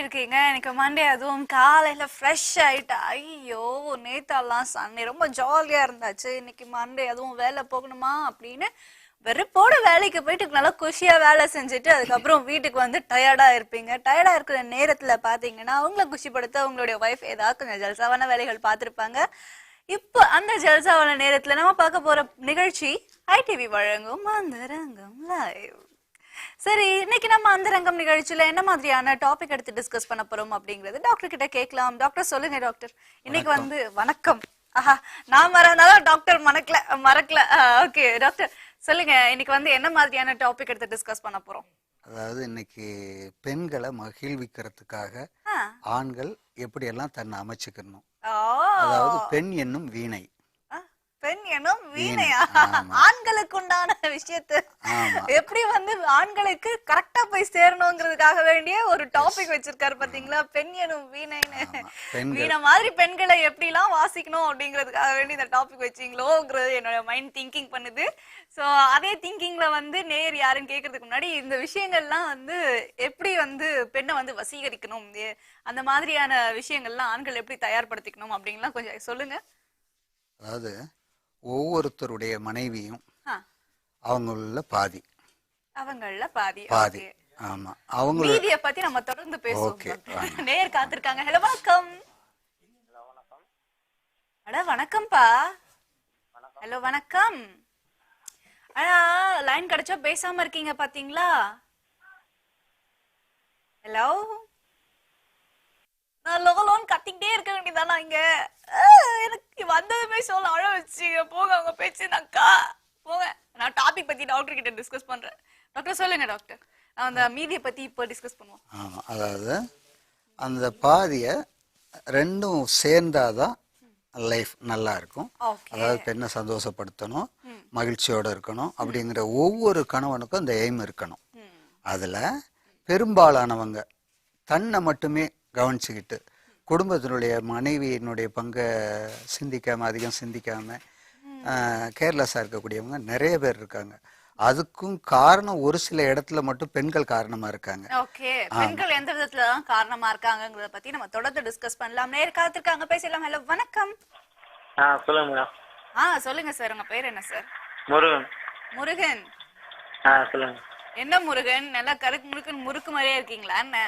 இருக்கீங்க? எனக்கு மண்டே அதுவும் காலையில ஃப்ரெஷ் ஆயிட்டா. ஐயோ! நேத்தெல்லாம் சண்டே ரொம்ப ஜாலியா இருந்தாச்சு. இன்னைக்கு மண்டே அதுவும் வேலை போகணுமா அப்படின்னு வெறுப்போட வேலைக்கு போயிட்டு நல்லா குஷியா வேலை செஞ்சுட்டு அதுக்கப்புறம் வீட்டுக்கு வந்து டயர்டா இருப்பீங்க. டயர்டா இருக்கிற நேரத்துல பாத்தீங்கன்னா அவங்கள குஷிப்படுத்த உங்களுடைய ஒய்ஃப் ஏதாவது கொஞ்சம் ஜல்சாவான வேலைகள் பார்த்திருப்பாங்க. இப்போ அந்த ஜல்சாவான நேரத்துல நம்ம பார்க்க போற நிகழ்ச்சி ஐடிவி வழங்கும் அந்தரங்கம் லைவ். சரி, இன்னைக்கு நம்ம அந்தரங்கம் நிகழ்ச்சியில என்ன மாதிரியான டாபிக் எடுத்து டிஸ்கஸ் பண்ண போறோம் அப்படிங்கறது டாக்டர் கிட்ட கேட்கலாம். டாக்டர் சொல்லுங்க டாக்டர். இன்னைக்கு வந்து வணக்கம். ஆஹா, நான் மறந்தாலும் டாக்டர் மறக்கல. ஓகே டாக்டர் சொல்லுங்க, இன்னைக்கு வந்து என்ன மாதிரியான டாபிக் எடுத்து டிஸ்கஸ் பண்ண போறோம்? அதாவது இன்னைக்கு பெண்களை மகிழ்விக்கிறதுக்காக ஆண்கள் எப்படியெல்லாம் தன்னை அமைச்சுக்கணும், அதாவது பெண் என்னும் வீணை. பெண் எனும் வீணையா? ஆண்களுக்கு உண்டான விஷயத்த எப்படி வந்து ஆண்களுக்கு கரெக்டா போய் சேரணுங்கிறதுக்காக வேண்டிய ஒரு டாபிக் வச்சிருக்காரு பாத்தீங்களா, பெண் எனும் வீணைன்னு. வீணை மாதிரி பெண்களை எப்படி எல்லாம் வாசிக்கணும் அப்படிங்கிறதுக்காக வேண்டி இந்த டாபிக் வச்சீங்களோங்கிறது என்னோட மைண்ட் திங்கிங் பண்ணுது. சோ அதே திங்கிங்ல வந்து நேர் யாருன்னு கேட்கறதுக்கு முன்னாடி இந்த விஷயங்கள்லாம் வந்து எப்படி வந்து பெண்ணை வந்து வசீகரிக்கணும், அந்த மாதிரியான விஷயங்கள்லாம் ஆண்கள் எப்படி தயார்படுத்திக்கணும் அப்படின்லாம் கொஞ்சம் சொல்லுங்க. அதாவது ஒவ்வொருத்தருடைய மனைவியும் அவங்கள பாதி ஆமா, அவங்க மீதியை பத்தி நம்ம தொடர்ந்து பேசுவோம். நேர் காத்திருக்காங்க. ஹலோ வணக்கம். அட வணக்கம்ப்பா. ஹலோ வணக்கம். அடா லைன் கிடைச்சா பேசாம இருக்கீங்க பாத்தீங்களா? ஹலோ, நான் லோன் கத்திக்கிட்டே இருக்க வேண்டியதானா இங்க? எனக்கு வந்ததுமே சொல்ல அழ வச்சுங்க. போங்க அவங்க பேச்சுனாக்கா போங்க. நான் டாபிக் பத்தி டாக்டர் கிட்ட டிஸ்கஸ் பண்றேன். டாக்டர் சொல்லுங்க டாக்டர், அந்த மீதியை பத்தி இப்போ டிஸ்கஸ் பண்ணுவோம். அதாவது அந்த பாதியை ரெண்டும் சேர்ந்தாதான் லைஃப் நல்லா இருக்கும். அதாவது பெண்ணை சந்தோஷப்படுத்தணும், மகிழ்ச்சியோட இருக்கணும் அப்படிங்கிற ஒவ்வொரு கணவனுக்கும் அந்த எய்ம் இருக்கணும். அதுல பெரும்பாலானவங்க தன்னை மட்டுமே கவனிச்சுக்கிட்டு குடும்பத்தினுடைய மனைவியினுடைய பங்கை அதிகம் சிந்திக்காம கேர்லெஸ்ஸாக இருக்கக்கூடியவங்க நிறைய பேர் இருக்காங்க. அதுக்கும் காரணம் ஒரு சில இடத்துல மட்டும் பெண்கள் காரணமா இருக்காங்க. ஓகே, பெண்கள் எந்த விதத்துல தான் காரணமா இருக்காங்கங்கறத பத்தி நம்ம தொடர்ந்து டிஸ்கஸ் பண்ணலாம். நேர் காத்திருக்காங்க, பேசலாம். ஹலோ வணக்கம். சொல்லுங்க மேடம். சொல்லுங்க சார், உங்க பேர் என்ன சார்? முருகன். முருகன். சொல்லுங்க. என்ன முருகன், நல்லா முறுக்கு மாதிரியே இருக்கீங்களா என்ன?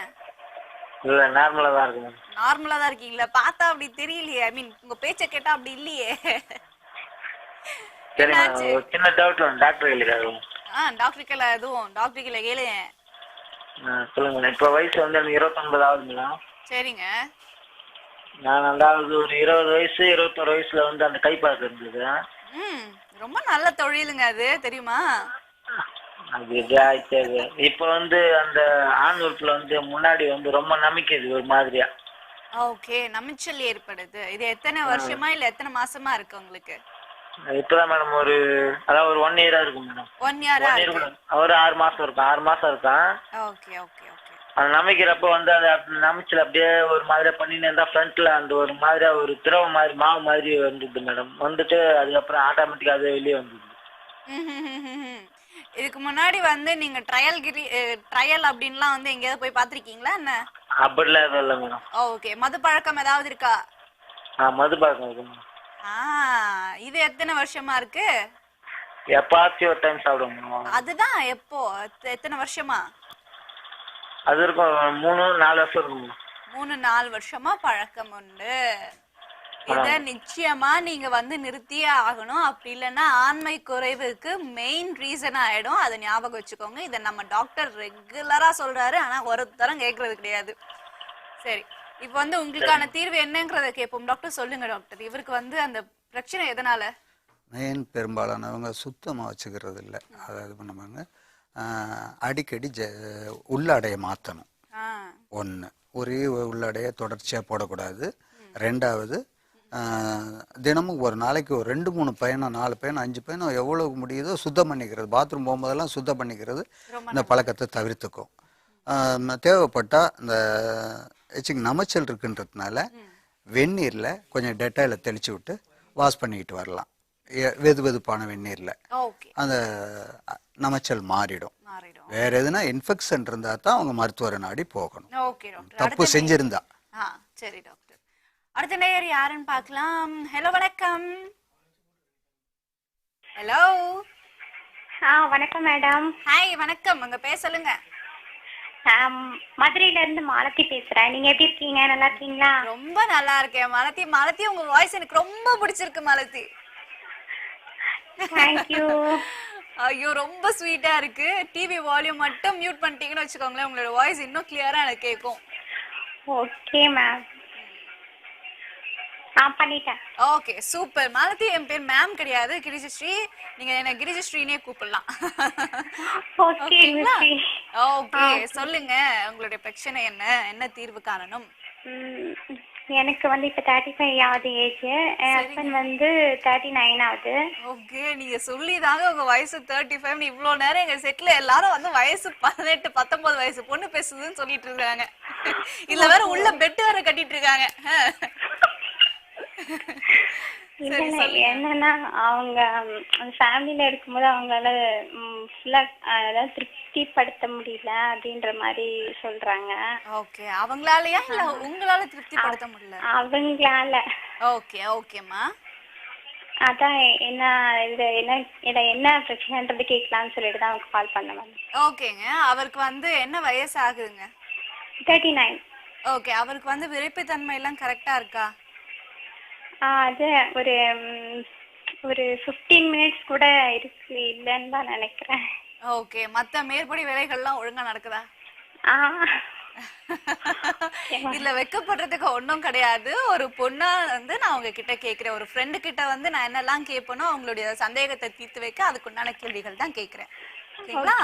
இல்ல, நார்மலா தான் இருக்கு. நார்மலா தான் இருக்கீங்களா? பார்த்தா அப்படி தெரியலையே. ஐ மீன் உங்க பேச்ச கேட்டா அப்படி இல்லையே. சரி, ஒரு சின்ன டவுட் டாக்டர் கேளுங்க. டாக்டர் கேள, எதுவும் டாக்டர் கேள கேளுங்க. சொல்லுங்க. இப்ப வயசு வந்து எனக்கு 29 ஆகுதுங்களா? சரிங்க. நான் அதாவது ஒரு 20 வயசு 21 வயசுல வந்து அந்த கைப்பாக்கு இருந்தது. ரொம்ப நல்ல தொழிலுங்க அது, தெரியுமா? இப்ப வந்து அந்த ஆண் உறுப்புல வந்து முன்னாடி வந்து ரொம்ப நமிக்குது ஒரு மாதிரியா. ஓகே, நமிச்சல் ஏற்படுது. இது எத்தனை வருஷமா இல்ல எத்தனை மாசமா இருக்கு உங்களுக்கு? இப்பதான் மேடம் அதாவது ஒரு 1 இயரா இருக்கும் மேடம். 1 இயரா? ஒரு 6 மாசம் இருக்கும். 6 மாசம் இருக்கான். Okay okay okay. அது நமிக்கிறப்ப வந்து அந்த நமிச்சல் அப்படியே ஒரு மாதிரியா பண்ணின்னு இருந்தா ஃப்ரண்ட்ல அந்த ஒரு மாதிரியா ஒரு திரவ மாதிரி மாவு மாதிரி வந்துடுது மேடம். வந்துட்டு அதுக்கப்புறம் ஆட்டோமேட்டிக்கா அது வெளியே வந்துடுது. இதுக்கு முன்னாடி வந்து நீங்க ட்ரையல் அப்படின்லாம் வந்து எங்கேயாவது போய் பாத்திருக்கீங்களா என்ன? அப்படிலாம் எதுவும் இல்லை மேடம். ஓகே, மது பழக்கம் ஏதாவது இருக்கா? மது பழக்கம் இருக்கு. இது எத்தனை வருஷமா இருக்கு? எப்பாச்சும் ஒரு டைம் சாப்பிடுவோம். அதுதான் எப்போ, எத்தனை வருஷமா? அது இருக்கும் 3-4 வருஷம் இருக்கும். 3-4 வருஷமா பழக்கம் உண்டு. இத நிச்சயமா நீங்க வந்து நிறுத்தியே ஆகணும். அப்படி இல்லைன்னா ஆண்மை குறைவுக்கு மெயின் ரீசன் ஆயிடும். அதை ஞாபகம் வச்சுக்கோங்க. இதை நம்ம டாக்டர் ரெகுலரா சொல்றாரு, ஆனா ஒருத்தரம் கேட்கறது கிடையாது. சரி, இப்ப வந்து உங்களுக்கான தீர்வு என்னங்கறத கேட்போம். டாக்டர் சொல்லுங்க டாக்டர், இவருக்கு வந்து அந்த பிரச்சனை எதனால? மெயின் பெரும்பாலானவங்க சுத்தமா வச்சுக்கிறது இல்லை. அதாவது பண்ணுவாங்க, அடிக்கடி உள்ளாடைய மாற்றணும். ஒன்று, ஒரே உள்ளாடைய தொடர்ச்சியாக போடக்கூடாது. ரெண்டாவது, தினமும் ஒரு நாளைக்கு ஒரு 2-3 பயணம் 4 பயணம் 5 பயணம் எவ்வளவு முடியுதோ சுத்தம் பண்ணிக்கிறது. பாத்ரூம் போகும்போதெல்லாம் சுத்தம் பண்ணிக்கிறது இந்த பழக்கத்தை தவிர்த்துக்கும். தேவைப்பட்டா இந்த நமைச்சல் இருக்குன்றதுனால வெந்நீரில் கொஞ்சம் டெட்டாயில தெளிச்சு விட்டு வாஷ் பண்ணிக்கிட்டு வரலாம். வெதுவெதுப்பான வெந்நீர்ல ஓகே. அந்த நமைச்சல் மாறிடும். மாறிடும். வேற எதுனா இன்ஃபெக்ஷன் இருந்தா தான் அவங்க மருத்துவரை நாடி போகணும், ஓகே டாக்டர். தப்பு செஞ்சிருந்தா. சரி டாக்டர். அடுத்த நேயர் யாருன்னு பார்க்கலாம். ஹலோ வணக்கம். ஹலோ. வணக்கம் மேடம். ஹாய் வணக்கம். உங்க பேர் சொல்லுங்க. மதுரையில இருந்து மாலதி பேசுறேன். நீங்க எப்படி இருக்கீங்க? நல்லா இருக்கீங்களா? ரொம்ப நல்லா இருக்கேன் மாலதி. மாலதி உங்க வாய்ஸ் எனக்கு ரொம்ப பிடிச்சிருக்கு மாலதி. Thank you. ஐயோ ரொம்ப ஸ்வீட்டா இருக்கு. டிவி வால்யூம் மட்டும் மியூட் பண்ணிட்டீங்கன்னு வச்சுக்கோங்களேன், உங்களோட வாய்ஸ் இன்னும் கிளியரா எனக்கு கேட்கும். Okay ma'am. பண்ணிட்டேன். Okay super Malathi. என் பேர் மேம் கிடையாது, கிரிஜஸ்ரீ. நீங்க என்ன கிரிஜஸ்ரீனே கூப்பிடலாம். ஓகேங்களா? ஓகே சொல்லுங்க, உங்களுடைய பிரச்சனை என்ன, என்ன தீர்வு காணணும்? எனக்கு வந்து இப்ப 35 ஆகுது ஏஜ். என் ஹஸ்பண்ட் வந்து 39 ஆகுது. ஓகே நீங்க சொல்லிதாங்க உங்க வயசு 35. இவ்வளவு நேரம் எங்க செட்ல எல்லாரும் வந்து வயசு 18 19 வயசு பொண்ணு பேசுதுன்னு சொல்லிட்டு இருக்காங்க. இதுல வேற உள்ள பெட் வேற கட்டிட்டு இருக்காங்க. என்னன்னா அவங்க ஃபேமிலியில இருக்கும்போது அவங்களால ஃபுல்லா அதாவது திருப்திப்படுத்த முடியல அப்படின்ற மாதிரி சொல்றாங்க. ஓகே அவங்களாலயா இல்ல உங்களால திருப்திப்படுத்த முடியல? அவங்களால. ஓகே ஓகேமா. அதான் என்ன என்ன பிரச்சனைன்றது கேட்கலாம்னு சொல்லிட்டு தான் அவங்க கால் பண்ணேன். ஓகேங்க. அவருக்கு வந்து என்ன வயசு ஆகுதுங்க? 39. ஓகே அவருக்கு வந்து விரைப்புத்தன்மை எல்லாம் கரெக்டா இருக்கா? அது ஒரு 15 மினிட்ஸ் கூட இருக்கு இல்லன்னு தான் நினைக்கிறேன். ஓகே மத்த மேற்படி வேலைகள்லாம் ஒழுங்கா நடக்குதா? இல்ல வெக்கப்படுறதுக்கு ஒன்றும் கிடையாது. ஒரு பொண்ணா வந்து நான் உங்ககிட்ட கேட்கிறேன், ஒரு ஃப்ரெண்டு கிட்ட வந்து நான் என்னெல்லாம் கேட்பனோ அவங்களுடைய சந்தேகத்தை தீர்த்து வைக்க அதுக்குண்டான கேள்விகள் தான் கேட்கிறேன். ஓகேங்களா?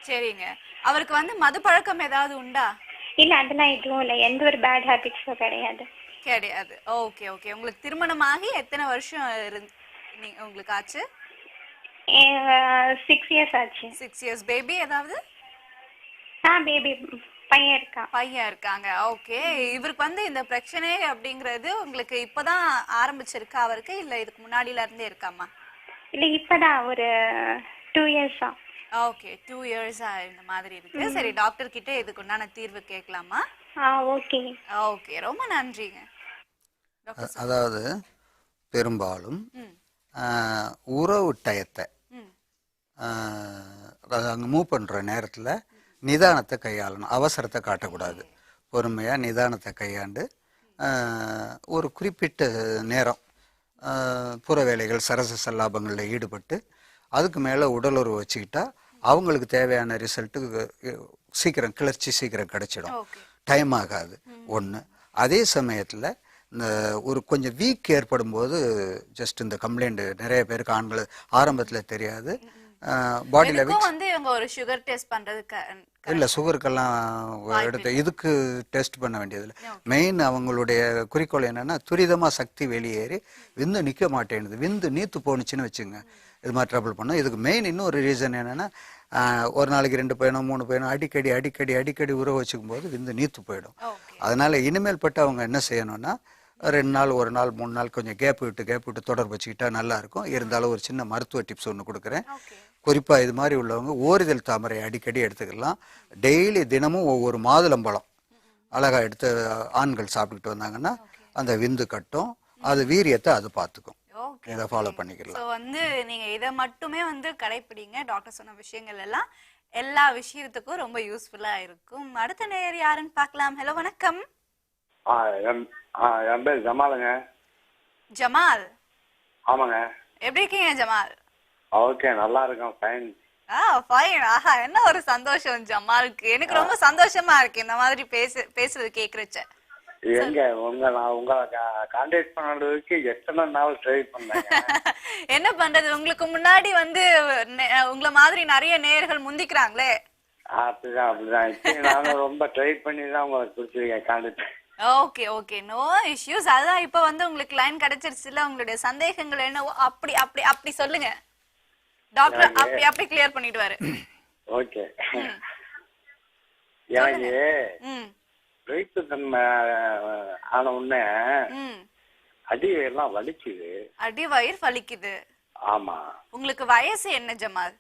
சரிங்க. அவருக்கு வந்து மது பழக்கம் ஏதாவது உண்டா? இல்ல அதெல்லாம் எதுவும் இல்ல, எந்த ஒரு பேட் ஹாபிட்ஸும் கிடையாது. கிடையாது. Okay okay. உங்களுக்கு திருமணமாகி எத்தனை வருஷம் உங்களுக்கு ஆச்சு? 6 இயர்ஸ் ஆச்சு. 6 இயர்ஸ். பேபி ஏதாவது? பேபி பையன் இருக்காங்க. ஓகே. இவருக்கு வந்து இந்த பிரச்சனை அப்படிங்கறது உங்களுக்கு இப்பதான் ஆரம்பிச்சிருக்கா அவருக்கு, இல்ல இதுக்கு முன்னாடில இருந்தே இருக்காமா? இல்ல இப்பதான் ஒரு 2 இயர்ஸா. ஓகே 2 இயர்ஸா இந்த மாதிரி இருக்கு. சரி டாக்டர் கிட்ட இதுக்கு உண்டான தீர்வு கேட்கலாமா? ஓகே ஓகே ரொம்ப நன்றிங்க. அதாவது பெரும்பாலும் உறவு டயத்தை அங்கே மூவ் பண்ணுற நேரத்தில் நிதானத்தை கையாளணும், அவசரத்தை காட்டக்கூடாது. பொறுமையாக நிதானத்தை கையாண்டு ஒரு குறிப்பிட்ட நேரம் புற வேலைகள் சரச சல்லாபங்களில் ஈடுபட்டு அதுக்கு மேலே உடலுறவு வச்சுக்கிட்டா அவங்களுக்கு தேவையான ரிசல்ட்டு சீக்கிரம் கிளர்ச்சி சீக்கிரம் கிடைச்சிடும், டைம் ஆகாது ஒன்று. அதே சமயத்தில் இந்த ஒரு கொஞ்சம் வீக் ஏற்படும் போது ஜஸ்ட் இந்த கம்ப்ளைண்ட் நிறைய பேருக்கு ஆண்கள் ஆரம்பத்தில் தெரியாது. பாடி லெவல் வந்து இவங்க ஒரு சுகர் டெஸ்ட் பண்றதுக்கு இல்ல, சுகருக்கெல்லாம் எடுத்து இதுக்கு டெஸ்ட் பண்ண வேண்டியதில்லை. மெயின் அவங்களுடைய குறிக்கோள் என்னன்னா துரிதமா சக்தி வெளியேறி விந்து நிக்க மாட்டேங்குது, விந்து நீத்து போனுச்சுன்னு வச்சுங்க, இது மாதிரி ட்ரபிள் பண்ணும். இதுக்கு மெயின் இன்னொரு ரீசன் என்னன்னா ஒரு நாளைக்கு 2 பையனோ 3 பையனோ அடிக்கடி அடிக்கடி அடிக்கடி உறவு வச்சுக்கும் போது விந்து நீத்து போயிடும். அதனால இனிமேல் பட்டு அவங்க என்ன செய்யணும்னா 2 நாள் 1 நாள் 3 நாள் கொஞ்சம் கேப் விட்டு தொடர்பு வச்சுக்கிட்டா நல்லா இருக்கும். இருந்தாலும் ஒரு சின்ன மருத்துவ டிப்ஸ் ஒன்று கொடுக்குறேன். குறிப்பா இது மாதிரி உள்ளவங்க ஓரிதழ் தாமரை அடிக்கடி எடுத்துக்கலாம். டெய்லி தினமும் ஒவ்வொரு மாதுளம்பழம் அழகா எடுத்து ஆண்கள் சாப்பிட்டுக்கிட்டு வந்தாங்கன்னா அந்த விந்து கட்டும், அது வீரியத்தை அது பார்த்துக்கும். இதை ஃபாலோ பண்ணிக்கலாம். ஸோ வந்து நீங்க இதை மட்டுமே வந்து கடைப்பிடிங்க. டாக்டர் சொன்ன விஷயங்கள் எல்லாம் எல்லா விஷயத்துக்கும் ரொம்ப யூஸ்ஃபுல்லா இருக்கும். அடுத்த நேயர் யாருன்னு பார்க்கலாம். ஹலோ வணக்கம். என் பேர் ஜமாலுங்க. ஜமால்? ஆமாங்க. எப்படி இருக்கீங்க ஜமால்? ஓகே நல்லா இருக்கேன். ஃபைன். ஃபைன். ஆஹா என்ன ஒரு சந்தோஷம் ஜமாலுக்கு. எனக்கு ரொம்ப சந்தோஷமா இருக்கு இந்த மாதிரி பேசுறது கேக்குறச்ச. எங்க உங்களை கான்டாக்ட் பண்ணதுக்கு எத்தனை நாள் ட்ரை பண்ணேன். என்ன பண்றது, உங்களுக்கு முன்னாடி வந்து உங்களை மாதிரி நிறைய நேயர்கள் முந்திக்கிறாங்களே. அப்படிதான் இப்ப நானும் ரொம்ப ட்ரை பண்ணி தான் உங்களுக்கு கொடுத்துருக்கேன் contact. Okay okay no issues. அதான் இப்ப வந்து உங்களுக்கு லைன் கிடைச்சிருச்சுல, உங்களுடைய சந்தேகங்கள் என்னவோ அப்படி அப்படி அப்படி சொல்லுங்க, டாக்டர் அப்படி அப்படி கிளியர் பண்ணிடுவாரு. ஓகே. எனக்கு விரைப்பு தன்மை ஆன உடனே அடி எல்லாம் வலிக்குது. அடி வயிறு வலிக்குது. ஆமா. உங்களுக்கு வயசு என்ன ஜமால்?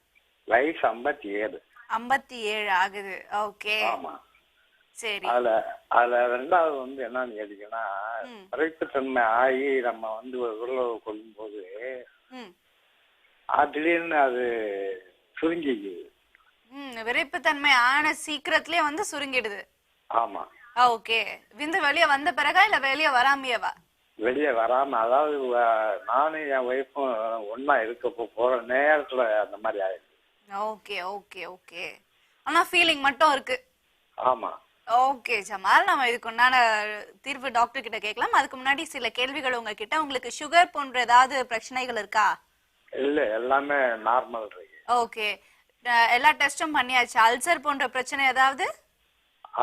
வயசு 57. 57 ஆகுது. ஓகே. ஆமா. சரி. அதுல ரெண்டாவது வந்து என்னன்னு கேட்டீங்கன்னா, விரைப்புத்தன்மை ஆகி நம்ம வந்து ஒரு உறவு கொள்ளும் போது திடீர்னு அது சுருங்கிக்குது. விரைப்புத்தன்மை ஆன சீக்கிரத்திலே வந்து சுருங்கிடுது. ஆமா. ஓகே. விந்து வெளியே வந்த பிறகா இல்ல வெளியே வராமையவா? வெளியே வராம, அதாவது நானும் என் ஒய்ஃபும் ஒன்னா இருக்க போற நேரத்துல அந்த மாதிரி ஆயிடுது. Okay okay okay. ஆனா ஃபீலிங் மட்டும் இருக்கு. ஆமா. ஓகே ஜமால், நம்ம இதுக்கு உண்டான தீர்வு டாக்டர் கிட்ட கேட்கலாம். அதுக்கு முன்னாடி சில கேள்விகள் உங்ககிட்ட. உங்களுக்கு சுகர் போன்ற ஏதாவது பிரச்சனைகள் இருக்கா? இல்ல, எல்லாமே நார்மல் இருக்கு. ஓகே. எல்லா டெஸ்டும் பண்ணியாச்சு. அல்சர் போன்ற பிரச்சனை ஏதாவது?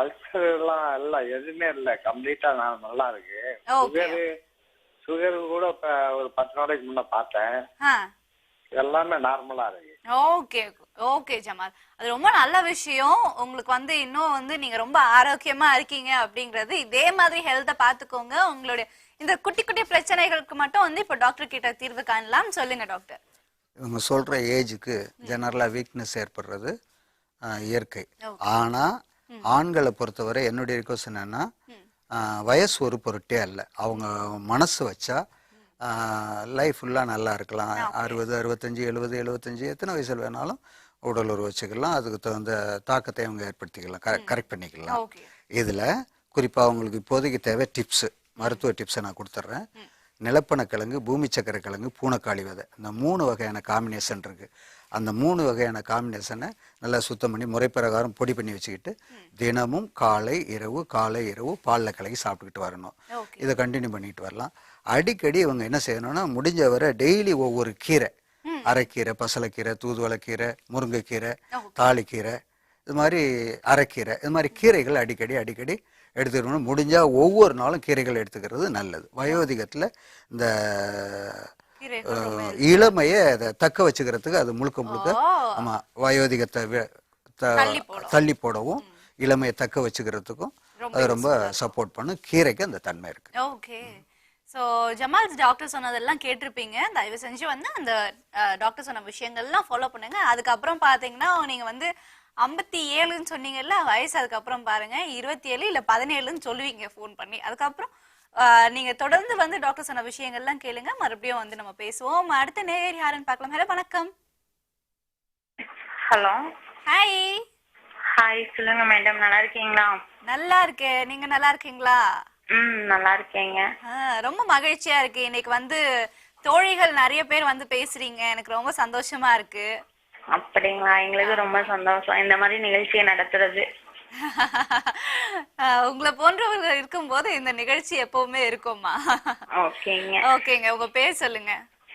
அல்சர் எல்லாம் எதுவுமே இல்ல, கம்ப்ளீட்டா நான் நல்லா இருக்கு. சுகர் கூட இப்ப ஒரு 10 நாளைக்கு முன்ன பார்த்தேன். எல்லாமே நார்மலா இருக்கு. ஓகே ஓகே ஜமால், அது ரொம்ப நல்ல விஷயம். உங்களுக்கு வந்து இன்னும் வந்து நீங்க ரொம்ப ஆரோக்கியமா இருக்கீங்க அப்படிங்கறது. இதே மாதிரி ஹெல்த்தை பாத்துக்கோங்க. உங்களுடைய இந்த குட்டி குட்டி பிரச்சனைகளுக்கு மட்டும் வந்து இப்ப டாக்டர் கிட்ட தீர்வு காணலாம். சொல்லுங்க டாக்டர். இவங்க சொல்ற ஏஜுக்கு ஜெனரலா வீக்னஸ் ஏற்படுறது இயற்கை. ஆனா ஆண்களை பொறுத்தவரை என்னுடைய ரிக்வஸ்ட் என்னன்னா, வயசு ஒரு பொருட்டே அல்ல. அவங்க மனசு வச்சா லைஃப் ஃபுல்லாக நல்லா இருக்கலாம். 60, 65, 70, 75 எத்தனை வயசில் வேணாலும் உடல் உறவு வச்சுக்கலாம். அதுக்கு தகுந்த தாக்கத்தை அவங்க ஏற்படுத்திக்கலாம், கரெக்ட் பண்ணிக்கலாம். இதில் குறிப்பாக அவங்களுக்கு இப்போதைக்கு தேவை டிப்ஸு, மருத்துவ டிப்ஸை நான் கொடுத்துட்றேன். நிலப்பனக்கிழங்கு, பூமி சக்கரை கிழங்கு, பூனைக்காளி விதை, இந்த 3 வகையான காம்பினேஷன் இருக்குது. அந்த 3 வகையான காம்பினேஷனை நல்லா சுத்தம் பண்ணி முறைப்பிரகாரம் பொடி பண்ணி வச்சுக்கிட்டு தினமும் காலை இரவு பாலில் கலக்கி சாப்பிட்டுக்கிட்டு வரணும். இதை கண்டினியூ பண்ணிட்டு வரலாம். அடிக்கடி இவங்க என்ன செய்யணும்னா, முடிஞ்ச வரை டெய்லி ஒவ்வொரு கீரை, அரைக்கீரை, பசலைக்கீரை, தூதுவளைக்கீரை, முருங்கைக்கீரை, தாளிக்கீரை, இது மாதிரி அரைக்கீரை, இது மாதிரி கீரைகள் அடிக்கடி எடுத்துக்கணும். முடிஞ்சா ஒவ்வொரு நாளும் கீரைகள் எடுத்துக்கிறது நல்லது. வயோதிகத்தில் இந்த இளமையை தக்க வச்சுக்கிறதுக்கு அது முழுக்க ஆமா, வயோதிகத்தை தள்ளி போடவும் இளமையை தக்க வச்சுக்கிறதுக்கும் அது ரொம்ப சப்போர்ட் பண்ணும். கீரைக்கு அந்த தன்மை இருக்கு. ஓகே. ஸோ ஜமால், டாக்டர் சொன்னதெல்லாம் கேட்டிருப்பீங்க. தயவு செஞ்சு வந்து அந்த டாக்டர் சொன்ன விஷயங்கள்லாம் ஃபாலோ பண்ணுங்க. அதுக்கப்புறம் பார்த்தீங்கன்னா நீங்கள் வந்து 57ன்னு சொன்னீங்கல்ல வயசு, அதுக்கப்புறம் பாருங்க 27 இல்லை 17ன்னு சொல்லுவீங்க ஃபோன் பண்ணி. அதுக்கப்புறம் நீங்க தொடர்ந்து வந்து டாக்டர் சொன்ன விஷயங்கள்லாம் கேளுங்க. மறுபடியும் வந்து நம்ம பேசுவோம். அடுத்த நேயர் யாருன்னு பார்க்கலாம். ஹலோ, வணக்கம். ஹலோ. ஹாய். ஹாய், சொல்லுங்க மேடம், நல்லா இருக்கீங்களா? நல்லா இருக்கேன், நீங்க நல்லா இருக்கீங்களா? நல்லா இருக்கேங்க. ரொம்ப மகிழ்ச்சியா இருக்கு. இன்னைக்கு வந்து தோழிகள் நிறைய பேர் வந்து பேசுறீங்க, எனக்கு ரொம்ப சந்தோஷமா இருக்கு. அப்படிங்களா? எங்களுக்கு ரொம்ப சந்தோஷம் இந்த மாதிரி நிகழ்ச்சியை நடத்துறது. உங்களை போன்றவர்கள் இருக்கும்போது இந்த நிகழ்ச்சி எப்பவுமே இருக்குமா? ஓகேங்க. ஓகேங்க, உங்க பேர் சொல்லுங்க.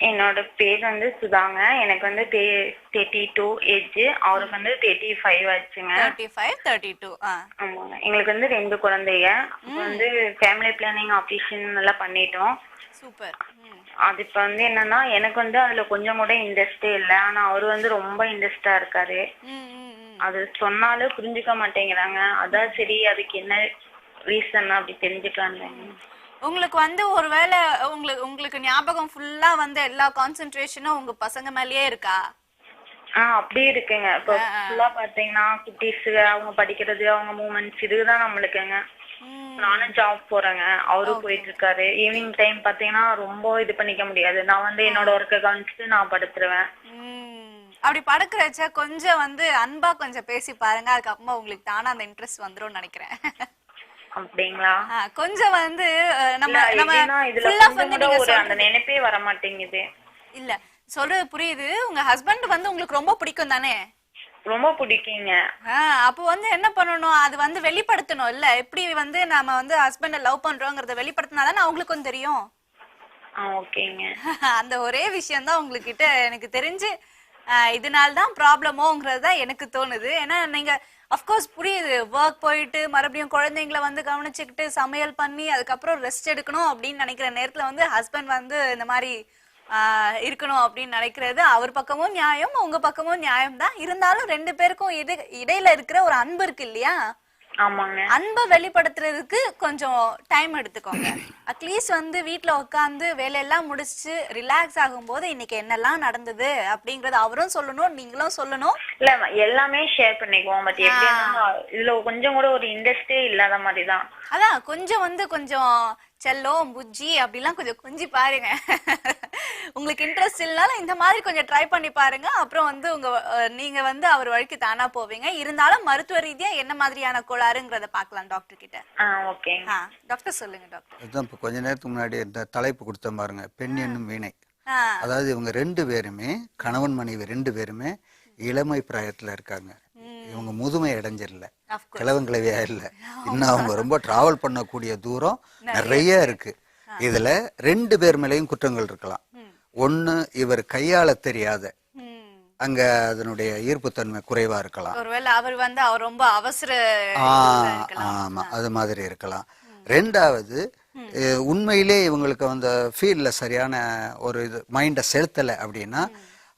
என்னோட பேர் வந்து சுதாங்க. எனக்கு வந்து 32 ஏஜ். அவருக்கு வந்து 35 ஆச்சுங்க. 35, 32. ஆமாங்க. எங்களுக்கு வந்து 2 குழந்தைங்க. வந்து ஃபேமிலி பிளானிங் ஆபரேஷன் எல்லாம் பண்ணிட்டோம். சூப்பர். அது இப்ப வந்து என்னன்னா, எனக்கு வந்து அதுல கொஞ்சம் கூட இன்ட்ரெஸ்டே இல்லை. ஆனா அவரு வந்து ரொம்ப இன்ட்ரெஸ்டா இருக்காரு. அது சொன்னாலும் புரிஞ்சுக்க மாட்டேங்கிறாங்க. அதான் சரி, அதுக்கு என்ன ரீசன் அப்படி தெரிஞ்சுக்கலாங்க. உங்களுக்கு வந்து ஒருவேளை உங்களுக்கு ஞாபகம் ஃபுல்லா வந்து எல்லா கான்சென்ட்ரேஷனும் உங்க பசங்க மேலயே இருக்கா? அப்படியே இருக்குங்க. இப்போ ஃபுல்லா பாத்தீங்கன்னா குட்டீஸ், அவங்க படிக்கிறது, அவங்க மூமெண்ட்ஸ், இதுதான் நம்மளுக்குங்க. நானும் ஜாப் போறேங்க, அவரும் போயிட்டு இருக்காரு. ஈவினிங் டைம் பாத்தீங்கன்னா ரொம்ப இது பண்ணிக்க முடியாது. நான் வந்து என்னோட ஒர்க்கை கவனிச்சுட்டு நான் படுத்துருவேன். அப்படி படுக்கிறச்ச கொஞ்சம் வந்து அன்பா கொஞ்சம் பேசி பாருங்க. அதுக்கப்புறமா உங்களுக்கு தானா அந்த இன்ட்ரெஸ்ட் வந்துரும் நினைக்கிறேன். அப்படிங்களா? கொஞ்சம் வந்து அந்த நினைப்பே வர மாட்டேங்குது. இல்ல, சொல்றது புரியுது. உங்க ஹஸ்பண்ட் வந்து உங்களுக்கு ரொம்ப பிடிக்கும் தானே? ரொம்ப பிடிக்குங்க. அப்போ வந்து என்ன பண்ணணும், அது வந்து வெளிப்படுத்தணும் இல்ல. எப்படி வந்து நாம வந்து ஹஸ்பண்ட லவ் பண்றோங்கிறத வெளிப்படுத்தினாதானே அவங்களுக்கும் தெரியும். ஓகேங்க. அந்த ஒரே விஷயம் தான் உங்ககிட்ட எனக்கு தெரிஞ்சு இதனால்தான் ப்ராப்ளமோங்கிறது தான் எனக்கு தோணுது. ஏன்னா நீங்க அஃப்கோர்ஸ் புரியுது, ஒர்க் போயிட்டு மறுபடியும் குழந்தைங்களை வந்து கவனிச்சுக்கிட்டு சமையல் பண்ணி அதுக்கப்புறம் ரெஸ்ட் எடுக்கணும் அப்படின்னு நினைக்கிற நேரத்துல வந்து ஹஸ்பண்ட் வந்து இந்த மாதிரி இருக்கணும் அப்படின்னு நினைக்கிறது அவர் பக்கமும் நியாயம், உங்க பக்கமும் நியாயம் தான். இருந்தாலும் 2 பேருக்கும் இடையில இருக்கிற ஒரு அன்பு இருக்கு இல்லையா, ஆமாங்க. அன்பை வெளிப்படுத்துறதுக்கு கொஞ்சம் டைம் எடுத்துக்கோங்க. அட்லீஸ்ட் வந்து வீட்டுல உட்காந்து வேலையெல்லாம் முடிச்சு ரிலாக்ஸ் ஆகும்போது இன்னைக்கு என்னெல்லாம் நடந்தது அப்படிங்கறது அவரும் சொல்லணும், நீங்களும் சொல்லணும். இல்ல எல்லாமே ஷேர் பண்ணிக்குவோம். பட் எப்படின்னா இதுல கொஞ்சம் கூட ஒரு இன்ட்ரெஸ்டே இல்லாத மாதிரிதான். அதான் கொஞ்சம் செல்லம் புஜ்ஜி அப்படிலாம் கொஞ்சம் பாருங்க. உங்களுக்கு இன்ட்ரெஸ்ட் இல்லனாலும் இந்த மாதிரி கொஞ்சம் ட்ரை பண்ணி பாருங்க. அப்புறம் வந்து நீங்க வந்து அவர் வழிக்கு தானா போவீங்க. இருந்தாலும் மருத்துவ ரீதியா என்ன மாதிரியான கோளாறுங்கறத பார்க்கலாம் டாக்டர் கிட்ட. ஓகே டாக்டர் சொல்லுங்க டாக்டர். அதான் இப்போ கொஞ்ச நேரத்துக்கு முன்னாடி இந்த தலைப்பு கொடுத்த பாருங்க, பெண் என்னும் வீணை. அதாவது இவங்க 2 பேருமே கணவன் மனைவி 2 பேருமே இளமை பிராயத்துல இருக்காங்க. இவங்க முதுமை அடைஞ்சிடல, கிழவங்கிழவியா இல்ல. இன்னும் அவங்க ரொம்ப டிராவல் பண்ணக்கூடிய தூரம் நிறைய இருக்கு. இதுல 2 பேர் மேலேயும் குற்றங்கள் இருக்கலாம். ஒண்ணு, இவர் கையாள தெரியாத, அங்க அதனுடைய ஈர்ப்புத்தன்மை குறைவா இருக்கலாம். ஒருவேளை அவர் வந்து அவர் ரொம்ப அவசர ஆமா அது மாதிரி இருக்கலாம். 2வது, உண்மையிலே இவங்களுக்கு அந்த ஃபீல்ட்ல சரியான ஒரு இது மைண்டை செலுத்தலை அப்படின்னா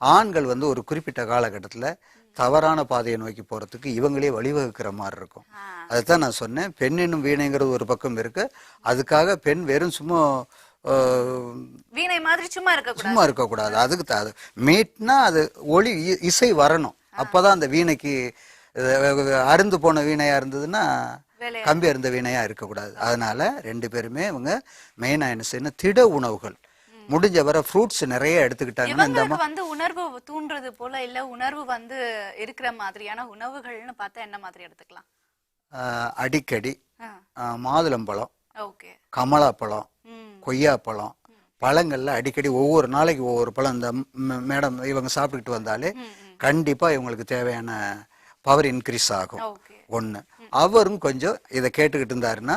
ஆண்கள் வந்து ஒரு குறிப்பிட்ட காலகட்டத்தில் தவறான பாதையை நோக்கி போறதுக்கு இவங்களே வழிவகுக்கிற மாதிரி இருக்கும். அதுதான் நான் சொன்னேன், பெண் என்னும் வீணைங்கிறது ஒரு பக்கம் இருக்கு. அதுக்காக பெண் வெறும் சும்மா வீணை மாதிரி சும்மா இருக்கக்கூடாது. அதுக்கு மீட்னா அது ஒளி இசை வரணும். அப்பதான் அந்த வீணைக்கு அருந்து போன வீணையா இருந்ததுன்னா கம்பி அருந்த வீணையா இருக்கக்கூடாது. அதனால 2 பேருமே இவங்க மெயினா என்ன செய்யணும், திட உணவுகள் முடிஞ்ச வர ஃப்ரூட்ஸ் நிறைய எடுத்துக்கிட்டாங்கன்னா இந்த வந்து உணர்வு தூண்டுறது போல இல்ல உணர்வு வந்து இருக்கிற மாதிரியான உணவுகள்னு பார்த்தா என்ன மாதிரி எடுத்துக்கலாம்? அடிக்கடி மாதுளம்பழம், கமலாப்பழம், கொய்யாப்பழம், பழங்கள்ல அடிக்கடி ஒவ்வொரு நாளைக்கு ஒவ்வொரு பழம் இந்த மேடம் இவங்க சாப்பிட்டுக்கிட்டு வந்தாலே கண்டிப்பா இவங்களுக்கு தேவையான பவர் இன்க்ரீஸ் ஆகும். ஒண்ணு, அவரும் கொஞ்சம் இதை கேட்டுக்கிட்டு இருந்தாருன்னா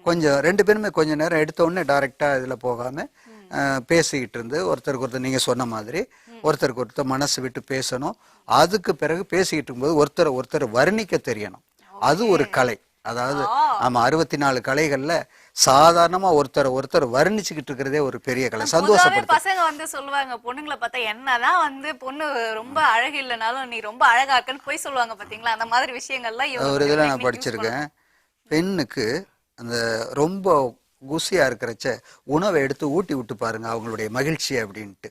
கொஞ்சம் 2 பேருமே கொஞ்ச நேரம் எடுத்த உடனே டைரக்டா இதுல போகாம பேசிக்கிட்டு இருந்து ஒருத்தருக்கு ஒருத்தர் நீங்க சொன்ன மாதிரி ஒருத்தருக்கு ஒருத்தர் மனசு விட்டு பேசணும். அதுக்கு பிறகு பேசிக்கிட்டு இருக்கும்போது ஒருத்தர் வர்ணிக்க தெரியணும். அது ஒரு கலை. அதாவது நம்ம 64 கலைகள்ல சாதாரணமா ஒருத்தர் வர்ணிச்சுக்கிட்டு இருக்கிறதே ஒரு பெரிய கலை. சந்தோஷப்படுது. பசங்க வந்து சொல்லுவாங்க, பொண்ணுங்களை பார்த்தா என்னதான் வந்து பொண்ணு ரொம்ப அழகு இல்லைனாலும் நீ ரொம்ப அழகா இருக்குன்னு போய் சொல்லுவாங்க பாத்தீங்களா? அந்த மாதிரி விஷயங்கள்லாம் ஒரு இதுல நான் படிச்சிருக்கேன். பெண்ணுக்கு அந்த ரொம்ப குசியா இருக்கிறச்ச உணவை எடுத்து ஊட்டி விட்டு பாருங்க அவங்களுடைய மகிழ்ச்சி அப்படின்ட்டு.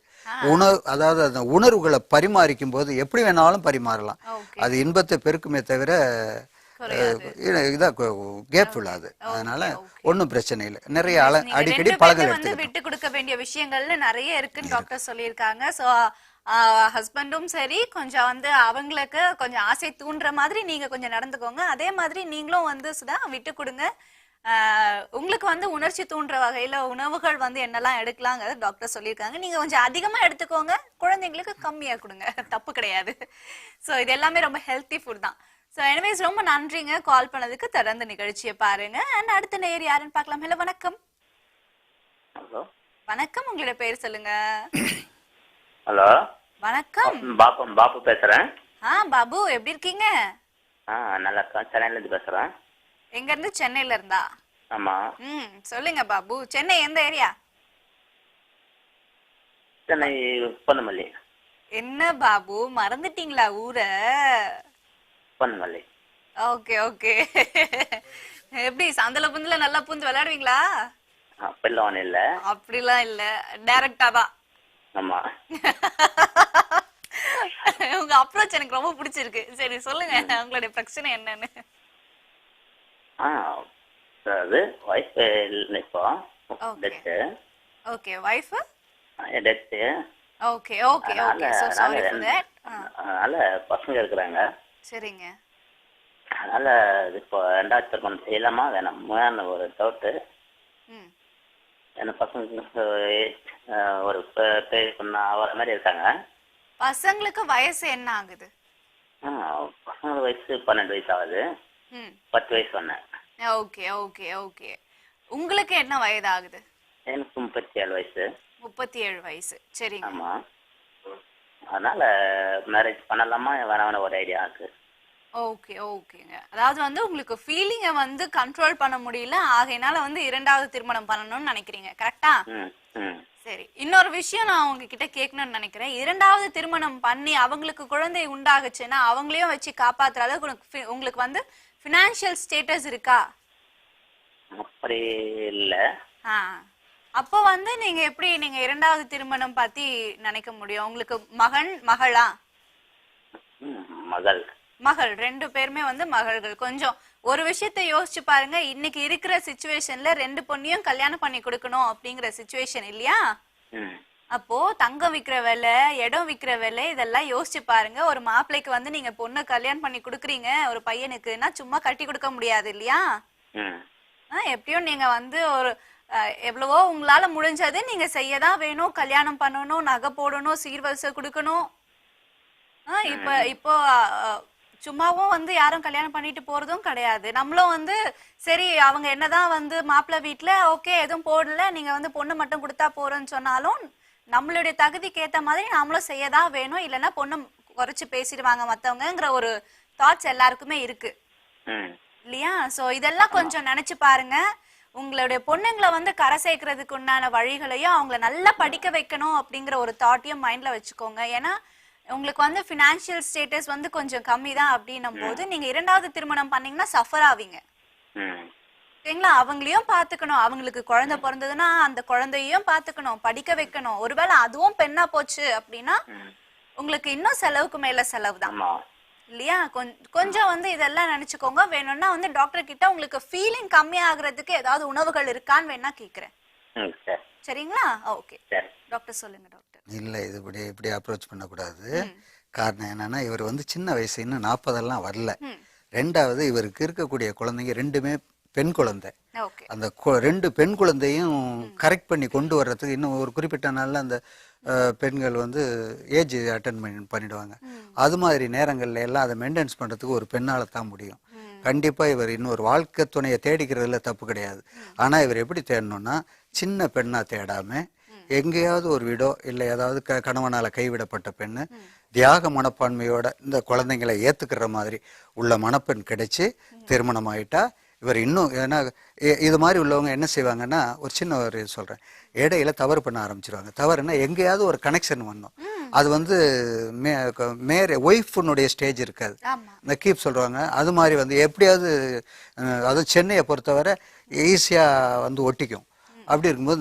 அதாவது அந்த உணர்வுகளை பரிமாறிக்கும் போது எப்படி வேணாலும் பரிமாறலாம். அது இன்பத்தை பெருக்குமே தவிர கேப் விடாது. அதனால ஒன்னும் பிரச்சனை இல்லை. நிறைய அடிக்கடி பழங்கள் வந்து விட்டு கொடுக்க வேண்டிய விஷயங்கள்ல நிறைய இருக்குன்னு டாக்டர் சொல்லியிருக்காங்க. சோ ஹஸ்பண்டும் சரி கொஞ்சம் வந்து அவங்களுக்கு கொஞ்சம் ஆசை தூண்டுற மாதிரி நீங்க கொஞ்சம் நடந்துக்கோங்க. அதே மாதிரி நீங்களும் வந்து சுதா விட்டு கொடுங்க. உங்களுக்கு வந்து உணர்ச்சி தூண்டுற வகையில உணவுகள் வந்து என்னெல்லாம் எடுக்கலாங்கிறத டாக்டர் சொல்லியிருக்காங்க. நீங்க கொஞ்சம் அதிகமா எடுத்துக்கோங்க, குழந்தைங்களுக்கு கம்மியா கொடுங்க, தப்பு கிடையாது. சோ இது எல்லாமே ரொம்ப ஹெல்த்தி ஃபுட் தான். சோ எனிவேஸ் ரொம்ப நன்றிங்க கால் பண்ணதுக்கு. தொடர்ந்து நிகழ்ச்சியை பாருங்க. அண்ட் அடுத்த நேயர் யாருன்னு பார்க்கலாம். ஹலோ வணக்கம். வணக்கம், உங்களோட பேர் சொல்லுங்க. ஹலோ வணக்கம். பாபு பேசுறேன். பாபு எப்படி இருக்கீங்க? நல்லா இருக்கேன். சென்னையில இருந்து பேசுறேன். எங்க இருந்து? சென்னையில இருந்தா? ஆமா. சொல்லுங்க பாபு, சென்னை எந்த ஏரியா? சென்னை பொன்னமல்லி. என்ன பாபு மறந்துட்டீங்களா ஊரை? பொன்னமல்லி. Okay okay. எப்படி சந்தல புந்துல நல்லா புந்து விளையாடுவீங்களா? அப்படிலாம் ஒண்ணும் இல்ல. அப்படிலாம் இல்ல, டைரக்டா தான். ஆமா. உங்க அப்ரோச் எனக்கு ரொம்ப பிடிச்சிருக்கு. சரி சொல்லுங்க, உங்களுடைய பிரச்சனை என்னன்னு. அது வைஃப் இப்போ death. Okay, wife death. Okay okay okay. So sorry for that. அதனால பசங்க இருக்காங்க. சரிங்க. அதனால இப்போ 2வது திருமணம் செய்யலாமா வேணாம் ஒரு டவுட். என்ன பசங்க ஒரு வர மாதிரி இருக்காங்க. பசங்களுக்கு வயசு என்ன ஆகுது? பசங்க வயசு 12 வயசு ஆகுது. 10 வயசு சொன்னேன். Okay okay okay. உங்களுக்கு என்ன வயது ஆகுது? எனக்கு 37 வயசு. 37 வயசு. சரிங்க. ஆமா. அதனால மேரேஜ் பண்ணலாமா வேணாம் ஒரு ஐடியா இருக்கு. ஓகே ஓகேங்க. அதாவது வந்து உங்களுக்கு ஃபீலிங்கை வந்து கண்ட்ரோல் பண்ண முடியல, ஆகையினால வந்து 2வது திருமணம் பண்ணணும்னு நினைக்கிறீங்க, கரெக்டா? சரி, இன்னொரு விஷயம் நான் உங்ககிட்ட கேட்கணும்னு நினைக்கிறேன். 2வது திருமணம் பண்ணி அவங்களுக்கு குழந்தை உண்டாகுச்சுன்னா அவங்களையும் வச்சு காப்பாத்துற அளவுக்கு உங்களுக்கு வந்து ஃபினான்ஷியல் ஸ்டேட்டஸ் இருக்கா? அப்படி இல்ல. அப்போ வந்து நீங்க எப்படி நீங்க இரண்டாவது திருமணம் பத்தி நினைக்க முடியும்? உங்களுக்கு மகன் மகளா? மகள். மகள், 2 பேருமே வந்து மகள்கள். கொஞ்சம் ஒரு விஷயத்தை யோசிச்சு பாருங்க, இன்னைக்கு இருக்கிற சிச்சுவேஷன்ல 2 பொண்ணையும் கல்யாணம் பண்ணி கொடுக்கணும் அப்படிங்கிற சிச்சுவேஷன் இல்லையா? அப்போ தங்கம் விக்கிற விலை, இடம் விக்கிற விலை, இதெல்லாம் யோசிச்சு பாருங்க. ஒரு மாப்பிள்ளைக்கு வந்து நீங்க பொண்ணு கல்யாணம் பண்ணி கொடுக்குறீங்க ஒரு பையனுக்குன்னா சும்மா கட்டி கொடுக்க முடியாது இல்லையா? எப்படியும் நீங்க வந்து ஒரு எவ்வளவோ உங்களால முடிஞ்சது நீங்க செய்யதான் வேணும். கல்யாணம் பண்ணணும், நகை போடணும், சீர்வரிசை கொடுக்கணும். இப்போ சும்மாவும் வந்து யாரும் கல்யாணம் பண்ணிட்டு போறதும் கிடையாது. நம்மளும் வந்து சரி அவங்க என்னதான் வந்து மாப்பிள்ளை வீட்டுல ஓகே எதுவும் போடல, நீங்க வந்து பொண்ணு மட்டும் கொடுத்தா போறோம்னு சொன்னாலும் நம்மளுடைய தகுதிக்கு ஏத்த மாதிரி நாமளும் செய்யதான் வேணும். இல்லைன்னா பொண்ணு குறைச்சு பேசிடுவாங்க மத்தவங்கிற ஒரு தாட்ஸ் எல்லாருக்குமே இருக்கு இல்லையா? சோ இதெல்லாம் கொஞ்சம் நினைச்சு பாருங்க. உங்களுடைய பொண்ணுங்களை வந்து கரை சேர்க்கறதுக்கு உண்டான வழிகளையும் அவங்கள நல்லா படிக்க வைக்கணும் அப்படிங்கிற ஒரு தாட்டையும் மைண்ட்ல வச்சுக்கோங்க. ஏன்னா உங்களுக்கு வந்து ஃபினான்ஷியல் ஸ்டேட்டஸ் வந்து கொஞ்சம் கம்மி தான் அப்படின்னும் போது நீங்க இரண்டாவது திருமணம் பண்ணீங்கன்னா சஃபர் ஆவீங்க. சரிங்களா? அவங்களையும் பாத்துக்கணும். அவங்களுக்கு குழந்தை பிறந்ததுன்னா அந்த குழந்தையும் பாத்துக்கணும், படிக்க வைக்கணும். ஒருவேளை அதுவும் பெண்ணா போச்சு அப்படின்னா உங்களுக்கு இன்னும் செலவுக்கு மேல செலவு தான் இல்லையா? கொஞ்சம் வந்து இதெல்லாம் நினைச்சுக்கோங்க. வேணும்னா வந்து டாக்டர் கிட்ட உங்களுக்கு ஃபீலிங் கம்மி ஆகுறதுக்கு ஏதாவது உணவுகள் இருக்கான்னு வேணா கேக்குறேன். சரிங்களா? ஓகே டாக்டர் சொல்லுங்க. டாக்டர் இல்லை, இது இப்படி அப்ரோச் பண்ணக்கூடாது. காரணம் என்னன்னா இவர் வந்து சின்ன வயசு, இன்னும் 40 வரல. 2வது இவருக்கு இருக்கக்கூடிய குழந்தைங்க 2மே பெண் குழந்தை. அந்த 2 பெண் குழந்தையும் கரெக்ட் பண்ணி கொண்டு வர்றதுக்கு இன்னும் ஒரு குறிப்பிட்ட நாள்ல அந்த பெண்கள் வந்து ஏஜ் அட்டன் பண்ணிடுவாங்க. அது மாதிரி நேரங்கள்ல எல்லாம் அதை மெயின்டைன்ஸ் பண்றதுக்கு ஒரு பெண்ணால தான் முடியும். கண்டிப்பா இவர் இன்னொரு வாழ்க்கை துணையை தேடிக்கிறதுல தப்பு கிடையாது. ஆனா இவர் எப்படி தேடணும்னா சின்ன பெண்ணா தேடாம எங்கேயாவது ஒரு வீடோ இல்லை ஏதாவது கணவனால கைவிடப்பட்ட பெண்ணு தியாக மனப்பான்மையோட இந்த குழந்தைங்களை ஏத்துக்கிற மாதிரி உள்ள மணப்பெண் கிடைச்சி திருமணம் ஆயிட்டா இவர் இன்னும். ஏன்னா இது மாதிரி உள்ளவங்க என்ன செய்வாங்கன்னா, ஒரு சின்ன ஒரு சொல்றேன், இடையில தவறு பண்ண ஆரம்பிச்சிருவாங்க. தவறுன்னா எங்கேயாவது ஒரு கனெக்ஷன் வரணும். அது வந்து ஒய்ஃபுனுடைய ஸ்டேஜ் இருக்காது, இந்த கீப் சொல்றாங்க. அது மாதிரி வந்து எப்படியாவது அதுவும் சென்னையை பொறுத்தவரை ஈஸியா வந்து ஒட்டிக்கும். அப்படி இருக்கும்போது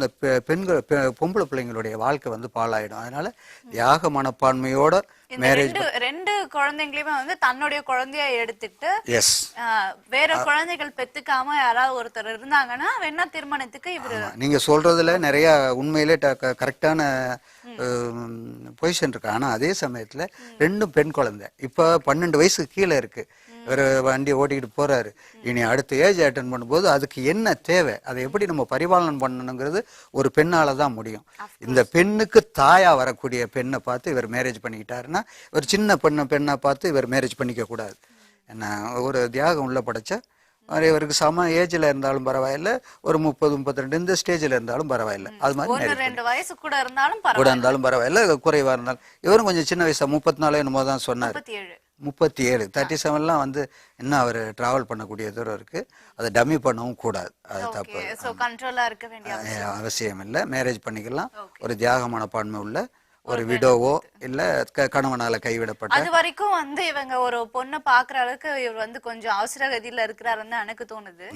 இந்த பொம்பளை பிள்ளைங்களுடைய வாழ்க்கை வந்து பாழாயிடும். அதனால தியாக மனப்பான்மையோட மேரேஜ் 2 குழந்தைங்களையுமே வந்து தன்னுடைய குழந்தைய எடுத்துட்டு வேற குழந்தைகள் பெத்துக்காம யாராவது ஒருத்தர் இருந்தாங்கன்னா வேணா திருமணத்துக்கு இவரு. நீங்க சொல்றதுல நிறைய உண்மையிலே கரெக்டான பொசிஷன் இருக்கு. ஆனா அதே சமயத்துல 2 பெண் குழந்தை இப்ப 12 வயசுக்கு கீழே இருக்கு. ஒரு வண்டியை ஓட்டிக்கிட்டு போறாரு. இனி அடுத்த ஏஜ் அட்டன் பண்ணும்போது அதுக்கு என்ன தேவை, அதை எப்படி நம்ம பரிபாலனம் பண்ணணுங்கிறது ஒரு பெண்ணால தான் முடியும். இந்த பெண்ணுக்கு தாயா வரக்கூடிய பெண்ணை பார்த்து இவர் மேரேஜ் பண்ணிக்கிட்டாருன்னா ஒரு சின்ன பெண்ணை பார்த்து இவர் மேரேஜ் பண்ணிக்க கூடாது. என்ன ஒரு தியாகம் உள்ள படைச்ச இவருக்கு சம ஏஜ்ல இருந்தாலும் பரவாயில்ல, ஒரு 30-32 இந்த ஸ்டேஜ்ல இருந்தாலும் பரவாயில்ல. அது மாதிரி 2 வயசு கூட இருந்தாலும் பரவாயில்ல, குறைவா இருந்தாலும். இவரும் கொஞ்சம் சின்ன வயசா 34 என்னமோ தான் சொன்னார். 37 37 வந்து இன்னும் அவர் டிராவல் பண்ணக்கூடிய தூரம் இருக்கு. அதை டம்மி பண்ணவும் கூடாது, அது தப்பு. அவசியம் இல்லை, மேரேஜ் பண்ணிக்கலாம். ஒரு தியாக மனப்பான்மை உள்ள ஒரு விடோவோ இல்ல கணவனால கைவிடப்பட்ட. அது வரைக்கும் வந்து இவங்க ஒரு பொண்ணை பாக்குற அளவுக்கு இவர் வந்து கொஞ்சம் அவசர கதியில இருக்கிறாருன்னு எனக்கு தோணுது.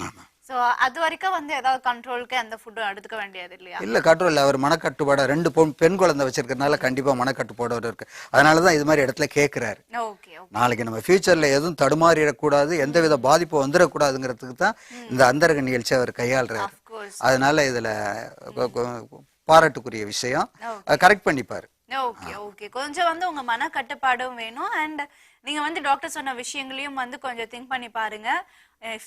சோ அது வரைக்கும் வந்து ஏதாவது கண்ட்ரோலுக்கு அந்த ஃபுட் எடுத்துக்க வேண்டியது இல்லையா? இல்ல கண்ட்ரோல் இல்ல, அவர் மனக்கட்டுப்பாட 2 பெண் குழந்தை வச்சிருக்கிறதுனால கண்டிப்பா மனக்கட்டுப்பாடு இருக்கு. அதனாலதான் இது மாதிரி இடத்துல கேட்கிறாரு. நாளைக்கு நம்ம ஃபியூச்சர்ல எதுவும் தடுமாறிடக்கூடாது, எந்தவித பாதிப்பு வந்துடக்கூடாதுங்கிறதுக்கு தான் இந்த அந்தரங்க நிகழ்ச்சி அவர் கையாளுறாரு. அதனால இதுல பாராட்டுக்குரிய விஷயம், கரெக்ட் பண்ணிப்பாரு. ஓகே ஓகே, கொஞ்சம் வந்து உங்க மன கட்டுப்பாடும் வேணும். அண்ட் நீங்க வந்து டாக்டர் சொன்ன விஷயங்களையும் வந்து கொஞ்சம் திங்க் பண்ணி பாருங்க.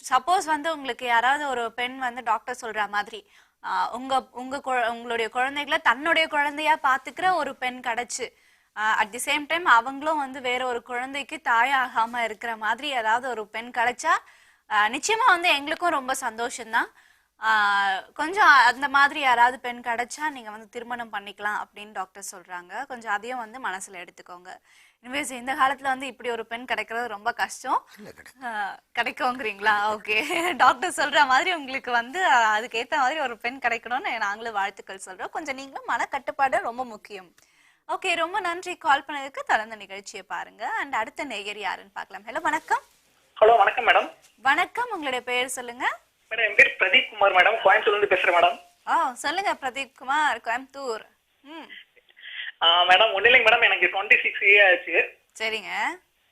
சப்போஸ் வந்து உங்களுக்கு யாராவது ஒரு பெண் வந்து டாக்டர் சொல்ற மாதிரி உங்களுடைய குழந்தைகளை தன்னுடைய குழந்தையா பாத்துக்கிற ஒரு பெண் கிடைச்சு அட் தி சேம் டைம் அவங்களும் வந்து வேற ஒரு குழந்தைக்கு தாயாகாம இருக்கிற மாதிரி ஏதாவது ஒரு பெண் கிடைச்சா நிச்சயமா வந்து எங்களுக்கும் ரொம்ப சந்தோஷம்தான். கொஞ்சம் அந்த மாதிரி யாராவது பெண் கிடைச்சா நீங்க வந்து திருமணம் பண்ணிக்கலாம் அப்படின்னு டாக்டர் சொல்றாங்க. கொஞ்சம் அதையும் வந்து மனசுல எடுத்துக்கோங்க. இனிவேஸ் இந்த காலத்துல வந்து இப்படி ஒரு பெண் கிடைக்கிறது ரொம்ப கஷ்டம். கிடைக்குங்கிறீங்களா? ஓகே, டாக்டர் சொல்ற மாதிரி உங்களுக்கு வந்து அதுக்கு ஏத்த மாதிரி ஒரு பெண் கிடைக்கணும்னு நாங்களும் வாழ்த்துக்கள் சொல்றோம். கொஞ்சம் நீங்களும் மன கட்டுப்பாடு ரொம்ப முக்கியம். ஓகே, ரொம்ப நன்றி கால் பண்ணதுக்கு. தொடர்ந்த நிகழ்ச்சியை பாருங்க. அண்ட் அடுத்த நேயர் யாருன்னு பார்க்கலாம். ஹலோ, வணக்கம். ஹலோ வணக்கம் மேடம். வணக்கம், உங்களுடைய பெயர் சொல்லுங்க. மேடம் என் பேர் பிரதீப் குமார் மேடம், கோயம்புத்தூர்ல இருந்து பேசுறேன் மேடம். சொல்லுங்க பிரதீப் குமார், கோயம்புத்தூர். மேடம் ஒன்னும் இல்லைங்க மேடம், எனக்கு 26 இயர் ஆச்சு. சரிங்க.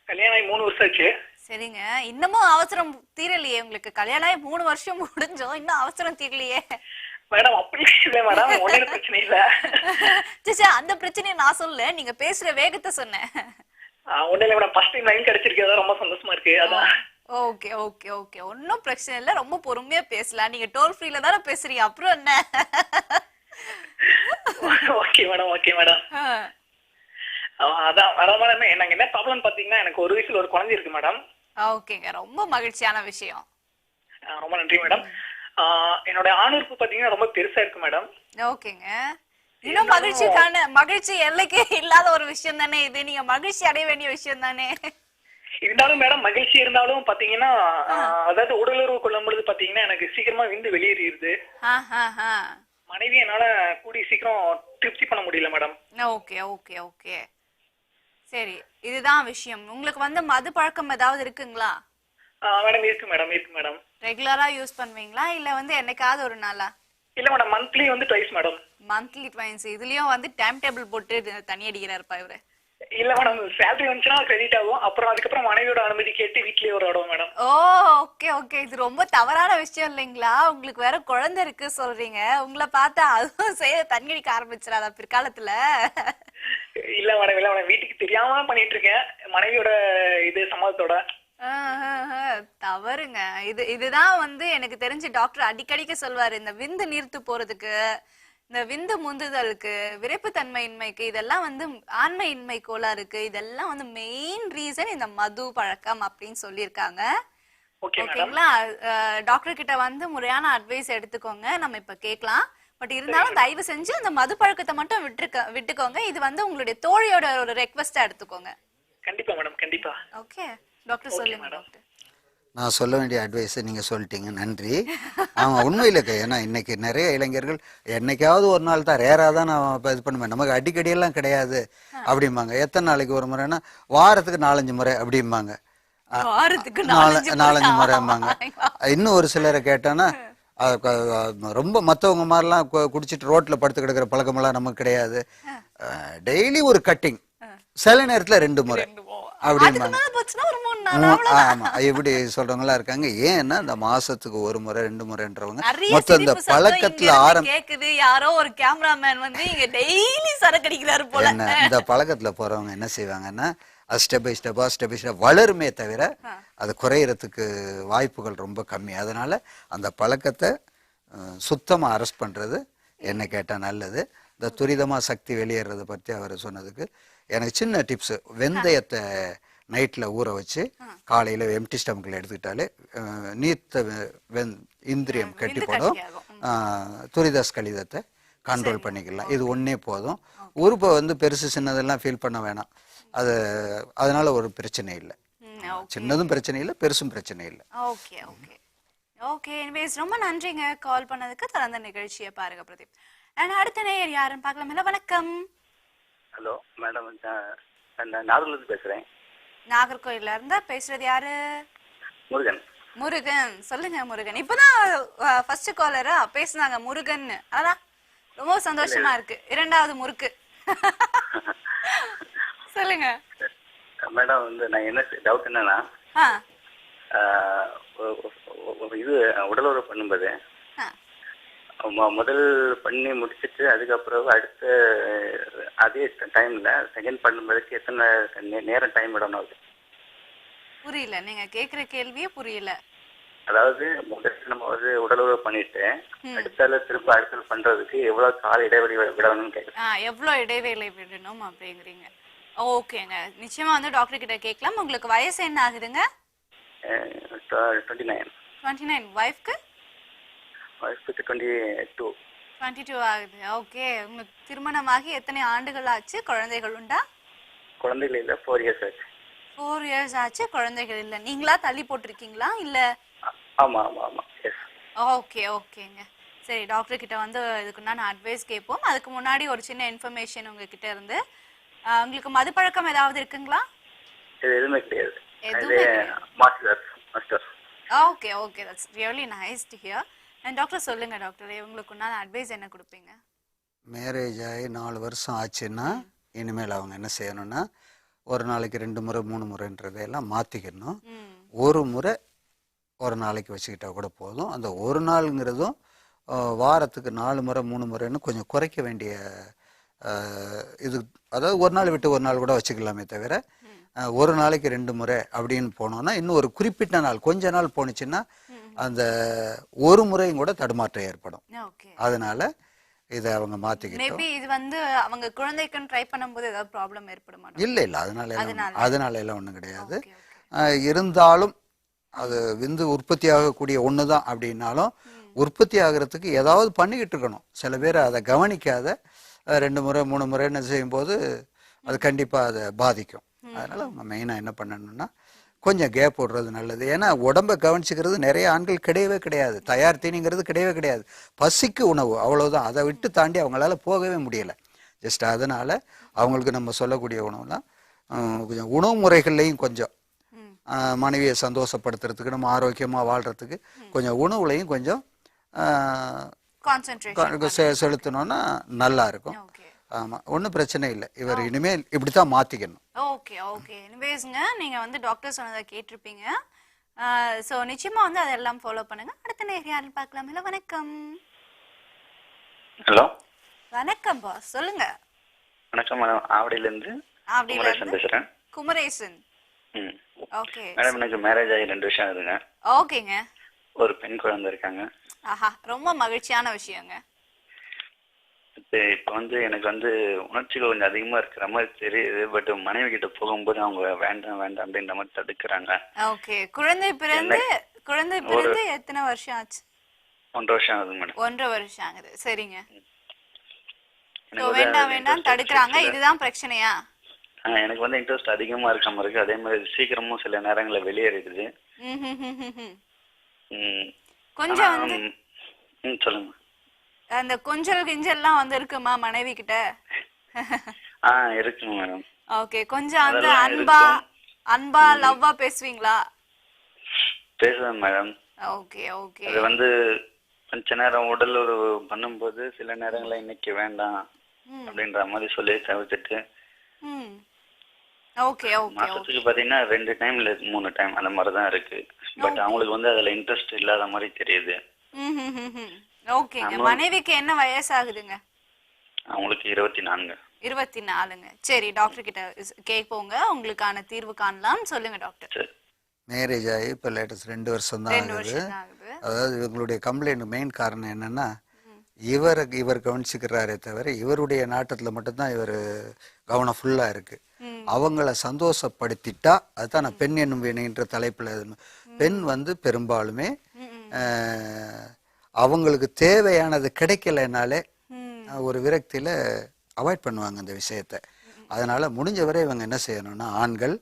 கல்யாணம் ஆகி 3 வருஷம் ஆச்சு. சரிங்க. இன்னமும் அவசரம் தீரலையே உங்களுக்கு? கல்யாணம் ஆகி 3 வருஷம் முடிஞ்சோம், இன்னும் அவசரம் தீரலையே? மேடம் அப்படி இல்ல மேடம், ஒன்னும் பிரச்சனை இல்ல. அந்த பிரச்சனையை நான் சொல்ல, நீங்க பேசுற வேகத்தை சொன்னேன். ஒன்னும் இல்ல மேடம், ஃபர்ஸ்ட் டைம் லைன் கிடைச்சிருக்கு, ரொம்ப சந்தோஷமா இருக்கு. அதான். ஓகே ஓகே ஓகே, ஒன்னும் பிரச்சனை இல்ல, ரொம்ப பொறுமையா பேசலாம். நீங்க டோல் ஃப்ரீல தானே பேசுறீங்க, அப்புறம் என்ன? Okay madam okay madam. அதான் மேடம், எனக்கு என்ன ப்ராப்ளம் பாத்தீங்கன்னா, எனக்கு 1 வயசுல ஒரு குழந்தை இருக்கு மேடம். ஓகேங்க, ரொம்ப மகிழ்ச்சியான விஷயம். ரொம்ப நன்றி மேடம். என்னோட ஆணுறுப்பு பாத்தீங்கன்னா ரொம்ப பெருசா இருக்கு மேடம். ஓகேங்க. இன்னும் மகிழ்ச்சி எல்லைக்கே இல்லாத ஒரு விஷயம் தானே இது, நீங்க மகிழ்ச்சி அடைய வேண்டிய விஷயம் தானே. இருந்தாலும் மேடம், மகிழ்ச்சி இருந்தாலும் பாத்தீங்கன்னா, அதாவது உடலுறவு கொள்ளும் பொழுது பாத்தீங்கன்னா எனக்கு சீக்கிரமா விந்து வெளியேறிடுது. மனைவி என்னால கூடி சீக்கிரம் திருப்தி பண்ண முடியல மேடம். ஓகே ஓகே ஓகே, சரி, இதுதான் விஷயம். உங்களுக்கு வந்து மது பழக்கம் ஏதாவது இருக்குங்களா? மேடம் இருக்கு மேடம், இருக்கு மேடம். ரெகுலரா யூஸ் பண்ணுவீங்களா இல்ல வந்து என்னைக்காவது ஒரு நாளா? இல்ல மேடம், மந்த்லி வந்து ட்வைஸ் மேடம். Monthly twice. இதுலயும் வந்து டைம் டேபிள் போட்டு தண்ணி அடிக்கிறாருப்பா இவரு. இல்ல மேடம், சேலரி வந்துச்சுன்னா கிரெடிட் ஆகும், அப்புறம் அதுக்கப்புறம் மனைவியோட அனுமதி கேட்டு வீட்லயே ஒரு ஆடுவோம் மேடம். ஓகே ஓகே, இது ரொம்ப தவறான விஷயம் இல்லைங்களா? உங்களுக்கு வேற குழந்தை இருக்கு சொல்றீங்க, உங்களை பார்த்தா அதுவும் செய்ய தண்ணி அடிக்க ஆரம்பிச்சிடாதா பிற்காலத்துல? இல்ல மேடம், இல்ல மேடம், வீட்டுக்கு தெரியாம பண்ணிட்டு இருக்கேன், மனைவியோட இது சம்மதத்தோட. தவறுங்க. இதுதான் வந்து எனக்கு தெரிஞ்சு டாக்டர் அடிக்கடிக்க சொல்வாரு, இந்த விந்து நீர்த்து போறதுக்கு, இந்த விந்து முந்துதலுக்கு, விரைப்புத்தன்மையின்மைக்கு, இதெல்லாம் வந்து ஆண்மையின்மை கோளாறுக்கு, இதெல்லாம் வந்து மெயின் ரீசன் இந்த மது பழக்கம் அப்படின்னு சொல்லியிருக்காங்க. ஓகேங்களா? டாக்டர் கிட்ட வந்து முறையான அட்வைஸ் எடுத்துக்கோங்க, நம்ம இப்ப கேட்கலாம். பட் இருந்தாலும் தயவு செஞ்சு அந்த மது பழக்கத்தை மட்டும் விட்டுக்கோங்க. இது வந்து உங்களுடைய தோழியோட ஒரு ரெக்வெஸ்டா எடுத்துக்கோங்க. கண்டிப்பா மேடம், கண்டிப்பா. ஓகே டாக்டர், சொல்லுங்க டாக்டர். நான் சொல்ல வேண்டிய அட்வைஸை நீங்கள் சொல்லிட்டீங்க, நன்றி. அவங்க உண்மையில் ஏன்னா இன்னைக்கு நிறைய இளைஞர்கள் என்னைக்காவது ஒரு நாள் தான், ரேராக தான் நான் இப்போ இது பண்ணுவேன், நமக்கு அடிக்கடியெல்லாம் கிடையாது அப்படிம்பாங்க. எத்தனை நாளைக்கு ஒரு முறைன்னா வாரத்துக்கு 4-5 முறை அப்படிம்பாங்க, 4-5 முறைம்பாங்க. இன்னும் ஒரு சிலரை கேட்டோன்னா ரொம்ப மற்றவங்க மாதிரிலாம் குடிச்சிட்டு ரோட்டில் படுத்து கிடக்கிற பழக்கமெல்லாம் நமக்கு கிடையாது, டெய்லி ஒரு கட்டிங், சில நேரத்தில் 2 முறை அப்படிம்பாங்க. ஆமா, இப்படி சொல்றவங்களா இருக்காங்க. ஏன்னா இந்த மாசத்துக்கு 1 முறை 2 முறைன்றவங்க மொத்தம் இந்த பழக்கத்துல கேக்குது. யாரோ ஒரு கேமராமேன் வந்து இங்க டெய்லி சரக்கு அடிக்கிறாரு போல. இந்த பழக்கத்துல போறவங்க என்ன செய்வாங்கன்னா, அது ஸ்டெப் பை ஸ்டெப்பா வளருமே தவிர அது குறையறதுக்கு வாய்ப்புகள் ரொம்ப கம்மி. அதனால அந்த பழக்கத்தை சுத்தமா அரெஸ்ட் பண்றது என்ன கேட்டா நல்லது. இந்த துரிதமா சக்தி வெளியேறதை பற்றி அவர் சொன்னதுக்கு எனக்கு சின்ன டிப்ஸ், வெந்தயத்தை நைட்டில் ஊற வச்சு காலையில் எம்டி ஸ்டமக்கில் எடுத்துக்கிட்டாலே நீர்த்த இந்திரியம் கட்டிப்படும், துரித ஸ்கலிதத்தை கண்ட்ரோல் பண்ணிக்கலாம். இது ஒன்றே போதும். உறுப்பை வந்து பெருசு சின்னதெல்லாம் ஃபீல் பண்ண வேணாம், அதனால ஒரு பிரச்சனை இல்லை, சின்னதும் பிரச்சனை இல்லை, பெருசும் பிரச்சனை இல்லை. ஓகே ஓகே ஓகே, எனிவேஸ் ரொம்ப நன்றிங்க கால் பண்ணதுக்கு. தொடர்ந்த நிகழ்ச்சியை பாருங்க பிரதீப். அடுத்த நேயர் யாருன்னு பார்க்கலாம்ல. வணக்கம். ஹலோ மேடம், நாகர்கோயிலிருந்து பேசுறேன். நாகர்கோயில்ல இருந்தா பேசுறது யாரு? முருகன். முருகன், சொல்லுங்க முருகன். இப்பதான் ஃபர்ஸ்ட் காலரா பேசுனாங்க முருகன், அதான் ரொம்ப சந்தோஷமா இருக்கு. 2வது முறுக்கு. சொல்லுங்க மேடம். வந்து நான் என்ன டவுட் என்னன்னா, இது உடலுறவு பண்ணும்போது முதல் பண்ணி முடிச்சிட்டு அதுக்கப்புறம் அடுத்த அதே டைம்ல செகண்ட் பண்ணும்போதுக்கு எத்தனை நேரம் டைம் விடணும்? அது புரியல, நீங்க கேக்குற கேள்வியே புரியல. அதாவது முதல்ல நம்ம வந்து உடலுறவு பண்ணிட்டு அடுத்தால திரும்ப அடுத்தது பண்றதுக்கு எவ்வளவு கால இடைவெளி விடணும்னு கேட்குறேன். எவ்வளவு இடைவேளை விடணும் அப்படிங்கிறீங்க? ஓகேங்க, நிச்சயமா வந்து டாக்டர் கிட்ட கேட்கலாம். உங்களுக்கு வயசு என்ன ஆகுதுங்க? 29. 29. வைஃப்க்கு? வயசுக்கு 22. 22 ஆகுது. ஓகே, உங்களுக்கு திருமணமாகி எத்தனை ஆண்டுகள் ஆச்சு? குழந்தைகள் உண்டா? குழந்தைகள் இல்ல, 4 இயர்ஸ் ஆச்சு. 4 இயர்ஸ் ஆச்சு, குழந்தைகள் இல்ல. நீங்களா தள்ளி போட்டிருக்கீங்களா இல்ல? ஆமா ஆமா ஆமா, எஸ். ஓகே ஓகேங்க, சரி, டாக்டர் கிட்ட வந்து இதுக்கு நான் அட்வைஸ் கேட்போம். அதுக்கு முன்னாடி ஒரு சின்ன இன்ஃபர்மேஷன் உங்ககிட்ட இருந்து. உங்களுக்கு மது பழக்கம் ஏதாவது இருக்குங்களா? எதுவுமே கிடையாது. Master. Okay okay, that's really nice to hear. And doctor சொல்லுங்க டாக்டர், இவங்களுக்கு உண்டான அட்வைஸ் என்ன கொடுப்பீங்க? மேரேஜ் ஆகி 4 வருஷம் ஆச்சுன்னா இனிமேல் அவங்க என்ன செய்யணும்னா ஒரு நாளைக்கு 2 முறை 3 முறைன்றதையெல்லாம் மாற்றிக்கணும். ஒரு முறை ஒரு நாளைக்கு வச்சுக்கிட்டா கூட போதும். அந்த ஒரு நாளுங்கிறதும் வாரத்துக்கு 4 முறை 3 முறைன்னு கொஞ்சம் குறைக்க வேண்டிய இது. அதாவது ஒரு நாள் விட்டு ஒரு நாள் கூட வச்சுக்கலாமே தவிர ஒரு நாளைக்கு 2 முறை அப்படின்னு போனோம்னா இன்னும் ஒரு குறிப்பிட்ட நாள் கொஞ்ச நாள் போனுச்சுன்னா அந்த ஒரு முறையும் கூட தடுமாற்றம் ஏற்படும். அதனால இதை அவங்க மாத்திக்கிட்டோம். மேபி இது வந்து அவங்க குழந்தைக்கு ட்ரை பண்ணும்போது ஏதாவது ப்ராப்ளம் ஏற்படுமா? இல்ல அதனால எல்லாம் ஒண்ணும் கிடையாது. இருந்தாலும் அது விந்து உற்பத்தி ஆகக்கூடிய ஒண்ணுதான் அப்படின்னாலும் உற்பத்தி ஆகிறதுக்கு ஏதாவது பண்ணிக்கிட்டு இருக்கணும். சில பேர் அதை கவனிக்காத 2 முறை 3 முறைன்னு செய்யும்போது அது கண்டிப்பா அதை பாதிக்கும். அதனால அவங்க மெயினா என்ன பண்ணணும்னா கொஞ்சம் கேப் விடுறது நல்லது. ஏன்னா உடம்பை கவனிச்சுக்கிறது நிறைய ஆண்கள் கிடையவே கிடையாது. தயார் தீனிங்கிறது கிடையவே கிடையாது. பசிக்கு உணவு அவ்வளவுதான். அதை விட்டு தாண்டி அவங்களால போகவே முடியல. ஜஸ்ட் அதனால அவங்களுக்கு நம்ம சொல்லக்கூடிய உணவுலாம் கொஞ்சம் உணவு முறைகள்லையும் கொஞ்சம் மனைவியை சந்தோஷப்படுத்துறதுக்கு நம்ம ஆரோக்கியமா வாழ்றதுக்கு கொஞ்சம் உணவுலையும் கொஞ்சம் செலுத்தணும்னா நல்லா இருக்கும். ஆமா, ஒன்றும் பிரச்சனை இல்லை. இவர் இனிமேல் இப்படித்தான் மாத்திக்கணும். ஓகே ஓகே, எனிவேஸ்ங்க நீங்க வந்து டாக்டர் சொன்னதை கேட்டிருப்பீங்க. ஸோ நிச்சயமா வந்து அதெல்லாம் ஃபாலோ பண்ணுங்க. அடுத்த நேரம் யாருன்னு பார்க்கலாம். ஹலோ வணக்கம். ஹலோ வணக்கம் பாஸ், சொல்லுங்க. வணக்கம் மேடம், ஆவடியிலேருந்து குமரேசன் பேசுறேன். குமரேசன். ஓகே மேடம், எனக்கு மேரேஜ் ஆகி 2 வருஷம் ஆகுதுங்க. ஓகேங்க. ஒரு பெண் குழந்தை இருக்காங்க. ஆஹா, ரொம்ப மகிழ்ச்சியான விஷயங்க. இப்போ வந்து எனக்கு வந்து உணர்ச்சிகள் கொஞ்சம் அதிகமா இருக்கிற மாதிரி தெரியுது. பட் மனைவி கிட்ட போகும்போது அவங்க வேண்டாம் வேண்டாம் அப்படின்ற மாதிரி தடுக்கிறாங்க. ஓகே, குழந்தை பிறந்து எத்தனை வருஷம் ஆச்சு? 1.5 வருஷம் ஆகுது மேடம். 1.5 வருஷம் ஆகுது. சரிங்க. வேண்டாம் வேண்டாம் தடுக்கிறாங்க, இதுதான் பிரச்சனையா? எனக்கு வந்து இன்ட்ரெஸ்ட் அதிகமா இருக்காம இருக்கு. அதே மாதிரி சீக்கிரமும் சில நேரங்கள்ல வெளியேறிடுது. கொஞ்சம் வந்து சொல்லுங்க. அந்த கொஞ்சல் கிஞ்சல்லாம் வந்து இருக்குமா மனைவி கிட்ட? இருக்குங்க மேடம். ஓகே, கொஞ்சம் வந்து அன்பா லவ்வா பேசுவீங்களா? பேசுவேன் மேடம். Okay okay. அது வந்து கொஞ்ச நேரம் உடல் உறவு பண்ணும்போது சில நேரங்கள்ல இன்னைக்கு வேண்டாம் அப்படின்ற மாதிரி சொல்லி தவிர்த்துட்டு ஓகே ஓகே. மாசத்துக்கு பாத்தீங்கன்னா 2 டைம் இல்ல 3 டைம் அந்த மாதிரி தான் இருக்கு. பட் அவங்களுக்கு வந்து அதுல இன்ட்ரெஸ்ட் இல்லாத மாதிரி தெரியுது. ஓகேங்க. மனைவிக்கு என்ன வயசு ஆகுதுங்க? அவங்களுக்கு 24. 24ங்க. சரி, டாக்டர் கிட்ட கேட்போங்க, உங்களுக்கான தீர்வு காணலாம். சொல்லுங்க டாக்டர். மேரேஜ் ஆகி இப்போ லேட்டஸ்ட் 2 வருஷம் தான் ஆகுது. அதாவது இவங்களுடைய கம்ப்ளைண்ட் மெயின் காரணம் என்னன்னா இவர் கவனிச்சுக்கிறாரே தவிர இவருடைய நாட்டத்துல மட்டும்தான் இவர் கவனம் ஃபுல்லா இருக்கு. அவங்கள சந்தோஷப்படுத்திட்டா அதுதான் நான் பெண் என்னும் வினைன்ற தலைப்புல. பெண் வந்து பெரும்பாலுமே அவங்களுக்கு தேவையானது கிடைக்கலனாலே ஒரு விரக்தியில அவாய்ட் பண்ணுவாங்க அந்த விஷயத்த. அதனால முடிஞ்சவரை இவங்க என்ன செய்யணும்னா ஆண்கள்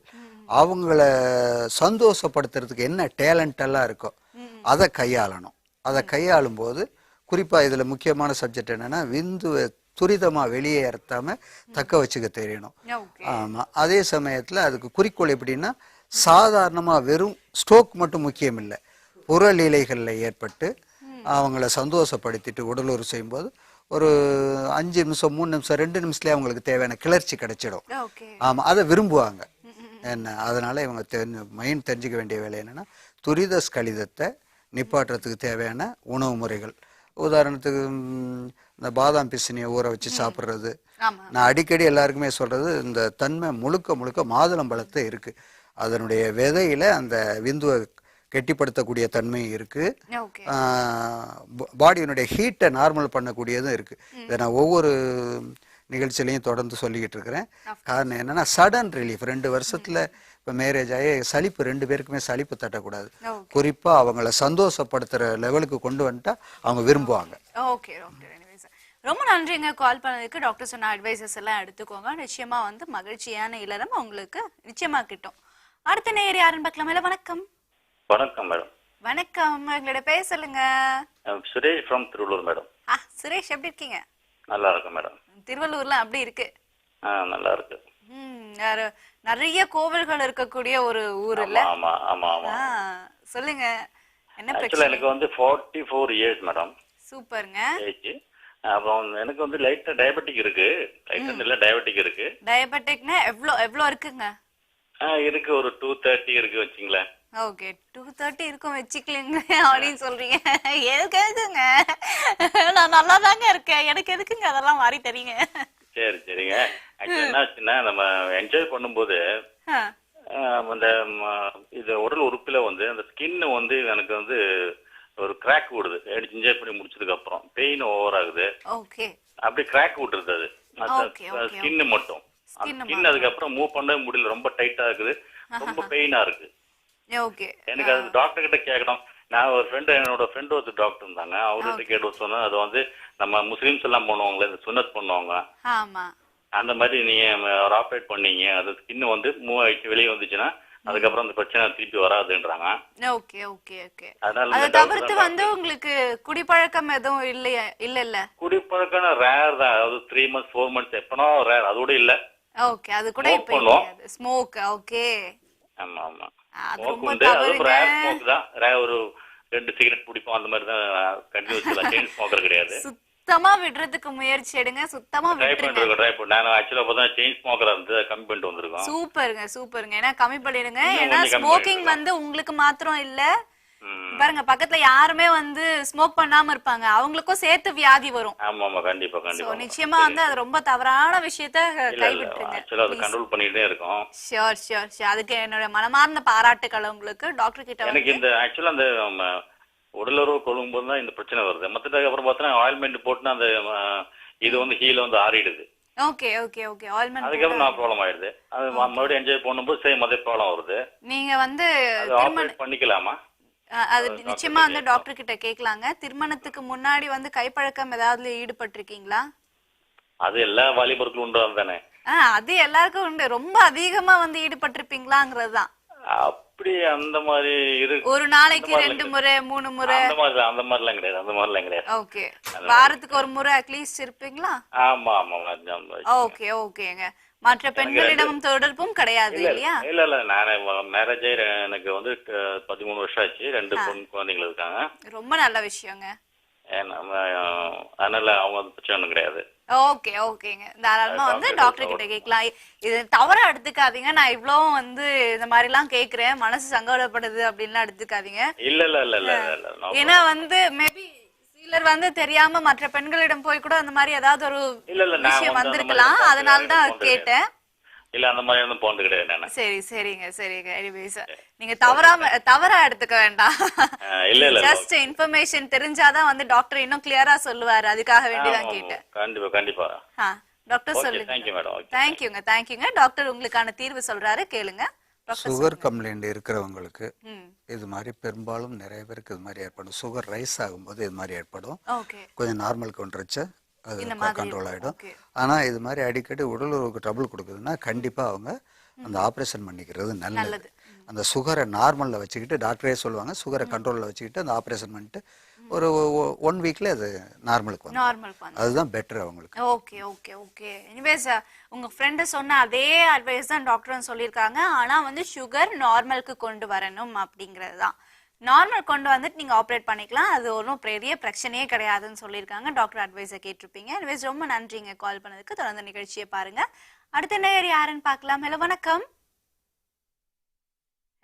அவங்கள சந்தோஷப்படுத்துறதுக்கு என்ன டேலண்ட் எல்லாம் இருக்கோ அதை கையாளணும். அதை கையாளும் போது குறிப்பா இதுல முக்கியமான சப்ஜெக்ட் என்னன்னா விந்துவை துரிதமா வெளியேற்றாம தக்க வச்சுக்க தெரியணும். ஆமா, அதே சமயத்துல அதுக்கு குறிக்கோள் எப்படின்னா சாதாரணமா வெறும் ஸ்ட்ரோக் மட்டும் முக்கியம் இல்லை, புறலீலைகள்ல ஏற்பட்டு அவங்கள சந்தோஷப்படுத்திட்டு உடலுறவு செய்யும்போது ஒரு 5 நிமிஷம் 3 நிமிஷம் 2 நிமிஷத்துலயே அவங்களுக்கு தேவையான கிளர்ச்சி கிடைச்சிடும். ஆமா, அதை விரும்புவாங்க. என்ன அதனால இவங்க மெயின் தெரிஞ்சுக்க வேண்டிய வேலை என்னன்னா துரித ஸ்கலிதத்தை நிப்பாட்டுறதுக்கு தேவையான உணவு முறைகள். உதாரணத்துக்கு இந்த பாதாம் பிசினியை ஊற வச்சு சாப்பிட்றது. நான் அடிக்கடி எல்லாருக்குமே சொல்றது இந்த தன்மை முழுக்க மாதுளம்பழத்தை இருக்கு. அதனுடைய விதையில அந்த விந்துவை கெட்டிப்படுத்தக்கூடிய தன்மை இருக்கு. பாடியினுடைய ஹீட்டை நார்மல் பண்ணக்கூடியதும் இருக்கு. இதை நான் ஒவ்வொரு நிகழ்ச்சியிலையும் தொடர்ந்து சொல்லிக்கிட்டு இருக்கிறேன். காரணம் என்னன்னா சடன் ரிலீஃப். 2 வருஷத்துல இப்ப மேரேஜ் ஆகி சலிப்பு 2 பேருக்குமே சலிப்பு தட்டக்கூடாது. குறிப்பா அவங்கள சந்தோஷப்படுத்துற லெவலுக்கு கொண்டு வந்துட்டா அவங்க விரும்புவாங்க. ஓகே டாக்டர், ரொம்ப நன்றிங்க கால் பண்ணதுக்கு. டாக்டர் சொன்ன அட்வைசஸ் எல்லாம் எடுத்துக்கோங்க. நிச்சயமா வந்து மகிழ்ச்சியான இல்லறம் உங்களுக்கு நிச்சயமா கிட்டும். அடுத்த நேயர் யாருன்னு பார்க்கலாமா? வணக்கம். வணக்கம் மேடம். வணக்கம், எங்களோட பேர் சொல்லுங்க. Suresh from Thiruvallur madam. சுரேஷ் எப்படி இருக்கீங்க? நல்லா இருக்கு மேடம். திருவள்ளூர்ல அப்படி இருக்கு? நல்லா இருக்கு. நிறைய கோவில்கள் இருக்கக்கூடிய ஒரு ஊர் இல்ல? ஆமா ஆமா ஆமா. சொல்லுங்க என்ன ஆக்சுவலா பிரச்சனை? எனக்கு வந்து 44 இயர்ஸ் மேடம். சூப்பர்ங்க. அப்புறம் எனக்கு வந்து லைட்டா டயபெட்டிக் இருக்கு. லைட்டா இல்ல டயபெட்டிக் இருக்கு. டயபெட்டிக்னா எவ்வளவு இருக்குங்க? இருக்கு ஒரு 230 இருக்கு வச்சுங்களேன். ஓகே 230 இருக்கும் வச்சுக்கலீங்க அப்படின்னு சொல்றீங்க. எதுக்குங்க? நான் நல்லா தாங்க இருக்கேன், எனக்கு எதுக்குங்க அதெல்லாம் மாறி தரீங்க? சரி சரிங்க. ஆக்சுவலா என்ன ஆச்சுன்னா நம்ம என்ஜாய் பண்ணும்போது அந்த இது உடல் உறுப்புல வந்து அந்த ஸ்கின் வந்து எனக்கு வந்து ஒரு கிராக் விடுது. என்ஜாய் பண்ணி முடிச்சதுக்கு அப்புறம் பெயின் ஓவர் ஆகுது. ஓகே. அப்படியே கிராக் விட்டுருது. அது ஸ்கின் மட்டும். ஸ்கின் அதுக்கப்புறம் மூவ் பண்ணவே முடியல, ரொம்ப டைட்டா இருக்குது, ரொம்ப பெயினா இருக்கு. ஓகே. எனக்கு அது டாக்டர் கிட்ட கேட்கணும். நான் ஒரு என்னோட ஃப்ரெண்ட் ஒரு டாக்டர் இருந்தாங்க, அவர்கிட்ட கேட்டு சொன்னா அது வந்து நம்ம முஸ்லீம்ஸ் எல்லாம் பண்ணுவாங்களே இந்த சுன்னத் பண்ணுவாங்க, அந்த மாதிரி நீங்க ஒரு ஆப்ரேட் பண்ணீங்க, அது ஸ்கின் வந்து மூவ் ஆயிடுச்சு வெளியே வந்துச்சுன்னா அதுக்கப்புறம் அந்த பிரச்சனை திருப்பி வராதுன்றாங்க. Okay okay okay. அதை தவிர்த்து வந்து உங்களுக்கு குடிப்பழக்கம் எதுவும் இல்ல? குடிப்பழக்கம் ரேர் தான், அதாவது 3 months 4 months எப்பனோ ரேர், அது கூட இல்ல. ஓகே. அது கூட இப்ப இல்ல. ஸ்மோக். ஓகே. ஆமா ஆமா. ஸ்மோக் வந்து அது ரேர் ஸ்மோக் தான். ரேர் ஒரு 2 சிகரெட் பிடிப்போம், அந்த மாதிரி தான் கண்டினியூஸா. செயின் ஸ்மோக்கர் கிடையாது. சுத்தமா விடுறதுக்கு முயற்சி எடுங்க. சுத்தமா விட்டுருங்க. ட்ரை பண்ணு. நான் ஆக்சுவலா பார்த்தா செயின் ஸ்மோக்கரா இருந்து கம்மி பண்ணிட்டு வந்திருக்கோம். சூப்பருங்க. ஏன்னா கம்மி பண்ணிடுங்க. ஏன்னா ஸ்மோக்கிங் வந்து உங்களுக்கு மாத்திரம் இல்ல, பாருங்க பக்கத்துல யாருமே வந்து ஸ்மோக் பண்ணாம இருப்பாங்க, அவங்களுக்கும் சேர்த்து வியாதி வரும். ஆமா கண்டிப்பா கண்டிப்பா. நிச்சயமா வந்து அது ரொம்ப தவறான விஷயத்தை கைவிட்டுருங்க. ஆக்சுவலா அது கண்ட்ரோல் பண்ணிட்டே இருக்கோம். ஷியோர். அதுக்கு என்னோட மனமார்ந்த பாராட்டுக்கள் உங்களுக்கு. டாக்டர் கிட்ட எனக்கு இந்த ஆக்சுவலா அந்த உடலுறவு கொள்ளும்போது தான் இந்த பிரச்சனை வருது. மத்ததுக்கு அப்புறம் பார்த்தா ஆயில்மெண்ட் போட்டுனா அந்த இது வந்து ஹீல் வந்து ஆறிடுது. ஓகே. ஆயில்மெண்ட் அதுக்கப்புறம் நான் ப்ராப்ளம் ஆயிடுது. அது மறுபடியும் என்ஜாய் பண்ணும்போது சேம் அதே ப்ராப்ளம் வருது. நீங்க வந்து ஆப்ரேட் பண்ணிக்கலாமா? அது நிச்சயமா வந்து டாக்டர் கிட்ட கேட்கலாங்க. திருமணத்துக்கு முன்னாடி வந்து கைப்பழக்கம் ஏதாவது ஈடுபட்டிருக்கீங்களா? அது எல்லா வாலிபருக்கும் உண்டு தானே? அது எல்லாருக்கும் உண்டு. ரொம்ப அதிகமா வந்து ஈடுபட்டிருப்பீங்களாங்கிறதுதான். அப்படி அந்த மாதிரி இருக்கு. ஒரு நாளைக்கு 2 முறை 3 முறை அந்த மாதிரிலாம் கிடையாது. ஓகே. வாரத்துக்கு ஒரு முறை அட்லீஸ்ட் இருப்பீங்களா? ஆமா. ஓகேங்க. மற்ற பெண்களிடம் தொடர்பும் கிடையாது இல்லையா? இல்ல நானே மேரேஜ் எனக்கு வந்து 13 வருஷம் ஆச்சு. 2 பொண்ணு குழந்தைகள் இருக்காங்க. ரொம்ப நல்ல விஷயங்க. அதனால அவங்க பிரச்சனை கிடையாது. ஓகேங்க. தாராளமா வந்து டாக்டர் கிட்ட கேட்கலாம். இது தவறா எடுத்துக்காதீங்க. நான் இவ்ளோ வந்து இந்த மாதிரி எல்லாம் கேக்குறேன், மனசு சங்கடப்படுது அப்படின்லாம் எடுத்துக்காதீங்க. இல்ல. ஏன்னா வந்து மேபி சிலர் வந்து தெரியாம மற்ற பெண்களிடம் போய் கூட அந்த மாதிரி ஏதாவது ஒரு விஷயம் வந்திருக்கலாம், அதனாலதான் கேட்டேன். இல்ல அந்த மாதிரி ஒன்றும் போனது கிடையாது நானு. சரிங்க. எனிவேஸ் நீங்க தவறா எடுத்துக்க வேண்டாம். இல்ல ஜஸ்ட் இன்ஃபர்மேஷன் தெரிஞ்சாதான் வந்து டாக்டர் இன்னும் கிளியரா சொல்லுவாரு, அதுக்காக வேண்டிதான் கேட்டேன். கண்டிப்பா. டாக்டர் சொல்லுங்க. தேங்க்யூங்க. டாக்டர் உங்களுக்கான தீர்வு சொல்றாரு, கேளுங்க. சுகர் கம்ப்ளைண்ட் இருக்கிறவங்களுக்கு இது மாதிரி பெரும்பாலும் நிறைய பேருக்கு இது மாதிரி ஏற்படும். சுகர் ரைஸ் ஆகும்போது இது மாதிரி ஏற்படும். கொஞ்சம் நார்மல் கொண்டுருச்சு அது கண்ட்ரோல் ஆகிடும். ஆனால் இது மாதிரி அடிக்கடி உடல் உறவுக்கு ட்ரபிள் கொடுக்குதுன்னா கண்டிப்பாக அவங்க அந்த ஆப்ரேஷன் பண்ணிக்கிறது நல்லது. அந்த சுகரை நார்மலில் வச்சுக்கிட்டு டாக்டரே சொல்லுவாங்க, சுகரை கண்ட்ரோலில் வச்சுக்கிட்டு அந்த ஆப்ரேஷன் பண்ணிட்டு ஒரு 1 வீக்ல அது நார்மலுக்கு வந்து அதுதான் பெட்டர் அவங்களுக்கு. ஓகே. எனிவேஸ் உங்க ஃப்ரெண்டு சொன்ன அதே அட்வைஸ் தான் டாக்டரும் சொல்லியிருக்காங்க. ஆனால் வந்து சுகர் நார்மலுக்கு கொண்டு வரணும் அப்படிங்கிறது தான். நார்மல் கொண்டு வந்துட்டு நீங்க ஆப்ரேட் பண்ணிக்கலாம், அது ஒன்றும் பெரிய பிரச்சனையே கிடையாதுன்னு சொல்லியிருக்காங்க. டாக்டர் அட்வைஸை கேட்டிருப்பீங்க. எனிவேஸ் ரொம்ப நன்றிங்க கால் பண்ணதுக்கு. தொடர்ந்து நிகழ்ச்சியை பாருங்க. அடுத்த நேயர் யாருன்னு பார்க்கலாம். ஹலோ வணக்கம்.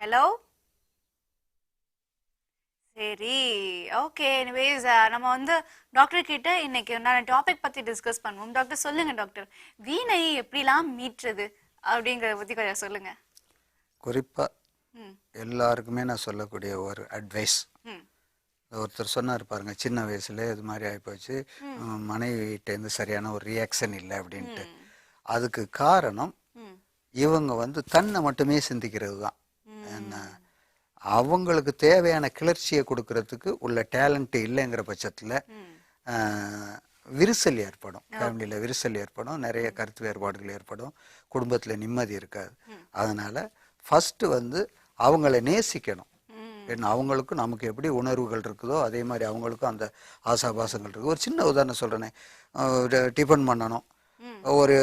ஹலோ. சரி ஓகே. எனிவேஸ் நம்ம வந்து டாக்டர் கிட்ட இன்னைக்கு நான் டாபிக் பத்தி டிஸ்கஸ் பண்ணுவோம். டாக்டர் சொல்லுங்க டாக்டர், வீணை எப்படிலாம் மீட்றது அப்படிங்கறத பத்தி கொஞ்சம் சொல்லுங்க. குறிப்பா எல்லாருக்குமே நான் சொல்லக்கூடிய ஒரு அட்வைஸ், ஒருத்தர் சொன்னார் பாருங்க, சின்ன வயசுல இது மாதிரி ஆகிப்போச்சு, மனைவிட்டேருந்து சரியான ஒரு ரியாக்ஷன் இல்லை அப்படின்ட்டு. அதுக்கு காரணம் இவங்க வந்து தன்னை மட்டுமே சிந்திக்கிறது தான். என்ன அவங்களுக்கு தேவையான கிளர்ச்சியை கொடுக்கறதுக்கு உள்ள டேலண்ட் இல்லைங்கிற பட்சத்தில் விரிசல் ஏற்படும், ஃபேமிலியில் விரிசல் ஏற்படும், நிறைய கருத்து வேறுபாடுகள் ஏற்படும், குடும்பத்தில் நிம்மதி இருக்காது. அதனால ஃபர்ஸ்ட் வந்து அவங்கள நேசிக்கணும். ஏன்னா அவங்களுக்கும் நமக்கு எப்படி உணர்வுகள் இருக்குதோ அதே மாதிரி அவங்களுக்கும் அந்த ஆசாபாசங்கள் இருக்குது. ஒரு சின்ன உதாரணம் சொல்கிறேனே, டிஃபன் பண்ணணும், ஒரு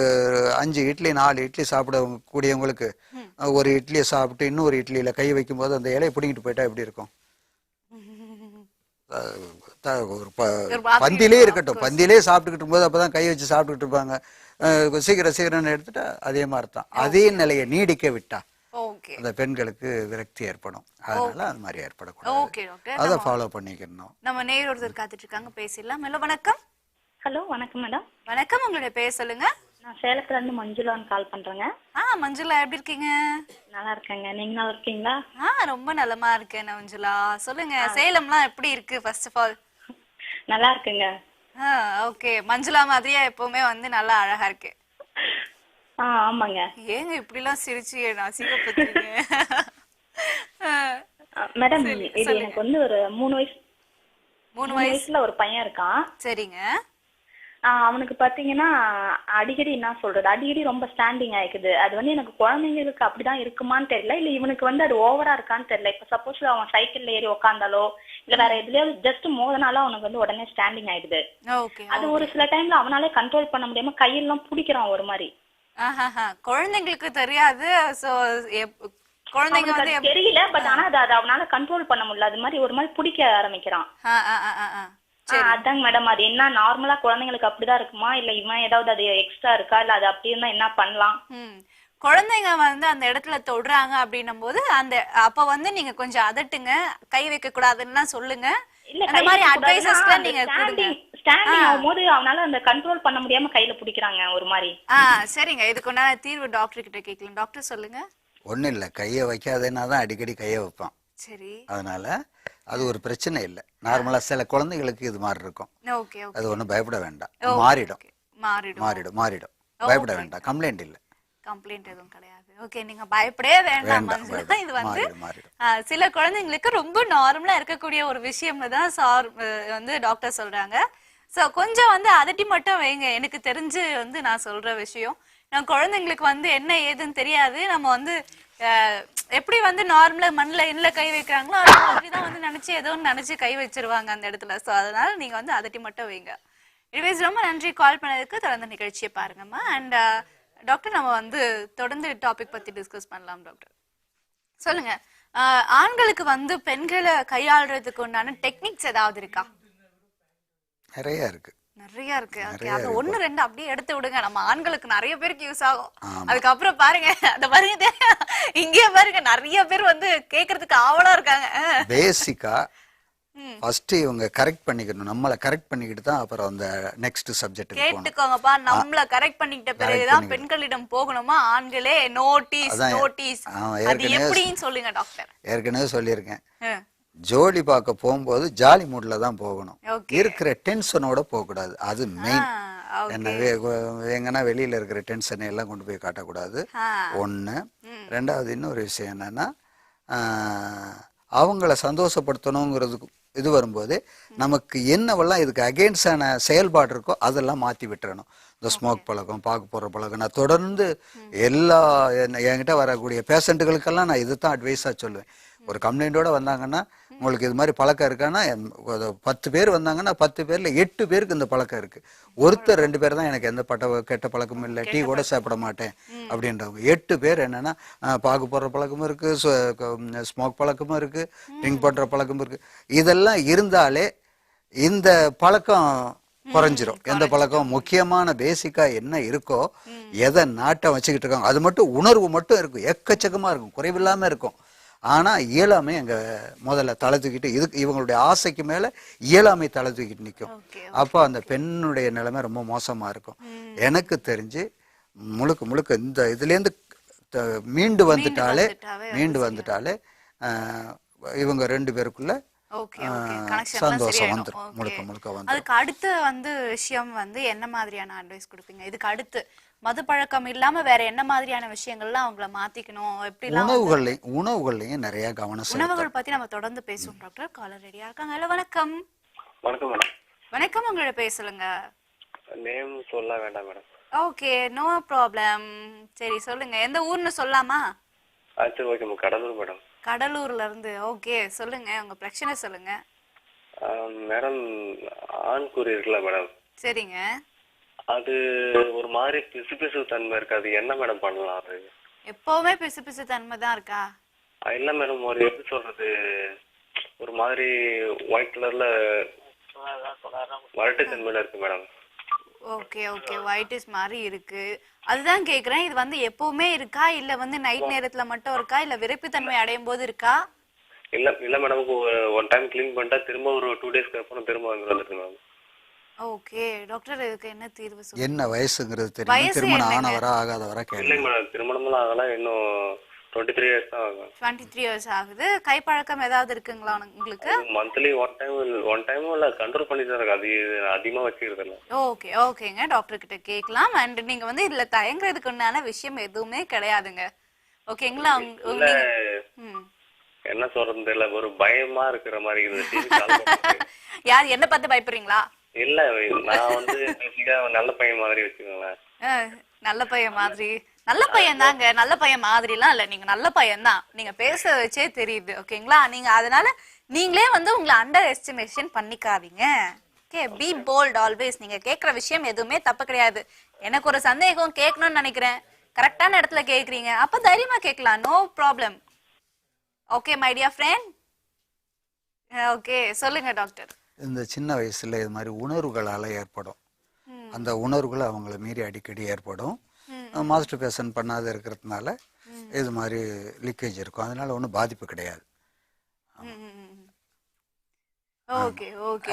5 இட்லி 4 இட்லி சாப்பிட கூடியவங்களுக்கு ஒரு இட்லியை சாப்பிட்டு இன்னொரு இட்லியில கை வைக்கும் போது அந்த இலையை பிடிங்கிட்டு போயிட்டா எப்படி இருக்கும்? பந்திலே இருக்கட்டும், பந்திலே சாப்பிட்டுக்கிட்டு போது அப்பதான் கை வச்சு சாப்பிட்டுக்கிட்டு இருப்பாங்க. சீக்கிரம் எடுத்துட்டா அதே மாதிரிதான். அதே நிலையை நீடிக்க விட்டா அந்த பெண்களுக்கு விரக்தி ஏற்படும். அதனால அது மாதிரி ஏற்படக்கூடாது. அதை ஃபாலோ பண்ணிக்கணும். நம்ம நேர் ஒருத்தர் காத்துட்டு இருக்காங்க, பேசிடலாம். ஹலோ வணக்கம். ஹலோ வணக்கம் மேடம். வணக்கம், உங்களுடைய பேர் சொல்லுங்க. நான் சேலத்துல இருந்து மஞ்சுளான்னு கால் பண்றேங்க. மஞ்சுளா எப்படி இருக்கீங்க? நல்லா இருக்கேங்க, நீங்க நல்லா இருக்கீங்களா? ரொம்ப நலமா இருக்கேன் மஞ்சுளா. சொல்லுங்க, சேலம்லாம் எப்படி இருக்கு? ஃபர்ஸ்ட் ஆஃப் ஆல் நல்லா இருக்குங்க. ஓகே, மஞ்சுளா மாதிரியே எப்பவுமே வந்து நல்லா அழகா இருக்கு. ஆமாங்க. ஏங்க இப்படி எல்லாம் சிரிச்சு அசிங்கப்படுறீங்க? மேடம் இது எனக்கு வந்து ஒரு 3 வயசுல ஒரு பையன் இருக்கான். சரிங்க. அவனுக்கு பாத்தீங்கன்னா அடிக்கடி என்ன சொல்றது, அடிக்கடி ரொம்ப ஸ்டாண்டிங் ஆயிக்குது. அது வந்து எனக்கு குழந்தைங்களுக்கு அப்படிதான் இருக்குமான்னு தெரியல, இல்ல இவனுக்கு வந்து அது ஓவரா இருக்கான்னு தெரியல. இப்ப சப்போஸ் அவன் சைக்கிள்ல ஏறி உக்காந்தாலோ இல்ல வேற எதுலயோ ஜஸ்ட் மோதனாலும் அவனுக்கு வந்து உடனே ஸ்டாண்டிங் ஆயிடுது. அது ஒரு சில டைம்ல அவனாலே கண்ட்ரோல் பண்ண முடியாம கையெல்லாம் பிடிக்கிறான் ஒரு மாதிரி. குழந்தைங்களுக்கு தெரியாது, குழந்தைங்க வந்து தெரியல, பட் ஆனா அது அவனால கண்ட்ரோல் பண்ண முடியல. அது மாதிரி ஒரு மாதிரி பிடிக்க ஆரம்பிக்கிறான். அதாங்க மேடம், அது என்ன நார்மலா குழந்தைங்களுக்கு அப்படிதான் இருக்குமா, இல்ல இவன் ஏதாவது அது எக்ஸ்ட்ரா இருக்கா, இல்ல அது அப்படி இருந்தா என்ன பண்ணலாம்? குழந்தைங்க வந்து அந்த இடத்துல தொடுறாங்க அப்படின்னும் போது அப்ப வந்து நீங்க கொஞ்சம் அதட்டுங்க, கை வைக்க கூடாதுன்னு சொல்லுங்க. இந்த மாதிரி அட்வைசஸ்லாம் நீங்க கொடுங்க. ஸ்டாண்டிங் ஆகும்போது அவனால அந்த கண்ட்ரோல் பண்ண முடியாம கையில பிடிக்கிறாங்க ஒரு மாதிரி. சரிங்க, இதுக்கு உண்டான தீர்வு டாக்டர் கிட்ட கேட்கலாம். டாக்டர் சொல்லுங்க. ஒன்றும் இல்லை, கையை வைக்காதேன்னா தான் அடிக்கடி கையை வைப்பான். சரி, அதனால அது ஒரு பிரச்சனை இல்லை. நார்மலா சில குழந்தைகளுக்கு இது மாதிரி இருக்கும். அது ஒன்றும் பயப்பட வேண்டாம், மாறிடும். பயப்பட வேண்டாம், கம்ப்ளைண்ட் இல்லை. கம்ப்ளைண்ட் எதுவும் கிடையாது. ஓகே, நீங்க பயப்படவே வேண்டாம். இது வந்து சில குழந்தைங்களுக்கு ரொம்ப நார்மலா இருக்கக்கூடிய ஒரு விஷயம்னு தான் சார் வந்து டாக்டர் சொல்றாங்க. சோ கொஞ்சம் வந்து அதட்டி மட்டும் வைங்க. எனக்கு தெரிஞ்சு வந்து நான் சொல்ற விஷயம், நான் குழந்தைங்களுக்கு வந்து என்ன ஏதுன்னு தெரியாது. நம்ம வந்து எப்படி வந்து நார்மலா மண்ணில் கை வைக்கிறாங்களோ அது மாதிரிதான் வந்து நினைச்சு ஏதோ நினைச்சு கை வச்சிருவாங்க அந்த இடத்துல. ஸோ அதனால நீங்க வந்து அதட்டி மட்டும் வைங்க. இனிவேஸ் ரொம்ப நன்றி கால் பண்ணதுக்கு. தொடர்ந்து நிகழ்ச்சியை பாருங்கம்மா. அண்ட் டாக்டர், நம்ம வந்து தொடர்ந்து டாபிக் பத்தி டிஸ்கஸ் பண்ணலாம். டாக்டர் சொல்லுங்க, ஆண்களுக்கு வந்து பெண்களை கையாளுறதுக்கு உண்டான டெக்னிக்ஸ் ஏதாவது இருக்கா? நிறைய இருக்கு. அது 1-2 அப்படியே எடுத்து விடுங்க. நம்ம ஆண்களுக்கு நிறைய பேருக்கு யூஸ் ஆகும். அதுக்கப்புறம் பாருங்க, அந்த பாருங்க இங்கே பாருங்க நிறைய பேர் வந்து கேக்குறதுக்கு ஆவலா இருக்காங்க. பேசிக்கா ஃபர்ஸ்ட் இவங்க கரெக்ட் பண்ணிக்கணும், நம்மள கரெக்ட் பண்ணிக்கிட்டு தான் அப்புறம் அந்த நெக்ஸ்ட் சப்ஜெக்ட் கேட்டுக்கோங்கப்பா. நம்மள கரெக்ட் பண்ணிக்கிட்ட பிறகுதான் பெண்களிடம் போகணுமா? ஆண்களே நோட்டீஸ். அது எப்படின்னு சொல்லுங்க டாக்டர். ஏற்கனவே சொல்லியிருக்கேன், ஜோடி பார்க்க போகும்போது ஜாலி மூட்ல தான் போகணும். இருக்கிற டென்ஷனோட போக கூடாது, அது மெயின். என்ன எங்கன்னா வெளியில இருக்கிற டென்ஷனை எல்லாம் கொண்டு போய் காட்டக்கூடாது. ஒண்ணு. ரெண்டாவது இன்னொரு விஷயம் என்னன்னா, அவங்கள சந்தோஷப்படுத்தணுங்கிறதுக்கு இது வரும்போது நமக்கு என்னவெல்லாம் இதுக்கு அகெயின்ஸ்டான செயல்பாடு இருக்கோ அதெல்லாம் மாற்றி விட்டுறணும். இந்த ஸ்மோக் பழக்கம், பாக்கு போடுற பழக்கம், நான் தொடர்ந்து எல்லா என்கிட்ட வரக்கூடிய பேஷண்ட்டுகளுக்கெல்லாம் நான் இதுதான் அட்வைஸாக சொல்லுவேன். ஒரு கம்ப்ளைண்டோட வந்தாங்கன்னா, உங்களுக்கு இது மாதிரி பழக்கம் இருக்கான்னா 10 பேர் வந்தாங்கன்னா 10 பேர்ல 8 பேருக்கு இந்த பழக்கம் இருக்கு. ஒருத்தர் 2 பேர் தான் எனக்கு எந்த கெட்ட பழக்கமும் இல்லை, டீ கூட சாப்பிட மாட்டேன் அப்படின்றவங்க. 8 பேர் என்னன்னா பாக்கு போடுற பழக்கமும் இருக்கு, ஸ்மோக் பழக்கமும் இருக்கு, ட்ரிங்க் பண்ற பழக்கமும் இருக்கு. இதெல்லாம் இருந்தாலே இந்த பழக்கம் குறைஞ்சிரும். எந்த பழக்கம் முக்கியமான பேசிக்கா என்ன இருக்கோ, எதை நாட்டம் வச்சுக்கிட்டு இருக்காங்க, அது மட்டும் உணர்வு மட்டும் இருக்கும், எக்கச்சக்கமா இருக்கும், குறைவில்லாம இருக்கும். ஆனா இயலாமை அங்க முதல்ல தலை தூக்கிட்டு, இவங்களுடைய ஆசைக்கு மேல இயலாமை தலை தூக்கிட்டு நிற்கும். அப்போ அந்த பெண்ணுடைய நிலைமை ரொம்ப மோசமா இருக்கும். எனக்கு தெரிஞ்சு முழுக்க இந்த இதுல இருந்து மீண்டு வந்துட்டாலே இவங்க 2 பேருக்குள்ள சந்தோஷம் வந்துடும், முழுக்க வந்து. அதுக்கு அடுத்து வந்து விஷயம் வந்து என்ன மாதிரியான அட்வைஸ் கொடுப்பீங்க? இதுக்கு அடுத்து மது பழக்கம் இல்லாம வேற என்ன மாதிரியான விஷயங்கள்லாம் அவங்கள மாத்திக்கணும்? உணவுகள்லயும் நிறைய கவனம். உணவுகள் பத்தி நம்ம தொடர்ந்து பேசுவோம் டாக்டர். காலர் ரெடியா இருக்காங்க. ஹலோ வணக்கம். வணக்கம் மேடம். வணக்கம், உங்களோட பேர் சொல்லுங்க. நேம் சொல்ல வேண்டாம் மேடம். Okay, no problem. சரி சொல்லுங்க, எந்த ஊர்னு சொல்லாமா? சரி ஓகே மேடம். கடலூர் மேடம். கடலூர்ல இருந்து. ஓகே சொல்லுங்க, உங்க பிரச்சனை சொல்லுங்க. மேடம், ஆண்குறி இருக்குல்ல மேடம், சரிங்க, அது ஒரு மாதிரி பிசு பிசு தன்மை இருக்கு. அது என்ன மேடம் பண்ணலாம்? அது எப்பவுமே பிசு பிசு தன்மை தான் இருக்கா? இல்ல மேடம், ஒரு எப்படி சொல்றது, ஒரு மாதிரி ஒயிட் கலர்ல வறட்டு தன்மையில இருக்கு மேடம். ஓகே ஓகே, ஒயிட்டிஸ் மாதிரி இருக்கு. அதுதான் கேக்குறேன், இது வந்து எப்பவுமே இருக்கா இல்ல வந்து நைட் நேரத்துல மட்டும் இருக்கா இல்ல விரைப்புத்தன்மை அடையும் போது இருக்கா? இல்ல மேடம், ஒன் டைம் கிளீன் பண்ணிட்டா திரும்ப ஒரு 2 டேஸ்க்கு அப்புறம் திரும்ப வந்துருக்கு மேம். ஓகே டாக்டர், இதுக்கு என்ன தீர்வு சொல்லுங்க? என்ன வயசுங்கிறது தெரியும்? திருமணம் ஆனவரா ஆகாதவரா கேளுங்க. இல்லைங்க மேடம், திருமணம்லாம் ஆகலாம், இன்னும் 23 இயர்ஸ் தான் ஆகும். 23 இயர்ஸ் ஆகுது. கைப்பழக்கம் ஏதாவது இருக்குங்களா உங்களுக்கு? மந்த்லி ஒன் டைம் இல்ல கண்ட்ரோல் பண்ணிட்டு தான் இருக்கு. அது அதிகமா வச்சுக்கிறது இல்ல. ஓகே ஓகேங்க, டாக்டர் கிட்ட கேட்கலாம். அண்ட் நீங்க வந்து இதுல தயங்குறதுக்கு உண்டான விஷயம் எதுவுமே கிடையாதுங்க. ஓகேங்களா? என்ன சொல்றது தெரியல, ஒரு பயமா இருக்கிற மாதிரி இருக்குது. யார் என்ன பார்த்து பயப்படுறீங்களா? இல்ல, நான் வந்து நல்ல பையன் மாதிரி வச்சுக்கோங்களேன். நல்ல பையன் மாதிரி? நல்ல பையன் தாங்க, நல்ல பையன் மாதிரிலாம் இல்ல, நீங்க நல்ல பையன் தான், நீங்க பேச வச்சே தெரியுது. ஓகேங்களா? நீங்க அதனால நீங்களே வந்து உங்களை அண்டர் எஸ்டிமேஷன் பண்ணிக்காதீங்க. Okay, B bolt always. நீங்க கேட்குற விஷயம் எதுவுமே தப்பு கிடையாது. எனக்கு ஒரு சந்தேகம் கேட்கணும்னு நினைக்கிறேன், கரெக்டான இடத்துல கேட்குறீங்க, அப்ப தைரியமா கேட்கலாம், no problem. Okay my dear friend. Okay சொல்லுங்க டாக்டர். இந்த சின்ன வயசுல இது மாதிரி உணர்வுகளால ஏற்படும். அந்த உணர்வுகள் அவங்கள மீறி அடிக்கடி ஏற்படும். மாஸ்டர் பேஷன் பண்ணாத இருக்கிறதுனால இது மாதிரி லீக்கேஜ் இருக்கும். அதனால ஒன்றும் பாதிப்பு கிடையாது.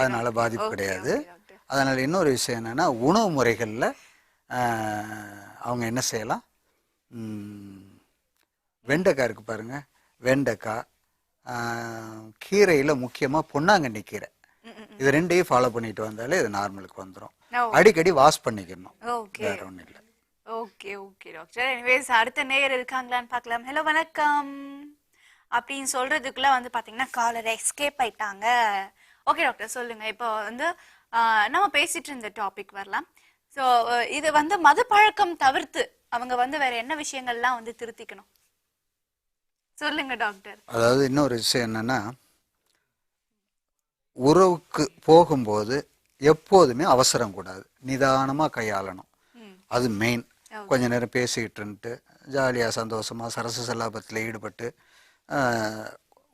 அதனால பாதிப்பு கிடையாது. அதனால இன்னொரு விஷயம் என்னன்னா, உணவு முறைகளில் அவங்க என்ன செய்யலாம், வெண்டைக்காய் இருக்கு பாருங்க, வெண்டைக்காய், கீரையில் முக்கியமாக பொன்னாங்கண்ணி கீரை, இது ரெண்டையும் ஃபாலோ பண்ணிட்டு வந்தாலே இது நார்மலுக்கு வந்துடும். அடிக்கடி வாஷ் பண்ணிக்கணும், வேற ஒன்றும் இல்லை. Okay okay doctor. எனிவேஸ் அடுத்த நேயர் இருக்காங்களான்னு பார்க்கலாம். ஹலோ வணக்கம் அப்படின்னு சொல்றதுக்குள்ள வந்து பாத்தீங்கன்னா காலர் எஸ்கேப் ஆயிட்டாங்க. ஓகே டாக்டர் சொல்லுங்க. இப்போ வந்து நம்ம பேசிட்டு இருந்த டாபிக் வரலாம். ஸோ இது வந்து மது பழக்கம் தவிர்த்து அவங்க வந்து வேற என்ன விஷயங்கள்லாம் வந்து திருத்திக்கணும் சொல்லுங்க டாக்டர். அதாவது இன்னொரு விஷயம் என்னன்னா, உறவுக்கு போகும்போது எப்போதுமே அவசரம் கூடாது, நிதானமாக கையாளணும். அது மெயின். கொஞ்ச நேரம் பேசிக்கிட்டு இருந்துட்டு ஜாலியாக சந்தோஷமாக சரச சல்லாபத்தில் ஈடுபட்டு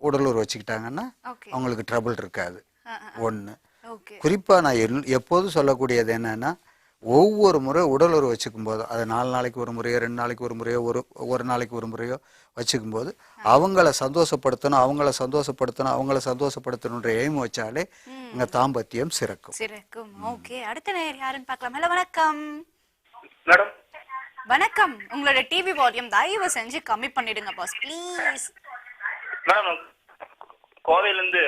உடலுறவு வச்சுக்கிட்டாங்கன்னா அவங்களுக்கு ட்ரபிள் இருக்காது. ஒன்று. குறிப்பாக நான் எப்போதும் சொல்லக்கூடியது என்னன்னா, ஒவ்வொரு முறை உடலுறவு வச்சுக்கும் போது, அது 4 நாளைக்கு ஒரு முறையோ 2 நாளைக்கு ஒரு முறையோ ஒரு நாளைக்கு ஒரு முறையோ வச்சுக்கும் போது அவங்கள சந்தோஷப்படுத்தணுன்ற எய்ம் வச்சாலே இங்க தாம்பத்தியம் சிறக்கும். ஓகே, அடுத்த நேயர் யாருன்னு பார்க்கலாம். ஹலோ வணக்கம். மேடம் வணக்கம். உங்களோட டிவி வால்யூம் தயவு செஞ்சு கம்மி பண்ணிடுங்க பாஸ் ப்ளீஸ். மேடம் கோவையில இருந்து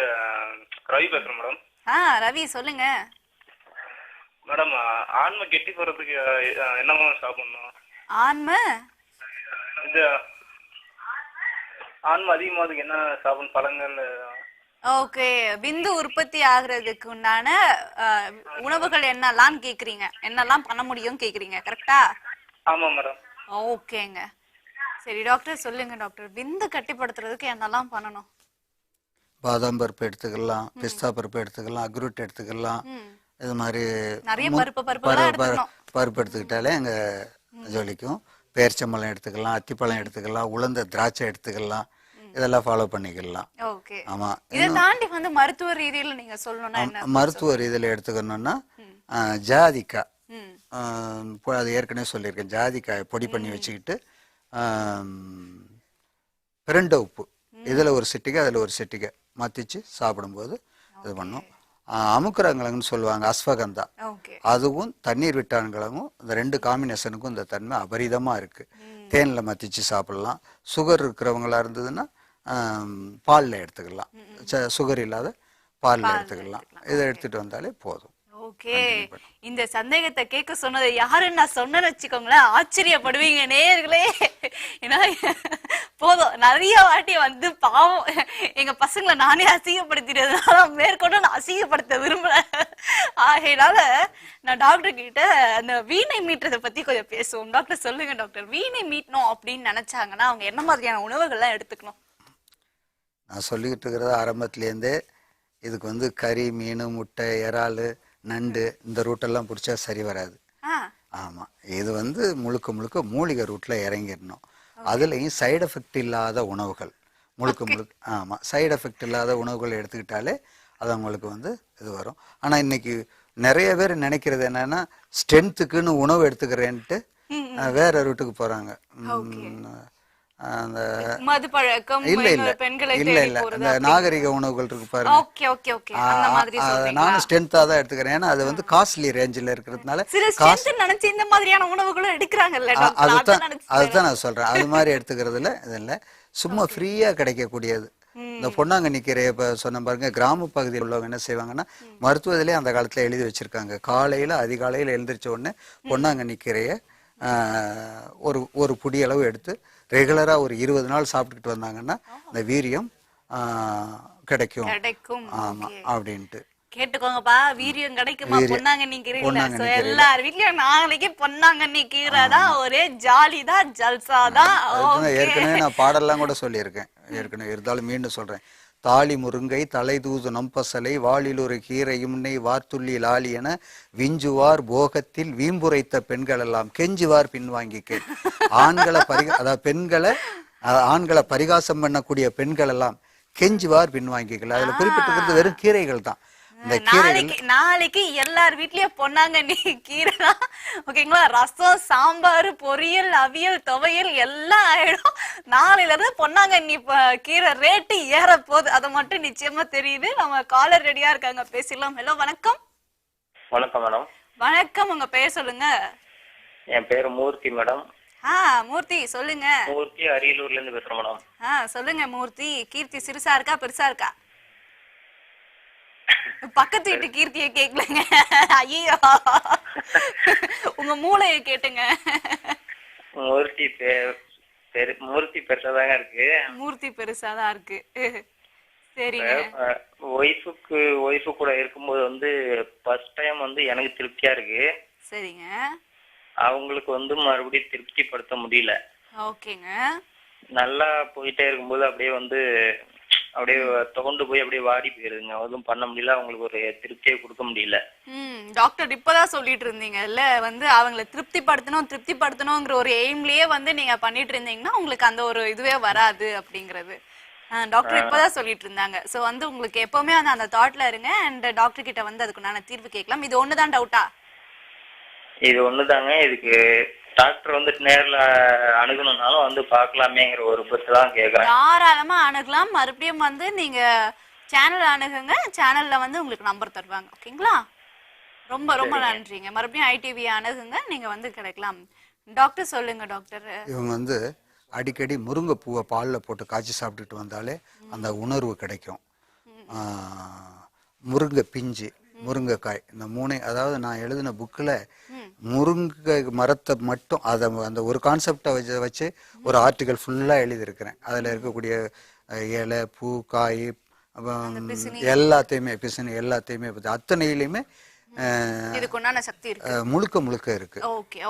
ரவி பேசுறேன் மேடம். ரவி சொல்லுங்க. மேடம் ஆன்மை கெட்டி போறதுக்கு என்னமா சாப்பிடணும்? ஆன்மை அதிகமாதுக்கு என்ன சாப்பிடணும்? பழங்கள். ஓகே, விந்து உற்பத்தி ஆகுறதுக்கு உண்டான உணவுகள் என்னெல்லாம் கேக்குறீங்க, என்னெல்லாம் பண்ண முடியும் கேக்குறீங்க, கரெக்டா? ஆமா மேடம். ஓகேங்க, சரி டாக்டர் சொல்லுங்க டாக்டர், விந்து கட்டிப்படுத்துறதுக்கு என்னெல்லாம் பண்ணணும்? பாதாம் பருப்பு எடுத்துக்கலாம், பிஸ்தா பருப்பு எடுத்துக்கலாம், அக்ரூட் எடுத்துக்கலாம். இது மாதிரி பருப்பு எடுத்துக்கிட்டாலே அங்க ஜொலிக்கும். பேரிச்சம்பழம் எடுத்துக்கலாம், அத்திப்பழம் எடுத்துக்கலாம், உலர்ந்த திராட்சை எடுத்துக்கலாம். இதெல்லாம் ஃபாலோ பண்ணிக்கலாம். ஆமா, இதை தாண்டி வந்து மருத்துவ ரீதியில நீங்க சொல்லணும்னா என்ன? மருத்துவ ரீதியில எடுத்துக்கணும்னா ஜாதிக்காய், அது ஏற்கனவே சொல்லியிருக்கேன், ஜாதிக்காய் பொடி பண்ணி வச்சுக்கிட்டு பிரண்ட உப்பு இதுல ஒரு சிட்டிகை அதுல ஒரு சிட்டிகை மத்திச்சு சாப்பிடும்போது இது பண்ணும். அமுக்குரங்கிழங்குன்னு சொல்லுவாங்க, அஸ்வகந்தா, அதுவும் தண்ணீர் விட்டான்கிழங்கும், இந்த 2 காம்பினேஷனுக்கும் இந்த தன்மை அபரிதமா இருக்கு. தேன்ல மத்திச்சு சாப்பிடலாம். சுகர் இருக்கிறவங்களா இருந்ததுன்னா பாலில் எடுத்துக்கலாம், சுகர் இல்லாத பாலில் எடுத்துக்கலாம். இதை எடுத்துட்டு வந்தாலே போதும். ஓகே, இந்த சந்தேகத்தை கேட்க சொன்னது யாருன்னு நான் சொன்னேன்னு வச்சுக்கோங்களேன், ஆச்சரியப்படுவீங்க நேயர்களே. ஏன்னா போதும், நிறைய வாட்டி வந்து பாவம் எங்க பசங்களை நானே அசிங்கப்படுத்திட்டதுனால மேற்கொண்டு நான் அசிங்கப்படுத்த விரும்பல. ஆகையினால நான் டாக்டர் கிட்ட அந்த வீணை மீட்டுறதை பத்தி கொஞ்சம் பேசுவோம். டாக்டர் சொல்லுங்க டாக்டர், வீணை மீட்டணும் அப்படின்னு நினைச்சாங்கன்னா அவங்க என்ன மாதிரியான உணவுகள்லாம் எடுத்துக்கணும்? நான் சொல்லிக்கிட்டு இருக்கிறது ஆரம்பத்துலேருந்தே, இதுக்கு வந்து கறி, மீன், முட்டை, இறால், நண்டு இந்த ரூட்டெல்லாம் பிடிச்சா சரி வராது. ஆமா, இது வந்து முழுக்க முழுக்க மூலிகை ரூட்ல இறங்கிடணும். அதுலயும் சைடு எஃபெக்ட் இல்லாத உணவுகள் ஆமா, சைடு எஃபெக்ட் இல்லாத உணவுகள் எடுத்துக்கிட்டாலே அது அவங்களுக்கு வந்து இது வரும். ஆனா இன்னைக்கு நிறைய பேர் நினைக்கிறது என்னன்னா ஸ்ட்ரென்த்துக்குன்னு உணவு எடுத்துக்கிறேன்ட்டு வேற ரூட்டுக்கு போறாங்க. அந்த மது பழக்கம் இல்ல இந்த நாகரிக உணவுகள் இருக்கு பாருங்க, நானும் ஸ்ட்ரென்த்தா தான் எடுத்துக்கிறேன். ஏன்னா அது வந்து காஸ்ட்லி ரேஞ்சில இருக்கிறதுனால நினைச்சு இந்த மாதிரியான உணவுகளும் எடுக்கிறாங்கல்ல. அதுதான் நான் சொல்றேன். அது மாதிரி எடுத்துக்கிறதுல இது இல்ல, சும்மா ஃப்ரீயா கிடைக்கக்கூடியது. இந்த பொன்னாங்கண்ணி கீரையை இப்ப சொன்ன பாருங்க, கிராம பகுதியில் உள்ளவங்க என்ன செய்வாங்கன்னா மருத்துவத்திலே அந்த காலத்துல எழுதி வச்சிருக்காங்க, காலையில அதிகாலையில எழுந்திரிச்ச உடனே பொன்னாங்கண்ணி கீரையை ஒரு புடி அளவு எடுத்து ரெகுலரா ஒரு 20 நாள் சாப்பிட்டுக்கிட்டு வந்தாங்கன்னா இந்த வீரியம் கிடைக்கும். ஆமா அப்படின்ட்டு கேட்டுக்கோங்கப்பா, வீரியம் கிடைக்குமா பொன்னாங்கண்ணி கீரையில? எல்லார் வீட்லயும் நாளைக்கு பொன்னாங்கண்ணி கீரை தான், ஒரே ஜாலி தான், ஜல்சா தான். ஏற்கனவே நான் பாடலாம் கூட சொல்லியிருக்கேன், ஏற்கனவே இருந்தாலும் மீண்டும் சொல்றேன். தாலி முருங்கை தலை தூது நம்பசலை வாளில் ஒரு கீரை இம்னை வார்த்துள்ளி லாலி என விஞ்சுவார் போகத்தில் வீம்புரைத்த பெண்கள் எல்லாம் கெஞ்சுவார் பின்வாங்கிக்க. ஆண்களை பரிகாசம் பண்ணக்கூடிய பெண்கள் எல்லாம் கெஞ்சுவார் பின்வாங்கிக்கல. அதுல குறிப்பிட்டிருக்கிறது வெறும் கீரைகள் தான். நாளைக்கு எல்லார் வீட்லயும் பொன்னாங்கண்ணி கீரை தான், ஓகேங்களா? ரசம், சாம்பார், பொரியல், அவியல், துவையல் எல்லாம் ஆயிடும். நாளையில இருந்து பொன்னாங்கண்ணி கீரை ரேட்டு ஏற போகுது, அதை மட்டும் நிச்சயமா தெரியுது. நம்ம காலர் ரெடியா இருக்காங்க, பேசலாம். ஹலோ, வணக்கம். வணக்கம் மேடம். வணக்கம், உங்க பேர் சொல்லுங்க. என் பேரு மூர்த்தி மேடம். மூர்த்தி சொல்லுங்க. மூர்த்தி, அரியலூர்ல இருந்து பேசுறேன் மேடம். சொல்லுங்க மூர்த்தி. கீர்த்தி சிறுசா இருக்கா பெருசா இருக்கா? பக்கத்து வீட்டு கீர்த்திய கேக்கலங்க, ஐயோ உங்க மூளைய கேட்டுங்க. மூர்த்தி பெருசாதான் இருக்கு. மூர்த்தி பெருசாதான் இருக்கு. சரிங்க. ஒய்ஃபு கூட இருக்கும்போது வந்து ஃபர்ஸ்ட் டைம் வந்து எனக்கு திருப்தியா இருக்கு. சரிங்க. அவங்களுக்கு வந்து மறுபடியும் திருப்திப்படுத்த முடியல. ஓகேங்க. நல்லா போயிட்டே இருக்கும்போது அப்படியே தோண்டு போய் அப்படியே வாடி போயிருதுங்க. அதுவும் பண்ண முடியல, அவங்களுக்கு ஒரு திருப்தியை கொடுக்க முடியல. டாக்டர் இப்பதான் சொல்லிட்டு இருந்தீங்கல்ல, வந்து அவங்களை திருப்திப்படுத்தணுங்கிற ஒரு எய்ம்லயே வந்து நீங்க பண்ணிட்டு இருந்தீங்கன்னா உங்களுக்கு அந்த ஒரு இதுவே வராது அப்படிங்கறது டாக்டர் இப்பதான் சொல்லிட்டு இருந்தாங்க. சோ வந்து உங்களுக்கு எப்பவுமே அந்த தாட்ல இருங்க. அண்ட் டாக்டர் கிட்ட வந்து அதுக்குண்டான தீர்வு கேட்கலாம். இது ஒண்ணுதான் டவுட்டா? இது ஒண்ணுதாங்க. இதுக்கு டாக்டர் வந்து நேர்ல அணுகணும்னாலும் வந்து பாக்கலாமேங்கிற ஒரு பத்திதான் கேக்குறேன். தாராளமா அணுகலாம். மறுபடியும் வந்து நீங்க சேனல் அணுகுங்க, சேனல்ல வந்து உங்களுக்கு நம்பர் தருவாங்க. ஓகேங்களா? ரொம்ப ரொம்ப நன்றிங்க. மறுபடியும் ITV அணுகுங்க, நீங்க வந்து கிடைக்கலாம். டாக்டர் சொல்லுங்க. டாக்டர், இவங்க வந்து அடிக்கடி முருங்கை பூவை பால்ல போட்டு காய்ச்சி சாப்பிட்டுட்டு வந்தாலே அந்த உணர்வு கிடைக்கும். முருங்கை பிஞ்சு, முருங்கைக்காய், இந்த மூணு, அதாவது நான் எழுதின புக்கில் முருங்கை மரத்தை மட்டும் அந்த ஒரு கான்செப்டை வச்சு ஒரு ஆர்டிகல் ஃபுல்லாக எழுதியிருக்கிறேன். அதில் இருக்கக்கூடிய இலை, பூ, காய், எல்லாத்தையுமே, பிசினி எல்லாத்தையுமே அத்தனையிலையுமே முழுக்க முழுக்க இருக்கு.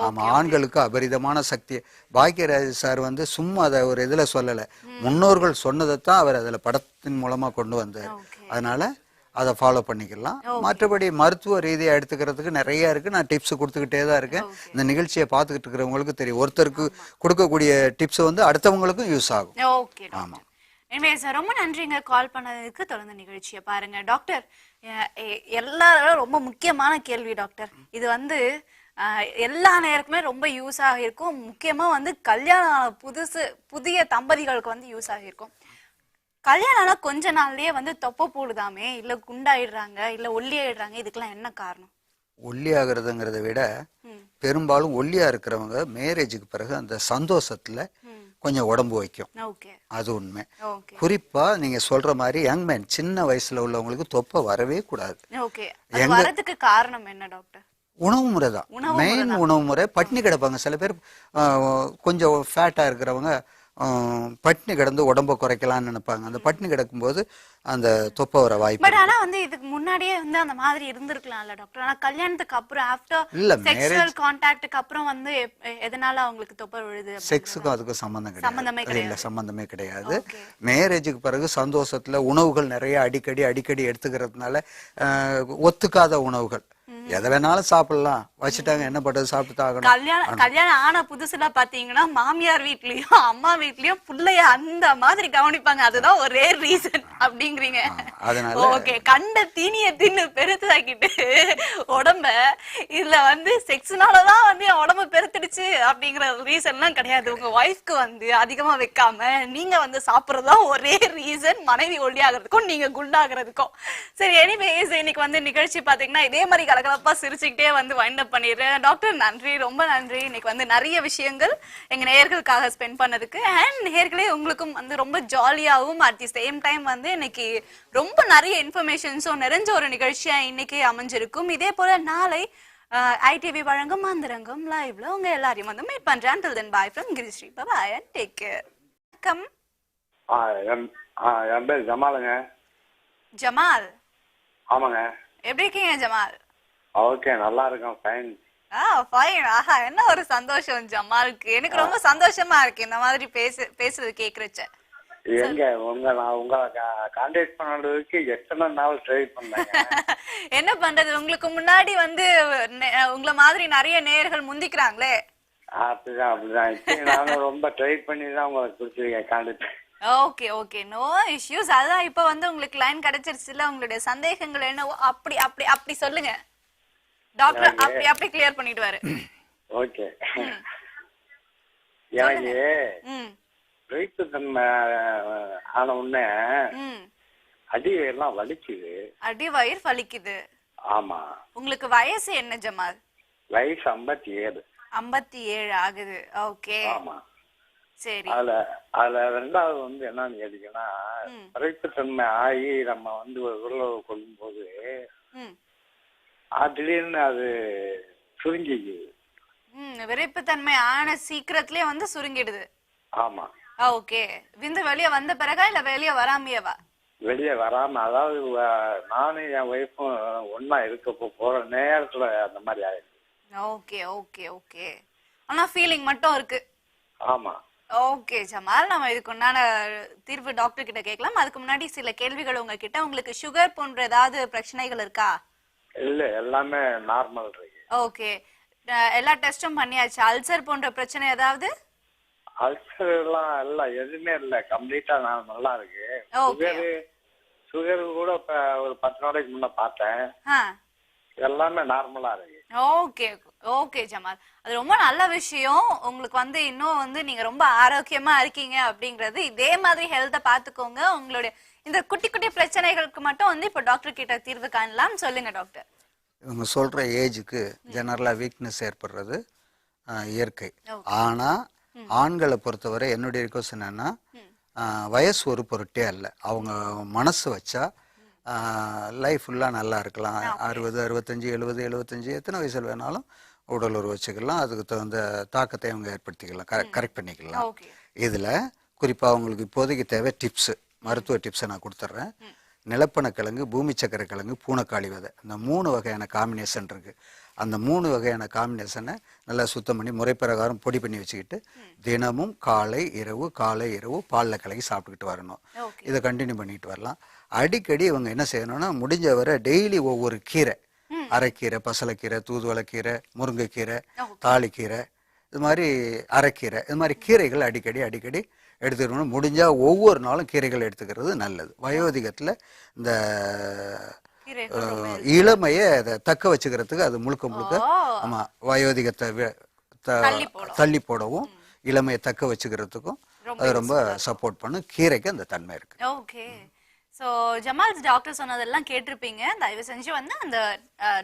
ஆமா, ஆண்களுக்கு அபரிதமான சக்தி. பாக்கியராஜ் சார் வந்து சும்மா அதை ஒரு இதுல சொல்லல, முன்னோர்கள் சொன்னதைத்தான் அவர் அதுல படத்தின் மூலமா கொண்டு வந்தார். அதனால அதை ஃபாலோ பண்ணிக்கலாம். மற்றபடி மருத்துவ ரீதியாக எடுத்துக்கிறதுக்கு நிறைய இருக்கு. நான் டிப்ஸ் கொடுத்துக்கிட்டே தான் இருக்கேன். இந்த நிகழ்ச்சியை பார்த்துக்கிட்டு இருக்கிறவங்களுக்கு தெரியும், ஒருத்தருக்கு கொடுக்கக்கூடிய டிப்ஸ் வந்து அடுத்தவங்களுக்கும் யூஸ் ஆகும். ஆமா, சார் ரொம்ப நன்றிங்க கால் பண்ணதுக்கு. தொடர்ந்து நிகழ்ச்சியை பாருங்க. டாக்டர், எல்லாரும் ரொம்ப முக்கியமான கேள்வி டாக்டர். இது வந்து எல்லா நேரக்குமே ரொம்ப யூஸ் ஆகிருக்கும். முக்கியமா வந்து கல்யாணம் புதிய தம்பதிகளுக்கு வந்து யூஸ் ஆகிருக்கும். கல்யாணம் கொஞ்ச நாள்லயே வந்து தொப்பை போடுதாமே, இல்ல குண்டாயிடுறாங்க, இல்ல ஒல்லி ஆயிடுறாங்க, இதுக்கெல்லாம் என்ன காரணம்? ஒல்லி ஆகுறதுங்கிறத விட பெரும்பாலும் ஒல்லியா இருக்கிறவங்க மேரேஜுக்கு பிறகு அந்த சந்தோஷத்துல கொஞ்சம் உடம்பு வைக்கும், அது உண்மை. குறிப்பா நீங்க சொல்ற மாதிரி யங் மேன், சின்ன வயசுல உள்ளவங்களுக்கு தொப்பை வரவே கூடாது. வரதுக்கு காரணம் என்ன டாக்டர்? உணவு முறை தான் மெயின். உணவு முறை. பட்னி கிடப்பாங்க சில பேர், கொஞ்சம் ஃபேட்டா இருக்கிறவங்க பட்னி கிடந்து உடம்ப குறைக்கலாம்னு நினைப்பாங்க. அந்த பட்னி கிடக்கும்போது அந்த தொப்பை வர வாய்ப்பு. பட் ஆனா வந்து இதுக்கு முன்னாடியே வந்து அந்த மாதிரி இருந்திருக்கலாம்ல டாக்டர்? ஆனா கல்யாணத்துக்கு அப்புறம் ஆஃப்டர் செக்சுவல் கான்டாக்ட்க்கு அப்புறம் வந்து எதனால அவங்களுக்கு தொப்பை விழுது? செக்ஸுக்கும் அதுக்கும் சம்பந்தமே கிடையாது. மேரேஜுக்கு பிறகு சந்தோஷத்துல உணவுகள் நிறைய அடிக்கடி எடுத்துக்கிறதுனால ஒத்துக்காத உணவுகள், எதை வேணாலும் சாப்பிடலாம், வச்சுட்டாங்க என்ன பண்றது, சாப்பிட்டு தான் கல்யாணம் ஆன புதுசுல பாத்தீங்கன்னா மாமியார் வீட்லயும் அம்மா வீட்லயும் புள்ளைய அந்த மாதிரி கவனிப்பாங்க, அதுதான் ஒரே ரீசன் அப்படிங்கிறீங்க. அதனால ஓகே, கண்ட தீனிய தின்னு பெருத்தாக்கிட்டு உடம்ப இதுல வந்து செக்ஸ்னாலதான் வந்து என் உடம்பு பெருத்துடுச்சு அப்படிங்கிற ரீசன்லாம் கிடையாது. உங்க ஒய்ஃப்க்கு வந்து அதிகமா வைக்காம நீங்க வந்து சாப்பிடுறதா ஒரே ரீசன், மனைவி ஒல்லியாகிறதுக்கும் நீங்க குண்டாகிறதுக்கும். சரி, எனிவேஸ் இன்னைக்கு வந்து நிகழ்ச்சி பாத்தீங்கன்னா இதே மாதிரி கலகலப்பா சிரிச்சுக்கிட்டே வந்து வைண்ட் அப் பண்ணிடுறேன். டாக்டர் நன்றி, ரொம்ப நன்றி. இன்னைக்கு வந்து நிறைய விஷயங்கள் எங்க நேயர்களுக்காக ஸ்பெண்ட் பண்ணதுக்கு, அண்ட் நேயர்களே உங்களுக்கும் வந்து ரொம்ப ஜாலியாகவும் அட் தி சேம் டைம் வந்து இன்னைக்கு ரொம்ப நிறைய இன்ஃபர்மேஷன்ஸும் நிறைஞ்ச ஒரு நிகழ்ச்சியா இன்னைக்கு அமைஞ்சிருக்கும். இதே போல நாளை ITV வழங்கும் மாந்தரங்கம் லைவ்ல உங்க எல்லாரையும் வந்து மீட் பண்றேன். Until then, bye from Girishri. Bye and take care. Come. என் பேர் ஜமாலுங்க. ஜமால்? ஆமாங்க. எப்படி இருக்கீங்க ஜமால்? ஓகே, நல்லா இருக்கேன், ஃபைன். ஃபைன். ஆஹா, என்ன ஒரு சந்தோஷம் ஜமாலுக்கு. எனக்கு ரொம்ப சந்தோஷமா இருக்கு இந்த மாதிரி பேசுறது கேக்குறச்ச. எங்க உங்களை கான்டாக்ட் பண்ணதுக்கு எத்தனை நாள் ட்ரை பண்ணேன். என்ன பண்றது, உங்களுக்கு முன்னாடி வந்து உங்களை மாதிரி நிறைய நேயர்கள் முந்திக்கிறாங்களே. அப்படிதான் இப்ப நானும் ரொம்ப ட்ரை பண்ணி தான் உங்களுக்கு கொடுத்துருக்கேன் contact. Okay okay, no issues. அதான் இப்ப வந்து உங்களுக்கு லைன் கிடைச்சிருச்சுல, உங்களுடைய சந்தேகங்கள் என்னவோ அப்படி அப்படி அப்படி சொல்லுங்க, டாக்டர் அப்படி அப்படி கிளியர் பண்ணிடுவாரு. ஓகே, எனக்கு வெயிட்டு தன்மை ஆன உடனே அடிவயிறுலாம் வலிக்குது. அடிவயிறு வலிக்குது? ஆமா. உங்களுக்கு வயசு என்ன ஜமால்? வயசு 57. 57 ஆகுது. ஓகே. ஆமா. சரி. அதுல ரெண்டாவது வந்து என்னன்னு கேட்டீங்கன்னா, விரைப்புத்தன்மை ஆகி நம்ம வந்து உறவு கொள்ளும் போது திடீர்னு அது சுருங்கிக்குது. விரைப்புத்தன்மை ஆன சீக்கிரத்திலே வந்து சுருங்கிடுது. ஆமா. ஓகே. விந்து வெளியே வந்த பிறகா இல்ல வெளியே வராமையவா? வெளியே வராம, அதாவது நானும் என் ஒய்ஃபும் ஒன்னா இருக்க போற நேரத்துல அந்த மாதிரி ஆயிடுது. Okay okay okay. ஆனா ஃபீலிங் மட்டும் இருக்கு. ஆமா. ஓகே ஜமால், நம்ம இதுக்கு உண்டான தீர்வு டாக்டர் கிட்ட கேட்கலாம். அதுக்கு முன்னாடி சில கேள்விகள் உங்ககிட்ட. உங்களுக்கு சுகர் போன்ற ஏதாவது பிரச்சனைகள் இருக்கா? இல்ல, எல்லாமே நார்மல் இருக்கு. ஓகே, எல்லா டெஸ்டும் பண்ணியாச்சு. அல்சர் போன்ற பிரச்சனை ஏதாவது? அல்சர் எல்லாம் எதுவுமே இல்ல, கம்ப்ளீட்டா நான் நல்லா இருக்கு. சுகர் கூட இப்ப ஒரு 10 நாளைக்கு முன்ன பார்த்தேன், எல்லாமே நார்மலா இருக்கு. ஓகே ஓகே ஜமால், அது ரொம்ப நல்ல விஷயம். உங்களுக்கு வந்து இன்னும் வந்து நீங்க ரொம்ப ஆரோக்கியமா இருக்கீங்க அப்படிங்கறது. இதே மாதிரி ஹெல்த்தை பாத்துக்கோங்க. உங்களுடைய இந்த குட்டி குட்டி பிரச்சனைகளுக்கு மட்டும் வந்து இப்ப டாக்டர் கிட்ட தீர்வு காணலாம். சொல்லுங்க டாக்டர். இவங்க சொல்ற ஏஜுக்கு ஜெனரலா வீக்னஸ் ஏற்படுறது இயற்கை. ஆனா ஆண்களை பொறுத்தவரை என்னுடைய ரிக்வஸ்ட் என்னன்னா, வயசு ஒரு பொருட்டே அல்ல. அவங்க மனசு வச்சா லைஃப் ஃபுல்லாக நல்லா இருக்கலாம். 60, 65, 70, 75 எத்தனை வயசில் வேணாலும் உடல் உறவு வச்சுக்கலாம். அதுக்கு தகுந்த தாக்கத்தை அவங்க ஏற்படுத்திக்கலாம், கரெக்ட் பண்ணிக்கலாம். இதில் குறிப்பாக அவங்களுக்கு இப்போதைக்கு தேவை டிப்ஸு, மருத்துவ டிப்ஸை நான் கொடுத்துட்றேன். நிலப்பனக்கிழங்கு, பூமி சக்கரை கிழங்கு, பூனைக்காளி விதை, இந்த 3 வகையான காம்பினேஷன் இருக்குது. அந்த 3 வகையான காம்பினேஷனை நல்லா சுத்தம் பண்ணி முறைப்பிரகாரம் பொடி பண்ணி வச்சுக்கிட்டு தினமும் காலை இரவு பாலில் கலக்கி சாப்பிட்டுக்கிட்டு வரணும். இதை கண்டினியூ பண்ணிட்டு வரலாம். அடிக்கடி இவங்க என்ன செய்யணும்னா, முடிஞ்ச வரை டெய்லி ஒவ்வொரு கீரை, அரைக்கீரை, பசலைக்கீரை, தூதுவளைக்கீரை, முருங்கைக்கீரை, தாளிக்கீரை, இது மாதிரி அரைக்கீரை, இது மாதிரி கீரைகள் அடிக்கடி எடுத்துக்கணும். முடிஞ்சா ஒவ்வொரு நாளும் கீரைகள் எடுத்துக்கிறது நல்லது. வயோதிகத்துல இந்த இளமையை தக்க வச்சுக்கிறதுக்கு அது முழுக்க ஆமா, வயோதிகத்தை தள்ளி போடவும் இளமையை தக்க வச்சுக்கிறதுக்கும் அது ரொம்ப சப்போர்ட் பண்ணும். கீரைக்கு அந்த தன்மை இருக்கு. ஓகே. ஸோ ஜமால் டாக்டர் சொன்னதெல்லாம் கேட்டிருப்பீங்க. தயவு செஞ்சு வந்து அந்த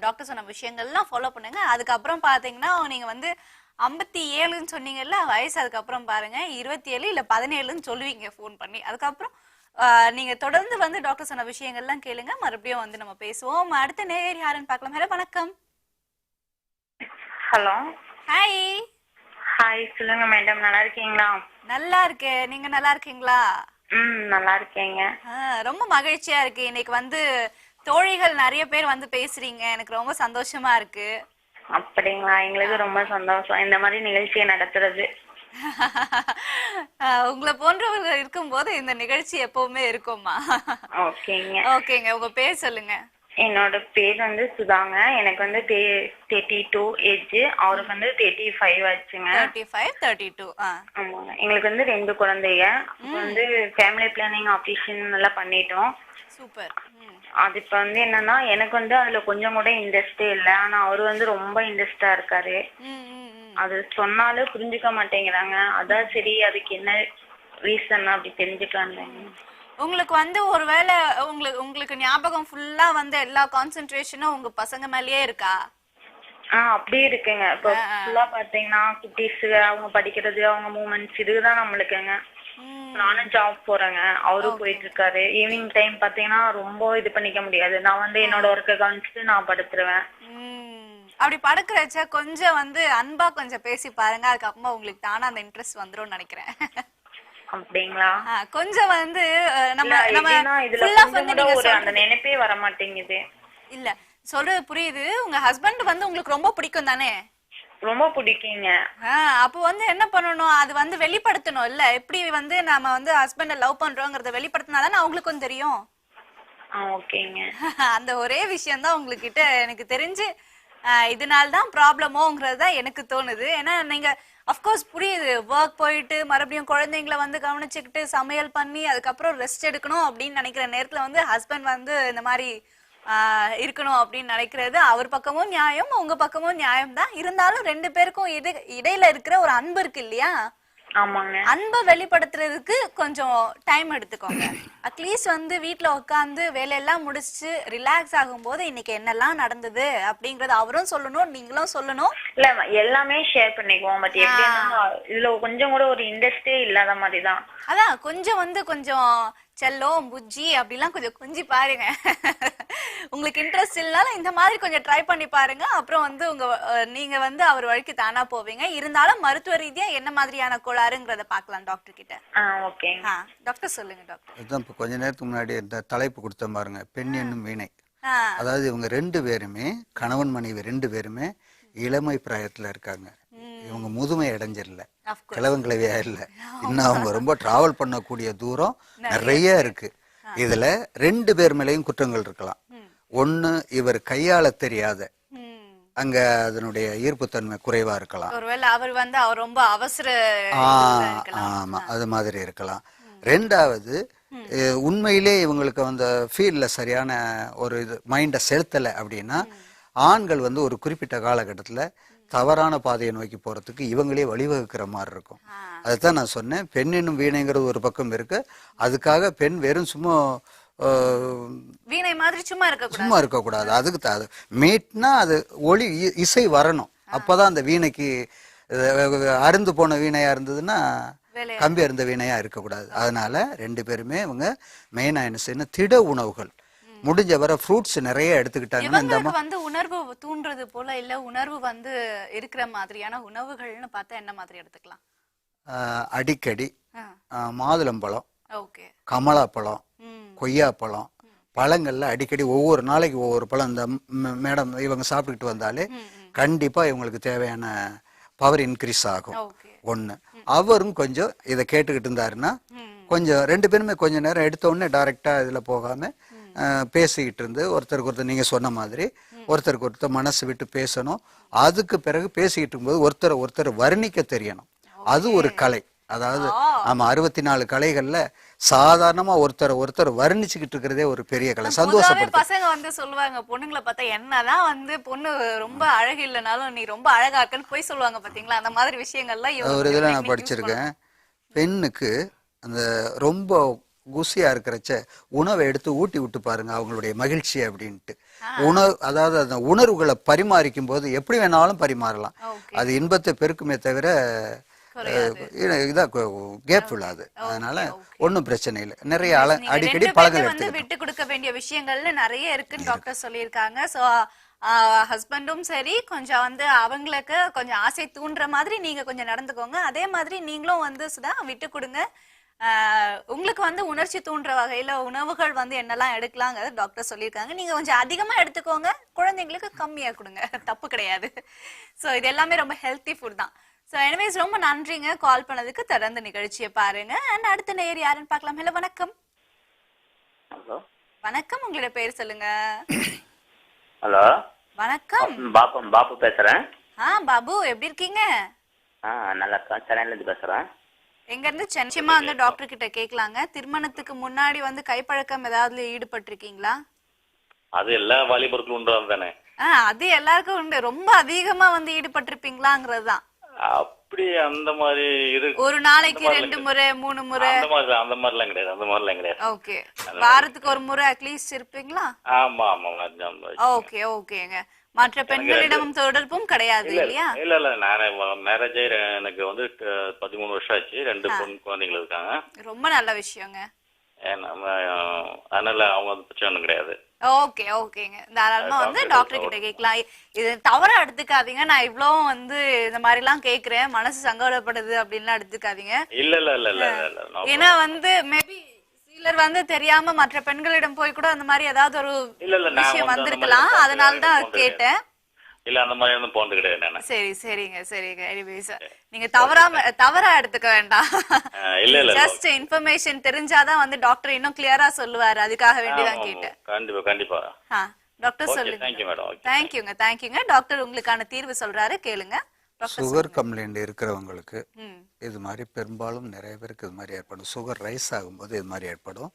டாக்டர் சொன்ன விஷயங்கள்லாம் ஃபாலோ பண்ணுங்க. அதுக்கப்புறம் பார்த்தீங்கன்னா நீங்க வந்து 57ன்னு சொன்னீங்கல்ல வயசு, அதுக்கப்புறம் பாருங்க 27 இல்லை 17ன்னு சொல்லுவீங்க ஃபோன் பண்ணி. அதுக்கப்புறம் நீங்க தொடர்ந்து வந்து டாக்டர் சொன்ன விஷயங்கள்லாம் கேளுங்க. மறுபடியும் வந்து நம்ம பேசுவோம். அடுத்த நேயர் யாருன்னு பார்க்கலாம். ஹலோ, வணக்கம். Hello, hi. ஹாய், சொல்லுங்க மேடம், நல்லா இருக்கீங்களா? நல்லா இருக்கேன், நீங்க நல்லா இருக்கீங்களா? நல்லா இருக்கேங்க. ரொம்ப மகிழ்ச்சியா இருக்கு. இன்னைக்கு வந்து தோழிகள் நிறைய பேர் வந்து பேசுறீங்க, எனக்கு ரொம்ப சந்தோஷமா இருக்கு. அப்படிங்களா? எங்களுக்கு ரொம்ப சந்தோஷம் இந்த மாதிரி நிகழ்ச்சியை நடத்துறது. உங்களை போன்றவர்கள் இருக்கும்போது இந்த நிகழ்ச்சி எப்பவுமே இருக்குமா? ஓகேங்க. ஓகேங்க, உங்க பேர் சொல்லுங்க. என்னோட பேர் வந்து சுதாங்க. எனக்கு வந்து 32 ஏஜ். அவருக்கு வந்து 35 ஆச்சுங்க. 35 32. ஆமாங்க. எங்களுக்கு வந்து 2 குழந்தைங்க. வந்து ஃபேமிலி பிளானிங் ஆபரேஷன் எல்லாம் பண்ணிட்டோம். சூப்பர். அது இப்ப வந்து என்னன்னா எனக்கு வந்து அதுல கொஞ்சம் கூட இன்ட்ரெஸ்டே இல்ல. ஆனா அவரு வந்து ரொம்ப இன்ட்ரெஸ்டா இருக்காரு. அது சொன்னாலும் புரிஞ்சுக்க மாட்டேங்கிறாங்க. அதான் சரி அதுக்கு என்ன ரீசன் அப்படி தெரிஞ்சுக்கலாம். உங்களுக்கு வந்து ஒருவேளை உங்களுக்கு ஞாபகம் ஃபுல்லா வந்து எல்லா கான்சென்ட்ரேஷனும் உங்க பசங்க மேலயே இருக்கா? அப்படியே இருக்குங்க. இப்ப ஃபுல்லா பாத்தீங்கன்னா குட்டீஸ் அவங்க படிக்கிறது அவங்க மூமெண்ட்ஸ் இதுதான் நம்மளுக்குங்க. நானும் ஜாப் போறேங்க. அவரும் போயிட்டு இருக்காரு. ஈவினிங் டைம் பாத்தீங்கன்னா ரொம்ப இது பண்ணிக்க முடியாது. நான் வந்து என்னோட ஒர்க்கை கவனிச்சுட்டு நான் படுத்துருவேன். அப்படி படுக்கிறச்ச கொஞ்சம் வந்து அன்பா கொஞ்சம் பேசி பாருங்க. அதுக்கப்புறமா உங்களுக்கு தானா அந்த இன்ட்ரெஸ்ட் வந்துரும் நினைக்கிறேன். அப்படிங்களா? கொஞ்சம் வந்து நம்ம அந்த நினைப்பே வர மாட்டேங்குது. இல்ல சொல்றது புரியுது. உங்க ஹஸ்பண்ட் வந்து உங்களுக்கு ரொம்ப பிடிக்கும் தானே? ரொம்ப பிடிக்குங்க. அப்போ வந்து என்ன பண்ணணும், அது வந்து வெளிப்படுத்தணும் இல்ல. எப்படி வந்து நாம வந்து ஹஸ்பண்ட லவ் பண்றோங்கிறத வெளிப்படுத்தினாதானே அவங்களுக்கும் தெரியும். ஓகேங்க. அந்த ஒரே விஷயம் தான் உங்ககிட்ட எனக்கு தெரிஞ்சு இதனால்தான் ப்ராப்ளமோங்கிறது தான் எனக்கு தோணுது. ஏன்னா நீங்க அஃப்கோர்ஸ் புரியுது, ஒர்க் போயிட்டு மறுபடியும் குழந்தைங்களை வந்து கவனிச்சுக்கிட்டு சமையல் பண்ணி அதுக்கப்புறம் ரெஸ்ட் எடுக்கணும் அப்படின்னு நினைக்கிற நேரத்துல வந்து ஹஸ்பண்ட் வந்து இந்த மாதிரி இருக்கணும் அப்படின்னு நினைக்கிறது அவர் பக்கமும் நியாயம், உங்க பக்கமும் நியாயம் தான். இருந்தாலும் 2 பேருக்கும் இடையில இருக்கிற ஒரு அன்பு இருக்கு இல்லையா? ஆமாங்க. அன்பை வெளிப்படுத்துறதுக்கு கொஞ்சம் டைம் எடுத்துக்கோங்க. அட்லீஸ்ட் வந்து வீட்டுல உட்காந்து வேலையெல்லாம் முடிச்சு ரிலாக்ஸ் ஆகும் போது இன்னைக்கு என்னெல்லாம் நடந்தது அப்படிங்கறது அவரும் சொல்லணும், நீங்களும் சொல்லணும். இல்ல எல்லாமே ஷேர் பண்ணிக்குவோம். பட் எப்படின்னா இதுல கொஞ்சம் கூட ஒரு இன்ட்ரெஸ்டே இல்லாத மாதிரிதான். அதான் கொஞ்சம் செல்லம் புஜ்ஜி அப்படிலாம் கொஞ்சம் கொஞ்சி பாருங்க. உங்களுக்கு இன்ட்ரெஸ்ட் இல்லனாலும் இந்த மாதிரி கொஞ்சம் ட்ரை பண்ணி பாருங்க. அப்புறம் வந்து நீங்க வந்து அவர் வழிக்கு தானா போவீங்க. இருந்தாலும் மருத்துவ ரீதியா என்ன மாதிரியான கோளாறுங்கிறத பார்க்கலாம் டாக்டர் கிட்ட. ஓகே டாக்டர் சொல்லுங்க டாக்டர். அதான் இப்போ கொஞ்ச நேரத்துக்கு முன்னாடி இந்த தலைப்பு கொடுத்த பாருங்க, பெண் என்னும் வீணை. அதாவது இவங்க 2 பேருமே கணவன் மனைவி 2 பேருமே இளமை பிராயத்துல இருக்காங்க. இவங்க முதுமை அடைஞ்சிடல, கிழவங்கிழவியா இல்லை. இன்னும் அவங்க ரொம்ப டிராவல் பண்ணக்கூடிய தூரம் நிறைய இருக்கு. இதுல 2 பேர் மேலேயும் குற்றங்கள் இருக்கலாம். ஒண்ணு, இவர் கையாள தெரியாத, அங்க அதனுடைய ஈர்ப்புத்தன்மை குறைவா இருக்கலாம். ஒருவேளை அவர் வந்து அவர் ரொம்ப அவசர ஆமா அது மாதிரி இருக்கலாம். 2வது, உண்மையிலே இவங்களுக்கு அந்த ஃபீல்ட்ல சரியான ஒரு இது மைண்டை செலுத்தலை அப்படின்னா ஆண்கள் வந்து ஒரு குறிப்பிட்ட காலகட்டத்துல தவறான பாதையை நோக்கி போறதுக்கு இவங்களே வழிவகுக்கிற மாதிரி இருக்கும். அதுதான் நான் சொன்னேன், பெண் என்னும் வீணைங்கிறது ஒரு பக்கம் இருக்கு. அதுக்காக பெண் வெறும் சும்மா வீணை மாதிரி சும்மா இருக்கக்கூடாது. அதுக்கு மீட்னா அது ஒளி இசை வரணும். அப்பதான் அந்த வீணைக்கு அருந்து போன வீணையா இருந்ததுன்னா கம்பி அருந்த வீணையா இருக்கக்கூடாது. அதனால 2 பேருமே இவங்க மெயினா என்ன செய்யணும், திட உணவுகள் முடிஞ்ச வர ஃப்ரூட்ஸ் நிறைய எடுத்துக்கிட்டாங்கன்னா வந்து உணர்வு தூண்டுறது போல இல்ல உணர்வு வந்து இருக்கிற மாதிரியான உணவுகள்னு பார்த்தா என்ன மாதிரி எடுத்துக்கலாம்? அடிக்கடி மாதுளம்பழம், கமலாப்பழம், கொய்யாப்பழம், பழங்கள்ல அடிக்கடி ஒவ்வொரு நாளைக்கு ஒவ்வொரு பழம் இந்த மேடம் இவங்க சாப்பிட்டுக்கிட்டு வந்தாலே கண்டிப்பா இவங்களுக்கு தேவையான பவர் இன்க்ரீஸ் ஆகும். 1 அவரும் கொஞ்சம் இதை கேட்டுக்கிட்டு இருந்தாருன்னா கொஞ்சம் 2 பேருமே கொஞ்ச நேரம் எடுத்த உடனே டைரக்டா இதுல போகாம பேசிக்கிட்டு இருந்து ஒருத்தருக்கு ஒருத்தர் நீங்க சொன்ன மாதிரி ஒருத்தருக்கு ஒருத்தர் மனசு விட்டு பேசணும். அதுக்கு பிறகு பேசிக்கிட்டு இருக்கும்போது ஒருத்தர் வர்ணிக்க தெரியணும். அது ஒரு கலை. அதாவது நம்ம 64 கலைகள்ல சாதாரணமா ஒருத்தர் வர்ணிச்சுக்கிட்டு இருக்கிறதே ஒரு பெரிய கலை. சந்தோஷப்படுது. பசங்க வந்து சொல்லுவாங்க பொண்ணுங்களை பார்த்தா என்னதான் வந்து பொண்ணு ரொம்ப அழகு இல்லைனாலும் நீ ரொம்ப அழகா இருக்குன்னு போய் சொல்லுவாங்க பாத்தீங்களா? அந்த மாதிரி விஷயங்கள்லாம் ஒரு இதுல நான் படிச்சிருக்கேன். பெண்ணுக்கு அந்த ரொம்ப குசியா இருக்கிறச்ச உணவை எடுத்து ஊட்டி விட்டு பாருங்க அவங்களுடைய மகிழ்ச்சி அப்படின்ட்டு. அதாவது அந்த உணர்வுகளை பரிமாறிக்கும் போது எப்படி வேணாலும் பரிமாறலாம். அது இன்பத்தை பெருக்குமே தவிர கேப் விடாது. அதனால ஒன்னும் பிரச்சனை இல்லை. நிறைய அடிக்கடி பழங்கள் விட்டு கொடுக்க வேண்டிய விஷயங்கள்ல நிறைய இருக்குன்னு டாக்டர் சொல்லியிருக்காங்க. சோ ஹஸ்பண்டும் சரி கொஞ்சம் வந்து அவங்களுக்கு கொஞ்சம் ஆசை தூண்டுற மாதிரி நீங்க கொஞ்சம் நடந்துக்கோங்க. அதே மாதிரி நீங்களும் வந்து சுதா விட்டு கொடுங்க. உங்களுக்கு வந்து உணர்ச்சி தூண்டுற வகையில உணவுகள் வந்து என்னெல்லாம் எடுக்கலாங்கிறது டாக்டர் சொல்லியிருக்காங்க. நீங்க கொஞ்சம் அதிகமா எடுத்துக்கோங்க, குழந்தைங்களுக்கு கம்மியா கொடுங்க, தப்பு கிடையாது. ஸோ இது எல்லாமே ரொம்ப ஹெல்த்தி ஃபுட் தான். ஸோ எனிவேஸ் ரொம்ப நன்றிங்க கால் பண்ணதுக்கு. தொடர்ந்து நிகழ்ச்சியை பாருங்க. அண்ட் அடுத்த நேர் யாருன்னு பார்க்கலாம். ஹலோ வணக்கம். வணக்கம், உங்களோட பேர் சொல்லுங்க. ஹலோ வணக்கம். பாப்பு பேசுறேன். பாபு எப்படி இருக்கீங்க? நல்லா இருக்கேன். சென்னையில இருந்து பேசுறேன். எங்க இருந்து? சென்னைமா வந்து டாக்டர் கிட்ட கேட்கலாங்க. திருமணத்துக்கு முன்னாடி வந்து கைப்பழக்கம் ஏதாவது ஈடுபட்டிருக்கீங்களா? அது எல்லா வாலிபருக்கும் உண்டு தானே? அது எல்லாருக்கும் உண்டு. ரொம்ப அதிகமா வந்து ஈடுபட்டிருப்பீங்களாங்கிறதுதான். அப்படி அந்த மாதிரி ஒரு நாளைக்கு 2 முறை 3 முறை அந்த மாதிரிலாம் கிடையாது. அந்த மாதிரிலாம் கிடையாது. ஓகே, வாரத்துக்கு ஒரு முறை அட்லீஸ்ட் இருப்பீங்களா? ஆமா ஆமா. ஓகே ஓகேங்க. மற்ற பெண்களிடமும் தொடர்பும் கிடையாது இல்லையா? இல்ல இல்ல, நானே மேரேஜ் எனக்கு வந்து 13 வருஷம் ஆச்சு. 2 பொண்ணு குழந்தைகள் இருக்காங்க. ரொம்ப நல்ல விஷயங்க. அதனால அவங்க பிரச்சனை கிடையாது. ஓகே ஓகேங்க. தாராளமா வந்து டாக்டர் கிட்ட கேட்கலாம். இது தவறா எடுத்துக்காதீங்க. நான் இவ்ளோ வந்து இந்த மாதிரி எல்லாம் கேக்குறேன், மனசு சங்கடப்படுது அப்படின்லாம் எடுத்துக்காதீங்க. இல்ல இல்ல இல்ல இல்ல. ஏன்னா வந்து மேபி சிலர் வந்து தெரியாம மற்ற பெண்களிடம் போய் கூட அந்த மாதிரி ஏதாவது ஒரு விஷயம் வந்திருக்கலாம். அதனாலதான் கேட்டேன். இல்ல அந்த மாதிரி ஒன்றும் போனது கிடையாது நானு. சரி சரிங்க சரிங்க. எனிவேஸ் நீங்க தவறா எடுத்துக்க வேண்டாம். இல்ல இல்ல, ஜஸ்ட் இன்ஃபர்மேஷன் தெரிஞ்சாதான் வந்து டாக்டர் இன்னும் கிளியரா சொல்லுவாரு. அதுக்காக வேண்டி தான் கேட்டேன். கண்டிப்பா கண்டிப்பா. டாக்டர் சொல்லுங்க. Thank you madam. தேங்க்யூங்க. டாக்டர் உங்களுக்கான தீர்வு சொல்றாரு, கேளுங்க. சுகர் கம்ப்ளைண்ட் இருக்கிறவங்களுக்கு இது மாதிரி பெரும்பாலும் நிறைய பேருக்கு இது மாதிரி ஏற்படும். சுகர் ரைஸ் ஆகும்போது இது மாதிரி ஏற்படும்.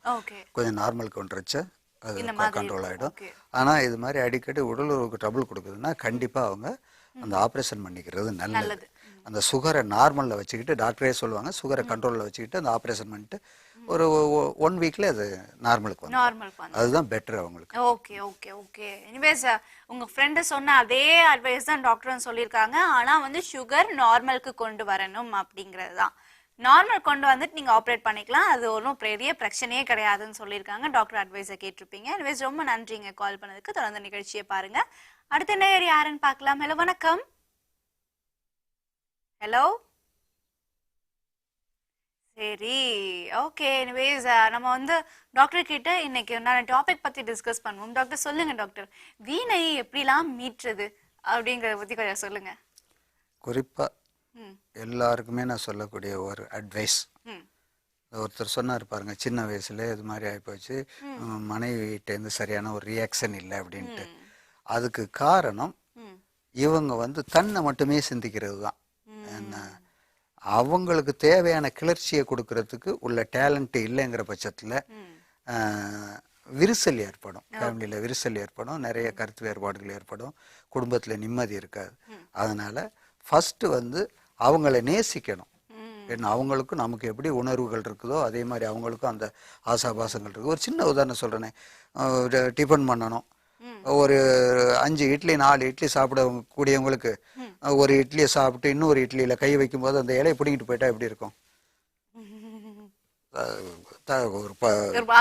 கொஞ்சம் நார்மல் கொண்டு வச்சு அது கண்ட்ரோல் ஆகிடும். ஆனால் இது மாதிரி அடிக்கடி உடல் உறவுக்கு ட்ரபிள் கொடுக்குதுன்னா கண்டிப்பாக அவங்க அந்த ஆப்ரேஷன் பண்ணிக்கிறது நல்லது. அந்த சுகரை நார்மலில் வச்சுக்கிட்டு டாக்டரே சொல்லுவாங்க, சுகரை கண்ட்ரோலில் வச்சுக்கிட்டு அந்த ஆப்ரேஷன் பண்ணிட்டு ஒரு 1 வீக்ல அது நார்மலுக்கு வந்து அதுதான் பெட்டர் அவங்களுக்கு. Okay okay okay. எனிவேஸ் உங்க ஃப்ரெண்டு சொன்ன அதே அட்வைஸ் தான் டாக்டரும் சொல்லியிருக்காங்க. ஆனால் வந்து சுகர் நார்மலுக்கு கொண்டு வரணும் அப்படிங்கிறது தான். நார்மல் கொண்டு வந்துட்டு நீங்க ஆப்ரேட் பண்ணிக்கலாம். அது ஒன்றும் பெரிய பிரச்சனையே கிடையாதுன்னு சொல்லியிருக்காங்க. டாக்டர் அட்வைஸை கேட்டிருப்பீங்க. எனிவேஸ் ரொம்ப நன்றிங்க கால் பண்ணதுக்கு. தொடர்ந்து நிகழ்ச்சியை பாருங்க. அடுத்த நேயர் யாருன்னு பார்க்கலாம். ஹலோ வணக்கம். ஹலோ சரி ஓகே. எனிவேஸ் நம்ம வந்து டாக்டர் கிட்ட இன்னைக்கு நான் டாபிக் பத்தி டிஸ்கஸ் பண்ணுவோம். டாக்டர் சொல்லுங்க டாக்டர், வீணை எப்படிலாம் மீட்டுறது அப்படிங்கறத பத்தி கொஞ்சம் சொல்லுங்க. குறிப்பா எல்லாருக்குமே நான் சொல்லக்கூடிய ஒரு அட்வைஸ், ஒருத்தர் சொன்னார் பாருங்க, சின்ன வயசுல இது மாதிரி ஆகிப்போச்சு, மனைவிட்டேருந்து சரியான ஒரு ரியாக்ஷன் இல்லை அப்படின்ட்டு. அதுக்கு காரணம் இவங்க வந்து தன்னை மட்டுமே சிந்திக்கிறது தான். என்ன அவங்களுக்கு தேவையான கிளர்ச்சியை கொடுக்கறதுக்கு உள்ள டேலண்ட் இல்லைங்கிற பட்சத்தில் விரிசல் ஏற்படும். ஃபேமிலியில் விரிசல் ஏற்படும், நிறைய கருத்து வேறுபாடுகள் ஏற்படும், குடும்பத்தில் நிம்மதி இருக்காது. அதனால ஃபர்ஸ்ட் வந்து அவங்கள நேசிக்கணும். ஏன்னா அவங்களுக்கும் நமக்கு எப்படி உணர்வுகள் இருக்குதோ அதே மாதிரி அவங்களுக்கும் அந்த ஆசாபாசங்கள் இருக்குது. ஒரு சின்ன உதாரணம் சொல்கிறேனே, டிஃபன் பண்ணணும், ஒரு 5 இட்லி 4 இட்லி சாப்பிட கூடியவங்களுக்கு ஒரு இட்லியை சாப்பிட்டு இன்னொரு இட்லியில் கை வைக்கும்போது அந்த இலையை பிடிங்கிட்டு போயிட்டா எப்படி இருக்கும்?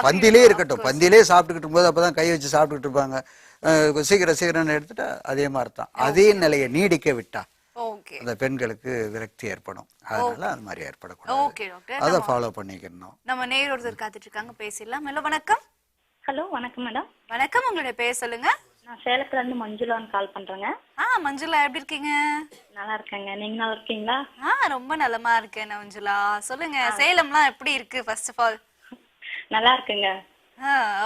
பந்திலே இருக்கட்டும், பந்திலே சாப்பிட்டுக்கிட்டு போது அப்போதான் கை வச்சு சாப்பிட்டுக்கிட்டு இருப்பாங்க. சீக்கிரம் எடுத்துட்டா அதே மாதிரி தான். அதே நிலையை நீடிக்க விட்டா அந்த பெண்களுக்கு விரக்தி ஏற்படும். அதனால அது மாதிரி ஏற்படக்கூடாது. அதை ஃபாலோ பண்ணிக்கணும். நம்ம நேர் ஒருத்தர் காத்துட்டு இருக்காங்க, பேசிடலாம். ஹலோ வணக்கம். ஹலோ வணக்கம் மேடம். வணக்கம், உங்களுடைய பேர் சொல்லுங்க. நான் சேலத்துல இருந்து மஞ்சுளான்னு கால் பண்றேங்க. மஞ்சுளா எப்படி இருக்கீங்க? நல்லா இருக்கேங்க, நீங்க நல்லா இருக்கீங்களா? ரொம்ப நலமா இருக்கேன் மஞ்சுளா. சொல்லுங்க, சேலம்லாம் எப்படி இருக்கு? ஃபர்ஸ்ட் ஆஃப் ஆல் நல்லா இருக்குங்க.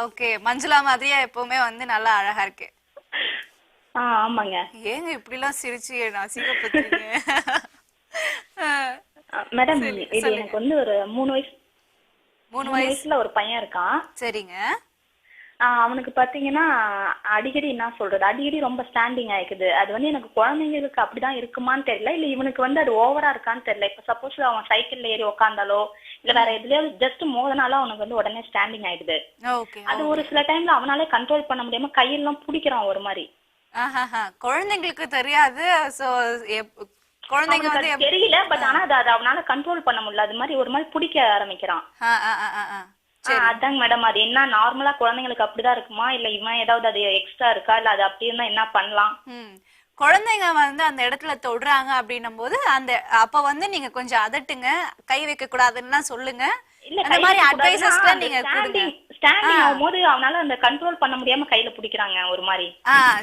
ஓகே, மஞ்சுளா மாதிரியா எப்பவுமே வந்து நல்லா அழகா இருக்கு. ஆமாங்க. ஏங்க இப்படி எல்லாம் சிரிச்சு நான் அசிங்கப்படுத்துறீங்க? மேடம் இது எனக்கு வந்து ஒரு 3 வயசுல ஒரு பையன் இருக்கான். சரிங்க. அவனுக்கு பாத்தீங்கன்னா அடிக்கடி என்ன சொல்றது, அடிக்கடி ரொம்ப ஸ்டாண்டிங் ஆயிக்குது. அது வந்து எனக்கு குழந்தைங்களுக்கு அப்படிதான் இருக்குமான்னு தெரியல, இல்ல இவனுக்கு வந்து அது ஓவரா இருக்கான்னு தெரியல. இப்ப சப்போஸ் அவன் சைக்கிள்ல ஏறி உக்காந்தாலோ இல்ல வேற எதுலயாவது ஜஸ்ட் மோதனாலும் அவனுக்கு வந்து உடனே ஸ்டாண்டிங் ஆயிடுது. அது ஒரு சில டைம்ல அவனாலே கண்ட்ரோல் பண்ண முடியாம கையெல்லாம் பிடிக்கிறான் ஒரு மாதிரி. குழந்தைங்களுக்கு தெரியாது, குழந்தைங்க வந்து தெரியல, பட் ஆனா அது அவனால கண்ட்ரோல் பண்ண முடியல. அது மாதிரி ஒரு மாதிரி பிடிக்க ஆரம்பிக்கிறான். அதாங்க மேடம், அது என்ன நார்மலா குழந்தைங்களுக்கு அப்படிதான் இருக்குமா, இல்ல இவன் ஏதாவது அது எக்ஸ்ட்ரா இருக்கா, இல்ல அது அப்படி இருந்தா என்ன பண்ணலாம்? குழந்தைங்க வந்து அந்த இடத்துல தொடுறாங்க அப்படின்னும் போது அந்த அப்ப வந்து நீங்க கொஞ்சம் அதட்டுங்க, கை வைக்க கூடாதுன்னு சொல்லுங்க. அந்த மாதிரி அட்வைசஸ்லாம் நீங்க கொடுங்க. ஸ்டாண்டிங் ஆகும்போது அவனால அந்த கண்ட்ரோல் பண்ண முடியாம கையில பிடிக்கிறாங்க ஒரு மாதிரி.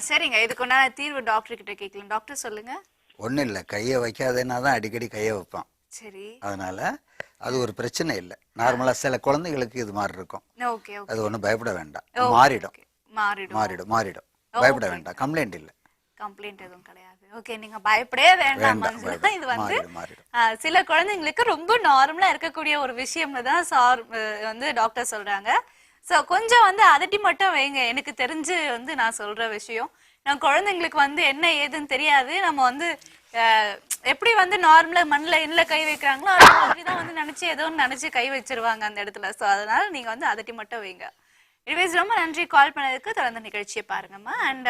சரிங்க, இதுக்கு உண்டான தீர்வு டாக்டர் கிட்ட கேட்கலாம். டாக்டர் சொல்லுங்க. ஒன்றும் இல்லை, கையை வைக்காதேன்னா தான் அடிக்கடி கையை வைப்பான். சரி. அதனால அது ஒரு பிரச்சனை இல்லை. நார்மலா சில குழந்தைகளுக்கு இது மாதிரி இருக்கும். அது ஒன்றும் பயப்பட வேண்டாம். மாறிடும் மாறிடும் மாறிடும். பயப்பட வேண்டாம். கம்ப்ளைண்ட் இல்லை. கம்ப்ளைண்ட் எதுவும் கிடையாது. ஓகே, நீங்க பயப்படவே வேண்டாம் மஞ்சுளா. இது வந்து சில குழந்தைங்களுக்கு ரொம்ப நார்மலா இருக்கக்கூடிய ஒரு விஷயம்னு தான் சார் வந்து டாக்டர் சொல்றாங்க. ஸோ கொஞ்சம் வந்து அதட்டி மட்டும் வைங்க. எனக்கு தெரிஞ்சு வந்து நான் சொல்ற விஷயம், நான் குழந்தைங்களுக்கு வந்து என்ன ஏதுன்னு தெரியாது. நம்ம வந்து எப்படி வந்து நார்மலா மண்ணில் கை வைக்கிறாங்களோ அது மாதிரிதான் வந்து நினைச்சு ஏதோ நினைச்சு கை வச்சிருவாங்க அந்த இடத்துல. ஸோ அதனால நீங்க வந்து அதட்டி மட்டும் வைங்க. எனிவேஸ் ரொம்ப நன்றி கால் பண்ணதுக்கு. தொடர்ந்து நிகழ்ச்சியை பாருங்கம்மா. அண்ட்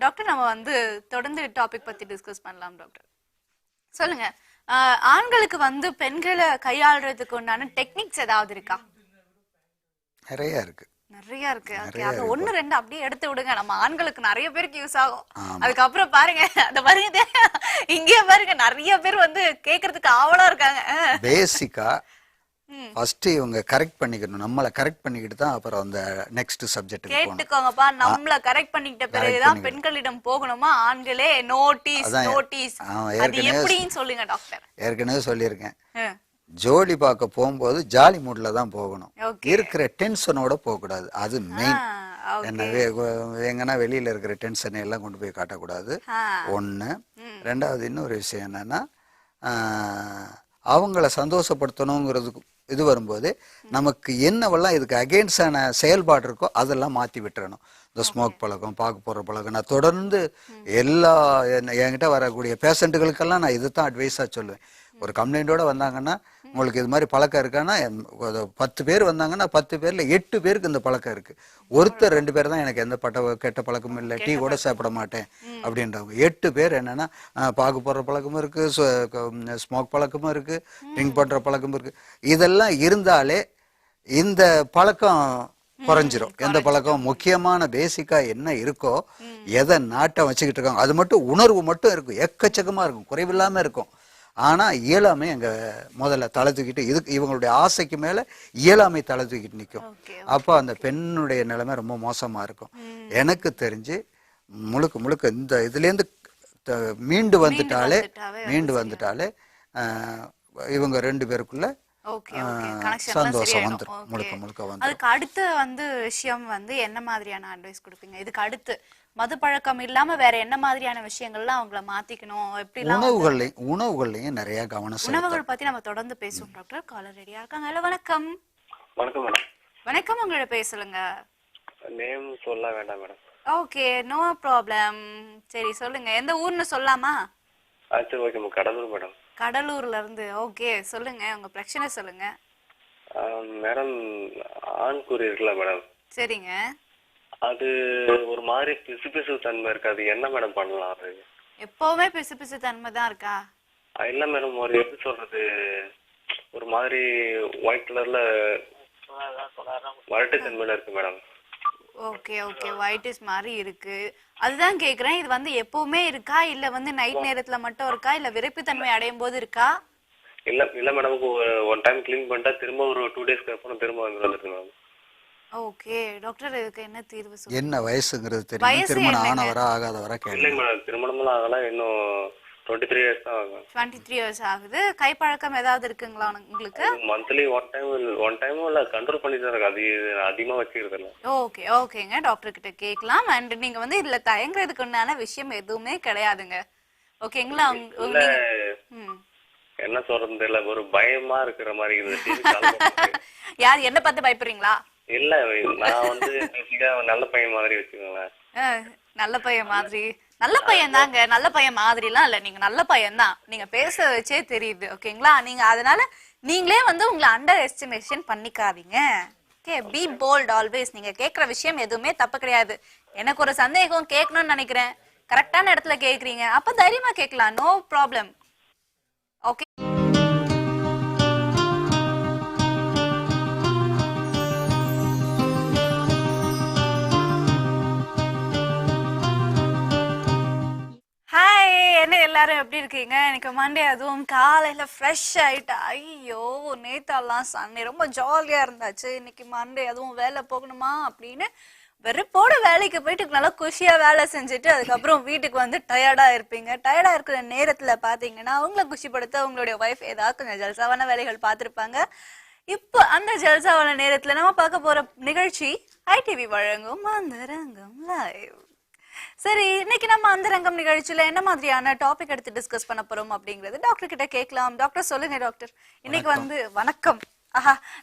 டாக்டர், நம்ம வந்து தொடர்ந்து டாபிக் பத்தி டிஸ்கஸ் பண்ணலாம். டாக்டர் சொல்லுங்க, ஆண்களுக்கு வந்து பெண்களை கையாளுறதுக்கு உண்டான டெக்னிக்ஸ் ஏதாவது இருக்கா? நிறைய இருக்கு. நிறைய இருக்கு. அது 1-2 அப்படியே எடுத்து விடுங்க. நம்ம ஆண்களுக்கு நிறைய பேருக்கு யூஸ் ஆகும். அதுக்கப்புறம் பாருங்க, அந்த பாருங்க இங்கே பாருங்க நிறைய பேர் வந்து கேக்குறதுக்கு ஆவலா இருக்காங்க. பேசிக்கா ஃபர்ஸ்ட் இவங்க கரெக்ட் பண்ணிக்கணும். நம்மள கரெக்ட் பண்ணிக்கிட்டு தான் அப்புறம் அந்த நெக்ஸ்ட் சப்ஜெக்ட் கேட்டுக்கோங்கப்பா. நம்மள கரெக்ட் பண்ணிக்கிட்ட பிறகுதான் பெண்களிடம் போகணுமா? ஆண்களே நோட்டீஸ் நோட்டீஸ். அது எப்படின்னு சொல்லுங்க டாக்டர். ஏற்கனவே சொல்லியிருக்கேன். ஜோடி பார்க்க போகும்போது ஜாலி மூட்ல தான் போகணும். இருக்கிற டென்ஷனோட போக கூடாது. அது மெயின். என்ன எங்கன்னா வெளியில இருக்கிற டென்ஷனை எல்லாம் கொண்டு போய் காட்டக்கூடாது. ஒண்ணு. ரெண்டாவது இன்னொரு விஷயம் என்னன்னா, அவங்கள சந்தோஷப்படுத்தணுங்கிறதுக்கு இது வரும்போது நமக்கு என்னவெல்லாம் இதுக்கு அகெயின்ஸ்டான செயல்பாடு இருக்கோ அதெல்லாம் மாற்றி விட்டுறணும். இந்த ஸ்மோக் பழக்கம், பார்க்க போகிற பழக்கம், நான் தொடர்ந்து எல்லா என்கிட்ட வரக்கூடிய பேஷண்ட்டுகளுக்கெல்லாம் நான் இது தான் அட்வைஸாக சொல்லுவேன். ஒரு கம்ப்ளைண்ட்டோட வந்தாங்கன்னா, உங்களுக்கு இது மாதிரி பழக்கம் இருக்கான்னா 10 பேர் வந்தாங்கன்னா 10 பேர்ல 8 பேருக்கு இந்த பழக்கம் இருக்கு. 1-2 பேர் தான் எனக்கு எந்த கெட்ட பழக்கமும் இல்லை, டீ கூட சாப்பிட மாட்டேன் அப்படின்றவங்க. 8 பேர் என்னன்னா பார்க்க போடுற பழக்கமும் இருக்கு, ஸ்மோக் பழக்கமும் இருக்கு, ட்ரிங்க் பண்ற பழக்கமும் இருக்கு. இதெல்லாம் இருந்தாலே இந்த பழக்கம் குறைஞ்சிரும். எந்த பழக்கம் முக்கியமான பேசிக்கா என்ன இருக்கோ, எதை நாட்டம் வச்சுக்கிட்டு இருக்காங்க அது மட்டும் உணர்வு மட்டும் இருக்கும். எக்கச்சக்கமா இருக்கும், குறைவில்லாம இருக்கும். ஆனா இயலாமை அங்க முதல்ல தலை தூக்கிட்டு, இதுக்கு இவங்களுடைய ஆசைக்கு மேல இயலாமை தலை தூக்கிட்டு நிற்கும். அப்போ அந்த பெண்ணுடைய நிலைமை ரொம்ப மோசமா இருக்கும். எனக்கு தெரிஞ்சு முழுக்க முழுக்க இந்த இதுல இருந்து மீண்டு வந்துட்டாலே இவங்க 2 பேருக்குள்ள சந்தோஷம் வந்துடும். முழுக்க முழுக்க வந்து அதுக்கு அடுத்து வந்து விஷயம் வந்து என்ன மாதிரியான அட்வைஸ் கொடுப்பீங்க? இதுக்கு அடுத்து மது பழக்கம் இல்லாம வேற என்ன மாதிரியான விஷயங்கள்லாம் அவங்கள மாத்திக்கணும்? எப்படி உணவுகள்லயும் நிறைய கவனம். உணவுகள் பத்தி நம்ம தொடர்ந்து பேசுவோம் டாக்டர். காலர் ரெடியா இருக்காங்க. ஹலோ, வணக்கம். வணக்கம் மேடம். வணக்கம், உங்களோட பேர் சொல்லுங்க. நேம் சொல்ல வேண்டாம் மேடம். Okay, no problem. சரி சொல்லுங்க, எந்த ஊர்னு சொல்லாமா? சரி ஓகே மேம். கடலூர் மேடம். கடலூர்ல இருந்து. ஓகே, சொல்லுங்க உங்க பிரச்சனை சொல்லுங்க. மேடம், ஆண்குறி இருக்குல்ல மேடம்? சரிங்க. அது ஒரு மாதிரி பிசு தன்மை இருக்கு. அது என்ன மேடம் பண்ணலாம்? அது எப்பவுமே பிசு தன்மை தான் இருக்கா? இல்ல மேடம், ஒரு எப்படி சொல்றது, ஒரு மாதிரி ஒயிட் கலர்ல வரட்டு தன்மையில இருக்கு மேடம். ஓகே ஓகே, ஒயிட்டிஸ் மாதிரி இருக்கு. அதுதான் கேக்குறேன், இது வந்து எப்பவுமே இருக்கா இல்ல வந்து நைட் நேரத்துல மட்டும் இருக்கா இல்ல விரைப்புத்தன்மை அடையும் போது இருக்கா? இல்ல மேடம், ஒன் டைம் கிளீன் பண்ணிட்டா திரும்ப ஒரு 2 டேஸ்க்கு அப்புறம் திரும்ப வந்துருக்கு மேம். ஓகே டாக்டர், இதுக்கு என்ன தீர்வு சொல்லுங்க? என்ன வயசுங்கிறது தெரியும்? திருமணம் ஆனவரா ஆகாதவரா கேளுங்க. இல்ல மேடம், திருமணம்லாம் ஆகல, இன்னும் 23 இயர்ஸ் தான் ஆகும். 23 இயர்ஸ் ஆகுது. கைப்பழக்கம் ஏதாவது இருக்குங்களா உங்களுக்கு? மந்த்லி ஒன் டைம் இல்ல கண்ட்ரோல் பண்ணிட்டு தான் இருக்கு. அது அதிகமா வச்சிக்கிறது இல்ல. ஓகே ஓகேங்க, டாக்டர் கிட்ட கேட்கலாம். அண்ட் நீங்க வந்து இதுல தயங்குறதுக்கு உண்டான விஷயம் எதுவுமே கிடையாதுங்க. ஓகேங்களா? என்ன சொல்றது தெரியல, ஒரு பயமா இருக்கிற மாதிரி இருக்கு. யார் என்ன பார்த்து பயப்படுறீங்களா? இல்ல, நான் வந்து நல்ல பையன் மாதிரி வச்சுக்கோங்களேன். நல்ல பையன் மாதிரி? நல்ல பையன் தாங்க, நல்ல பையன் மாதிரிலாம் இல்ல, நீங்க நல்ல பையன் தான். நீங்க பேச வச்சே தெரியுது. ஓகேங்களா? நீங்க அதனால நீங்களே வந்து உங்களை அண்டர் எஸ்டிமேஷன் பண்ணிக்காதீங்க. Okay, B bolt always. நீங்க கேட்குற விஷயம் எதுவுமே தப்பு கிடையாது. எனக்கு ஒரு சந்தேகம் கேட்கணும்னு நினைக்கிறேன், கரெக்டான இடத்துல கேட்குறீங்க, அப்ப தைரியமா கேட்கலாம், நோ ப்ராப்ளம். ஓகே, ஹாய், என்ன எல்லாரும் எப்படி இருக்கீங்க? எனக்கு மண்டே அதுவும் காலையில ஃப்ரெஷ் ஆயிட்டா. ஐயோ, நேத்தெல்லாம் சண்டே ரொம்ப ஜாலியா இருந்தாச்சு. இன்னைக்கு மண்டே அதுவும் வேலை போகணுமா அப்படின்னு வெறுப்போட வேலைக்கு போயிட்டு நல்லா குஷியா வேலை செஞ்சுட்டு அதுக்கப்புறம் வீட்டுக்கு வந்து டயர்டா இருப்பீங்க. டயர்டா இருக்கிற நேரத்துல பாத்தீங்கன்னா உங்களை குஷிப்படுத்த உங்களுடைய ஒய்ஃப் ஏதாவது கொஞ்சம் ஜல்சாவான வேலைகள் பார்த்திருப்பாங்க. இப்போ அந்த ஜல்சாவான நேரத்துல நம்ம பார்க்க போற நிகழ்ச்சி ITV வழங்கும் அந்தரங்கம் லைவ். சரி, இன்னைக்கு நம்ம அந்தரங்கம் நிகழ்ச்சியில என்ன மாதிரியான டாபிக் எடுத்து டிஸ்கஸ் பண்ண போறோம் அப்படிங்கறது டாக்டர் கிட்ட கேட்கலாம். டாக்டர் சொல்லுங்க டாக்டர். இன்னைக்கு வந்து வணக்கம்.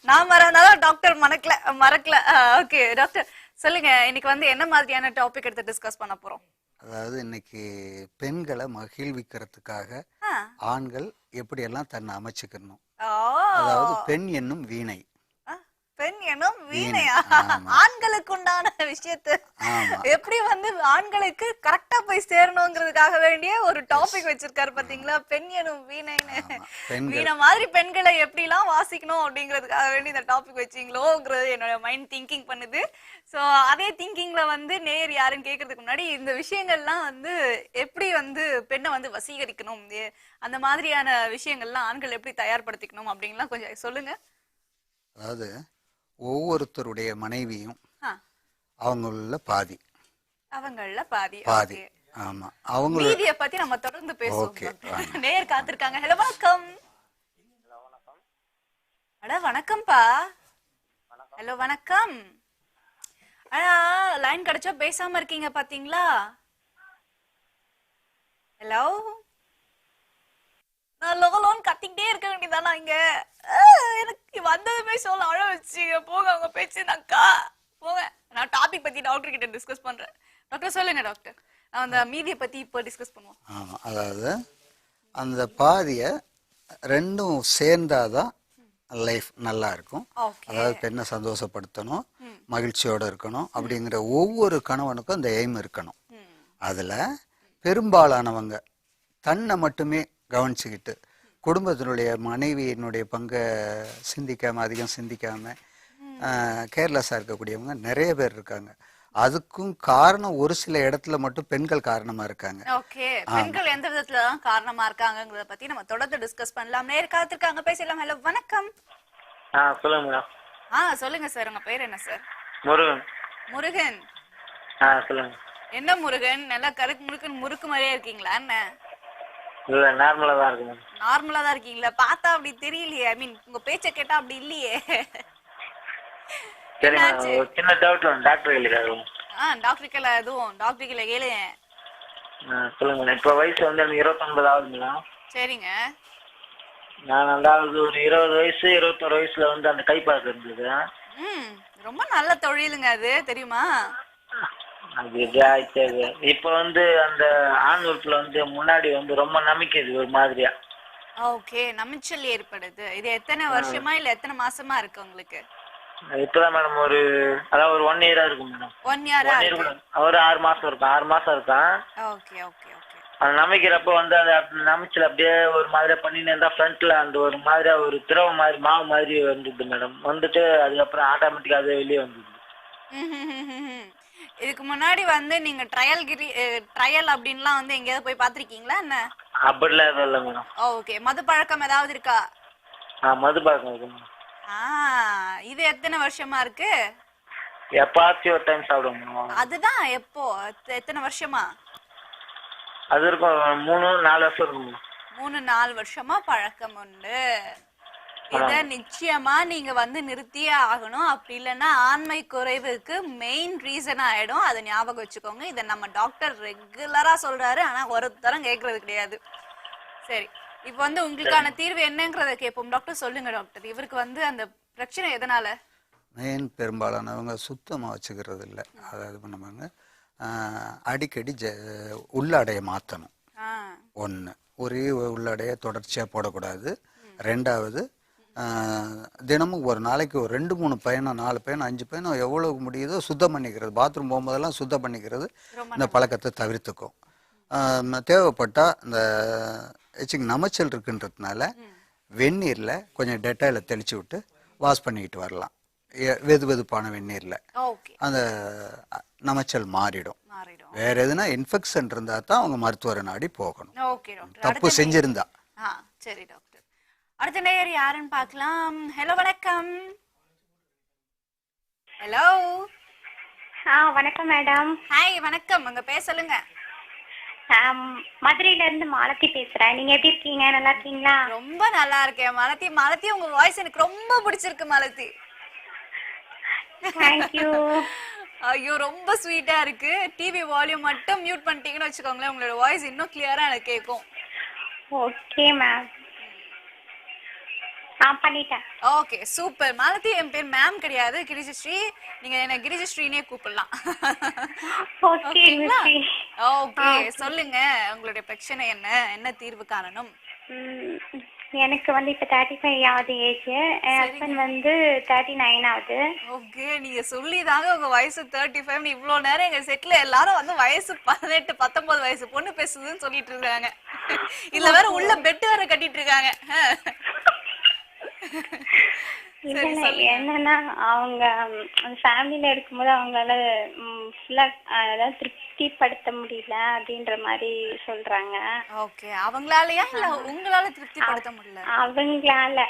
நான் மறந்தாலும் டாக்டர் மறக்கல. ஓகே டாக்டர் சொல்லுங்க, இன்னைக்கு வந்து என்ன மாதிரியான டாபிக் எடுத்து டிஸ்கஸ் பண்ண போறோம்? அதாவது இன்னைக்கு பெண்களை மகிழ்விக்கிறதுக்காக ஆண்கள் எப்படி எல்லாம் தன்னை அமைச்சுக்கணும். அதாவது பெண் என்னும் வீணை. பெண் என்னும் வீணையா? ஆண்களுக்கு உண்டான விஷயத்தை எப்படி வந்து ஆண்களுக்கு கரெக்டா போய் சேரணுங்கிறதுக்காக வேண்டிய ஒரு டாபிக் வச்சிருக்காரு பாத்தீங்களா, பெண் எனும் வீணைன்னு. வீணை மாதிரி பெண்களை எப்படி எல்லாம் வாசிக்கணும் அப்படிங்கிறதுக்காக வேண்டி இந்த டாபிக் வச்சீங்களோங்கிறது என்னோட மைண்ட் திங்கிங் பண்ணுது. சோ அதே திங்கிங்ல வந்து நேர் யாருன்னு கேட்கறதுக்கு முன்னாடி இந்த விஷயங்கள்லாம் வந்து எப்படி வந்து பெண்ணை வந்து வசீகரிக்கணும், அந்த மாதிரியான விஷயங்கள்லாம் ஆண்கள் எப்படி தயார்படுத்திக்கணும் அப்படின்லாம் கொஞ்சம் சொல்லுங்க. அதாவது ஒவ்வொருத்தருடைய மனைவியும் அவங்கள பாதி. ஆமா, அவங்க மீதியை பத்தி நம்ம தொடர்ந்து பேசுவோம். நேர் காத்திருக்காங்க. ஹலோ வணக்கம். அட வணக்கம்ப்பா. ஹலோ வணக்கம். லைன் கிடைச்சா பேசாம இருக்கீங்க பாத்தீங்களா? ஹலோ, நான் லோலோன்னு கத்திக்கிட்டே இருக்க வேண்டியதானா இங்க? எனக்கு வந்ததுமே சொல்ல அழ வச்சுங்க. போங்க அவங்க பேச்சுனாக்கா போங்க. நான் டாபிக் பத்தி டாக்டர் கிட்ட டிஸ்கஸ் பண்றேன். டாக்டர் சொல்லுங்க டாக்டர். அந்த மீதியை பத்தி இப்போ டிஸ்கஸ் பண்ணுவோம். ஆமா, அதாவது அந்த பாதியை ரெண்டும் சேர்ந்தாதான் லைஃப் நல்லா இருக்கும். அதாவது பெண்ணை சந்தோஷப்படுத்தணும், மகிழ்ச்சியோட இருக்கணும் அப்படிங்கிற ஒவ்வொரு கணவனுக்கும் அந்த எய்ம் இருக்கணும். அதுல பெரும்பாலானவங்க தன்னை மட்டுமே கவனிச்சுக்கிட்டு குடும்பத்தினுடைய மனைவியினுடைய பங்கை அதிகம் சிந்திக்காம கேர்லெஸ்ஸா இருக்கக்கூடியவங்க நிறைய பேர் இருக்காங்க. அதுக்கும் காரணம் ஒரு சில இடத்துல மட்டும் பெண்கள் காரணமா இருக்காங்க. ஓகே, பெண்கள் எந்த விதத்துல தான் காரணமா இருக்காங்கங்கறத பத்தி நம்ம தொடர்ந்து டிஸ்கஸ் பண்ணலாம். நேர் காத்திருக்காங்க, பேசலாம். ஹலோ வணக்கம். சொல்லுங்க மேடம். சொல்லுங்க சார், உங்க பேர் என்ன சார்? முருகன். முருகன். சொல்லுங்க. என்ன முருகன், நல்லா கருக்கு முருகன் முறுக்கு மாதிரியே இருக்கீங்களா? என்ன இல்ல, நார்மலா தான் இருக்கு. நார்மலா தான் இருக்கீங்களா? பார்த்தா அப்படி தெரியலையே. ஐ மீன் உங்க பேச்ச கேட்டா அப்படி இல்லையே. சரி, ஒரு சின்ன டவுட் டாக்டர் கேளுங்க. டாக்டர் கேள, எதுவும் டாக்டர் கேள கேளுங்க. சொல்லுங்க. இப்ப வயசு வந்து எனக்கு 29 ஆகுதுங்களா? சரிங்க. நான் அதாவது ஒரு 20 வயசு 21 வயசுல வந்து அந்த கைப்பாக்கு இருந்தது. ரொம்ப நல்ல தொழிலுங்க அது, தெரியுமா? அது இப்ப வந்து அந்த ஆண் உறுப்புல வந்து முன்னாடி வந்து ரொம்ப நம்பிக்கைது ஒரு மாதிரியா. ஓகே, நமிச்சல் ஏற்படுது. இது எத்தனை வருஷமா இல்ல எத்தனை மாசமா இருக்கு உங்களுக்கு? இப்பதான் மேடம் அதாவது ஒரு 1 இயரா இருக்கும் மேடம். 1 இயரா இருக்கு. ஒரு 6 மாசம் இருக்கும். 6 மாசம் இருக்கான். Okay okay okay. அது நமைக்கிறப்ப வந்து அது நமைச்சல் அப்படியே ஒரு மாதிரியா பண்ணின்னு இருந்தா ஃப்ரண்ட்ல அந்த ஒரு மாதிரியா ஒரு திரவ மாதிரி மாவு மாதிரி வந்துடுது மேடம். வந்துட்டு அதுக்கப்புறம் ஆட்டோமேட்டிக்கா அது வெளியே வந்துடுது. இதுக்கு முன்னாடி வந்து நீங்க ட்ரையல் அப்படின்லாம் வந்து எங்கேயாவது போய் பாத்திருக்கீங்களா என்ன? அப்படிலாம் எதுவும் இல்லை மேடம். ஓகே, மது பழக்கம் ஏதாவது இருக்கா? மது பழக்கம் இருக்கு. இது எத்தனை வருஷமா இருக்கு? எப்பாச்சும் ஒரு டைம் சாப்பிடுவோம். அதுதான் எப்போ? எத்தனை வருஷமா? அது இருக்கும் 3-4 வருஷம் இருக்கும். 3-4 வருஷமா பழக்கம் உண்டு. இத நிச்சயமா நீங்க வந்து நிறுத்தியே ஆகணும். அப்படி இல்லைன்னா ஆண்மை குறைவுக்கு மெயின் ரீசன் ஆயிடும். அதை ஞாபகம் வச்சுக்கோங்க. இதை நம்ம டாக்டர் ரெகுலரா சொல்றாரு, ஆனா ஒருத்தரம் கேட்கறது கிடையாது. சரி, இப்ப வந்து உங்களுக்கான தீர்வு என்னங்கறத கேட்போம். டாக்டர் சொல்லுங்க டாக்டர், இவருக்கு வந்து அந்த பிரச்சனை எதனால? மெயின் பெரும்பாலானவங்க சுத்தமா வச்சுக்கிறது இல்லை. அதாவது பண்ணுவாங்க அடிக்கடி உள்ளாடைய மாற்றணும். ஒன்று, ஒரே உள்ளாடைய தொடர்ச்சியாக போடக்கூடாது. ரெண்டாவது, தினமும் ஒரு நாளைக்கு ஒரு 2-3 பயணம் 4 பயணம் 5 பயணம் எவ்வளவு முடியுதோ சுத்தம் பண்ணிக்கிறது. பாத்ரூம் போகும்போதெல்லாம் சுத்தம் பண்ணிக்கிறது இந்த பழக்கத்தை தவிர்த்துக்கும். தேவைப்பட்டா இந்த நமைச்சல் இருக்குன்றதுனால வெந்நீரில் கொஞ்சம் டெட்டாயில தெளிச்சு விட்டு வாஷ் பண்ணிக்கிட்டு வரலாம். வெது வெதுப்பான வெந்நீரில் அந்த நமைச்சல் மாறிடும். வேற எதுனா இன்ஃபெக்ஷன் இருந்தா தான் அவங்க மருத்துவரை நாடி போகணும், தப்பு செஞ்சிருந்தா. சரி டாக்டர், அடுத்த நேயர் யாருன்னு பார்க்கலாம். ஹலோ வணக்கம். ஹலோ வணக்கம் மேடம். ஹாய் வணக்கம். உங்க பேர் சொல்லுங்க. மதுரையில இருந்து மாலதி பேசுறேன். நீங்க எப்படி இருக்கீங்க? நல்லா இருக்கீங்களா? ரொம்ப நல்லா இருக்கேன் மாலதி. மாலதி உங்க வாய்ஸ் எனக்கு ரொம்ப பிடிச்சிருக்கு மாலதி. Thank you. ஐயோ ரொம்ப ஸ்வீட்டா இருக்கு. டிவி வால்யூம் மட்டும் மியூட் பண்ணிட்டீங்கன்னு வச்சுக்கோங்களேன், உங்களோட வாய்ஸ் இன்னும் கிளியரா எனக்கு கேட்கும். Okay ma'am. பண்ணிட்டேன். Okay super Malathi. என் பேர் மேம் கிடையாது, கிரிஜஸ்ரீ. நீங்க என்ன கிரிஜஸ்ரீனே கூப்பிடலாம். ஓகேங்களா? ஓகே சொல்லுங்க, உங்களுடைய பிரச்சனை என்ன, என்ன தீர்வு காணணும்? எனக்கு வந்து இப்ப 35 ஆகுது ஏஜ். என் ஹஸ்பண்ட் வந்து 39 ஆகுது. ஓகே நீங்க சொல்லிதாங்க உங்க வயசு 35. இவ்வளவு நேரம் எங்க செட்ல எல்லாரும் வந்து வயசு 18 19 வயசு பொண்ணு பேசுதுன்னு சொல்லிட்டு இருக்காங்க. இதுல வேற உள்ள பெட் வேற கட்டிட்டு இருக்காங்க. என்னன்னா அவங்க ஃபேமிலியில இருக்கும்போது அவங்களால ஃபுல்லா அதாவது திருப்திப்படுத்த முடியல அப்படின்ற மாதிரி சொல்றாங்க. ஓகே அவங்களாலயா இல்ல உங்களால திருப்திப்படுத்த முடியல? அவங்களால.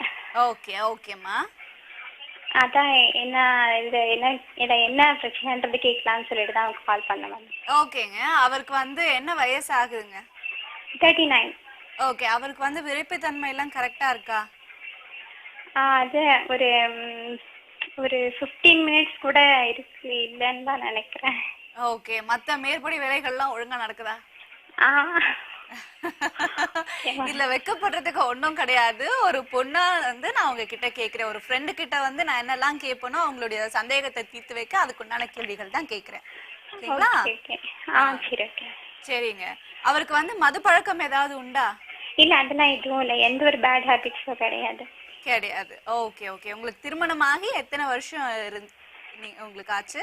ஓகே ஓகேமா. அதான் என்ன பிரச்சனைன்றது கேட்கலாம்னு சொல்லிட்டு தான் அவங்க கால் பண்ணேன். ஓகேங்க. அவருக்கு வந்து என்ன வயசு ஆகுதுங்க? 39. ஓகே அவருக்கு வந்து விரைப்புத்தன்மை எல்லாம் கரெக்டா இருக்கா? அது ஒரு 15 மினிட்ஸ் கூட இருக்கு இல்லன்னு தான் நினைக்கிறேன். ஓகே மத்த மேற்படி வேலைகள்லாம் ஒழுங்கா நடக்குதா? இல்ல வெக்கப்படுறதுக்கு ஒன்றும் கிடையாது. ஒரு பொண்ணா வந்து நான் உங்ககிட்ட கேட்கிறேன், ஒரு ஃப்ரெண்டு கிட்ட வந்து நான் என்னெல்லாம் கேட்பனோ அவங்களுடைய சந்தேகத்தை தீர்த்து வைக்க அதுக்குண்டான கேள்விகள் தான் கேட்கிறேன். சரிங்களா? சரிங்க. அவருக்கு வந்து மது பழக்கம் ஏதாவது உண்டா? இல்ல அதெல்லாம் எதுவும் இல்ல, எந்த ஒரு பேட் ஹேபிட்ஸும் கிடையாது. கிடையாது. Okay okay. உங்களுக்கு திருமணமாகி எத்தனை வருஷம் உங்களுக்கு ஆச்சு?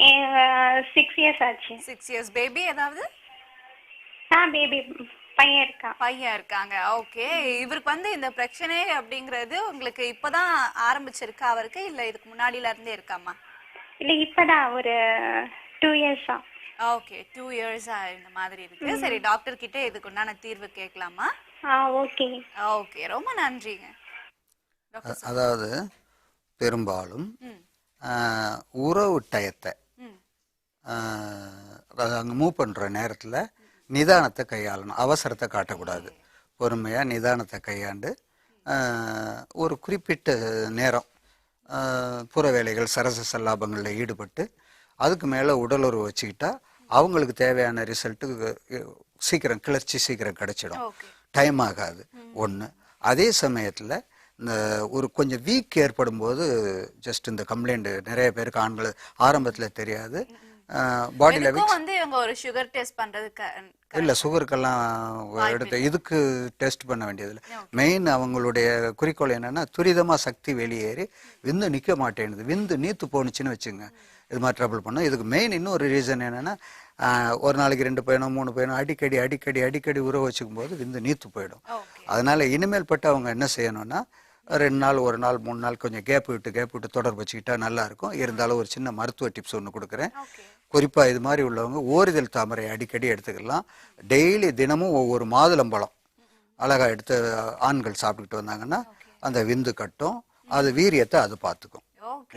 6 இயர்ஸ் ஆச்சு. 6 இயர்ஸ். பேபி ஏதாவது? பேபி பையன் இருக்காங்க. ஓகே இவருக்கு வந்து இந்த பிரச்சனை அப்படிங்கிறது உங்களுக்கு இப்பதான் ஆரம்பிச்சிருக்கா அவருக்கு, இல்ல இதுக்கு முன்னாடில இருந்தே இருக்காமா? இல்ல இப்பதான் ஒரு 2 இயர்ஸா. ஓகே 2 இயர்ஸா இந்த மாதிரி இருக்கு. சரி டாக்டர் கிட்ட இதுக்கு உண்டான தீர்வு கேட்கலாமா? ஓகே ஓகே ரொம்ப நன்றிங்க. அதாவது பெரும்பாலும் உறவு டயத்தை அங்கே மூவ் பண்ணுற நேரத்தில் நிதானத்தை கையாளணும், அவசரத்தை காட்டக்கூடாது. பொறுமையாக நிதானத்தை கையாண்டு ஒரு குறிப்பிட்ட நேரம் புற வேலைகள் சரச சல்லாபங்களில் ஈடுபட்டு அதுக்கு மேலே உடலுறவு வச்சுக்கிட்டா அவங்களுக்கு தேவையான ரிசல்ட்டு சீக்கிரம் கிளர்ச்சி சீக்கிரம் கிடைச்சிடும், டைம் ஆகாது ஒன்று. அதே சமயத்தில் இந்த ஒரு கொஞ்சம் வீக் ஏற்படும் போது ஜஸ்ட் இந்த கம்ப்ளைண்ட் நிறைய பேருக்கு ஆண்கள் ஆரம்பத்தில் தெரியாது. பாடியில் வந்து இவங்க ஒரு சுகர் டெஸ்ட் பண்றதுக்கு இல்லை, சுகருக்கெல்லாம் எடுத்து இதுக்கு டெஸ்ட் பண்ண வேண்டியதில்லை. மெயின் அவங்களுடைய குறிக்கோள் என்னன்னா துரிதமாக சக்தி வெளியேறி விந்து நிற்க மாட்டேங்குது, விந்து நீத்து போணுச்சுன்னு வச்சுங்க, இது மாதிரி ட்ரபிள் பண்ணும். இதுக்கு மெயின் இன்னொரு ரீசன் என்னன்னா ஒரு நாளைக்கு 2 பையனும் 3 பையனும் அடிக்கடி உறவு வச்சுக்கும் போது விந்து நீத்து போயிடும். அதனால இனிமேல் பட்டு அவங்க என்ன செய்யணும்னா 2 நாள் 1 நாள் 3 நாள் கொஞ்சம் கேப் விட்டு தொடர்பு வச்சுக்கிட்டா நல்லா இருக்கும். இருந்தாலும் ஒரு சின்ன மருத்துவ டிப்ஸ் ஒன்று கொடுக்குறேன். குறிப்பாக இது மாதிரி உள்ளவங்க ஓரிதழ் தாமரை அடிக்கடி எடுத்துக்கலாம். டெய்லி தினமும் ஒவ்வொரு மாதுளம்பழம் அழகாக எடுத்து ஆண்கள் சாப்பிட்டுக்கிட்டு வந்தாங்கன்னா அந்த விந்து கட்டும், அது வீரியத்தை அது பார்த்துக்கும்.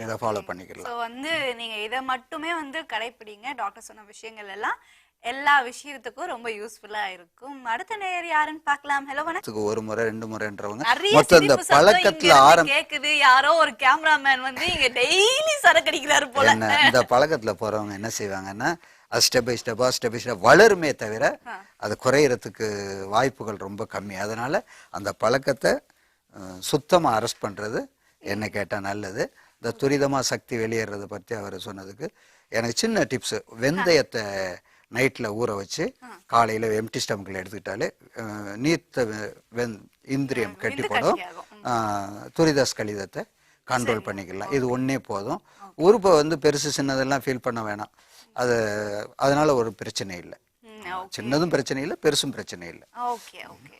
இதை ஃபாலோ பண்ணிக்கலாம். ஸோ வந்து நீங்க இதை மட்டுமே வந்து கடைப்பிடிங்க. டாக்டர் சொன்ன விஷயங்கள் எல்லாம் எல்லா விஷயத்துக்கும் ரொம்ப யூஸ்ஃபுல்லா இருக்கும். அடுத்த நேயர் யாருன்னு பார்க்கலாம். ஹலோ வணக்கம். ஒரு முறை 2 முறைன்றவங்க மொத்தம் இந்த பழக்கத்துல கேக்குது. யாரோ ஒரு கேமராமேன் வந்து இங்க டெய்லி சரக்கு அடிக்கிறாரு போல. இந்த பழக்கத்துல போறவங்க என்ன செய்வாங்கன்னா அது ஸ்டெப் பை ஸ்டெப்பா வளருமே தவிர அது குறையறதுக்கு வாய்ப்புகள் ரொம்ப கம்மி. அதனால அந்த பழக்கத்தை சுத்தமா அரெஸ்ட் பண்றது என்ன கேட்டா நல்லது. இந்த துரிதமா சக்தி வெளியேறதை பத்தி அவர் சொன்னதுக்கு எனக்கு சின்ன டிப்ஸ். வெந்தயத்தை நைட்டில் ஊற வச்சு காலையில் எம்டி ஸ்டமக்கில் எடுத்துக்கிட்டாலே நீர்த்த இந்திரியம் கெட்டிப்படும், துரித ஸ்கலிதத்தை கண்ட்ரோல் பண்ணிக்கலாம். இது ஒன்றே போதும். உறுப்பை வந்து பெருசு சின்னதெல்லாம் ஃபீல் பண்ண வேணாம். அதனால ஒரு பிரச்சனை இல்லை, சின்னதும் பிரச்சனை இல்லை பெருசும் பிரச்சனை இல்லை. Okay okay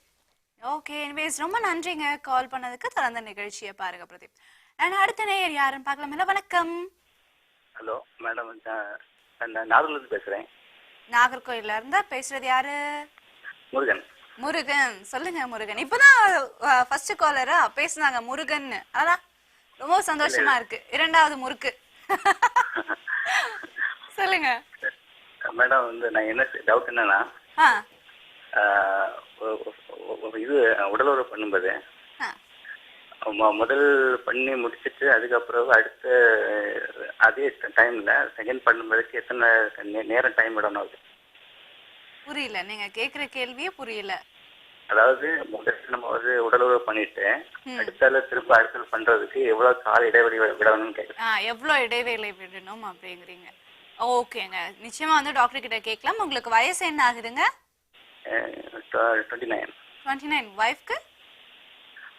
okay. எனிவேஸ் ரொம்ப நன்றிங்க கால் பண்ணதுக்கு. தொடர்ந்த நிகழ்ச்சியை பாருங்க பிரதீப். அடுத்த நேயர் யாருன்னு பார்க்கலாம். ஹலோ வணக்கம். ஹலோ மேடம், நாகர்கோயிலிருந்து பேசுறேன். நாகர்கோயில்ல இருந்தா பேசுறது யாரு? முருகன். முருகன் சொல்லுங்க முருகன். இப்பதான் ஃபர்ஸ்ட் காலரா பேசுனாங்க முருகன். அதான் ரொம்ப சந்தோஷமா இருக்கு. 2வது முறுக்கு. சொல்லுங்க மேடம் வந்து நான் என்ன டவுட் என்னன்னா இது உடல் உறவு பண்ணும்போது முதல் பண்ணி முடிச்சிட்டு அதுக்கப்புறம் அடுத்த அதே டைம்ல செகண்ட் பண்ணும்போதுக்கு எத்தனை நேரம் டைம் விடணும்? அது புரியல, நீங்க கேக்குற கேள்வியே புரியல. அதாவது முதல்ல நம்ம வந்து உடல் உறவு பண்ணிட்டு அடுத்தால திரும்ப அடுத்தல் பண்றதுக்கு எவ்வளவு கால இடைவெளி விடணும்னு கேட்குறேன். எவ்வளவு இடைவேளை விடணும் அப்படிங்கிறீங்க. ஓகேங்க, நிச்சயமா வந்து டாக்டர் கிட்ட கேட்கலாம். உங்களுக்கு வயசு என்ன ஆகுதுங்க? 29. 29. வைஃப்க்கு?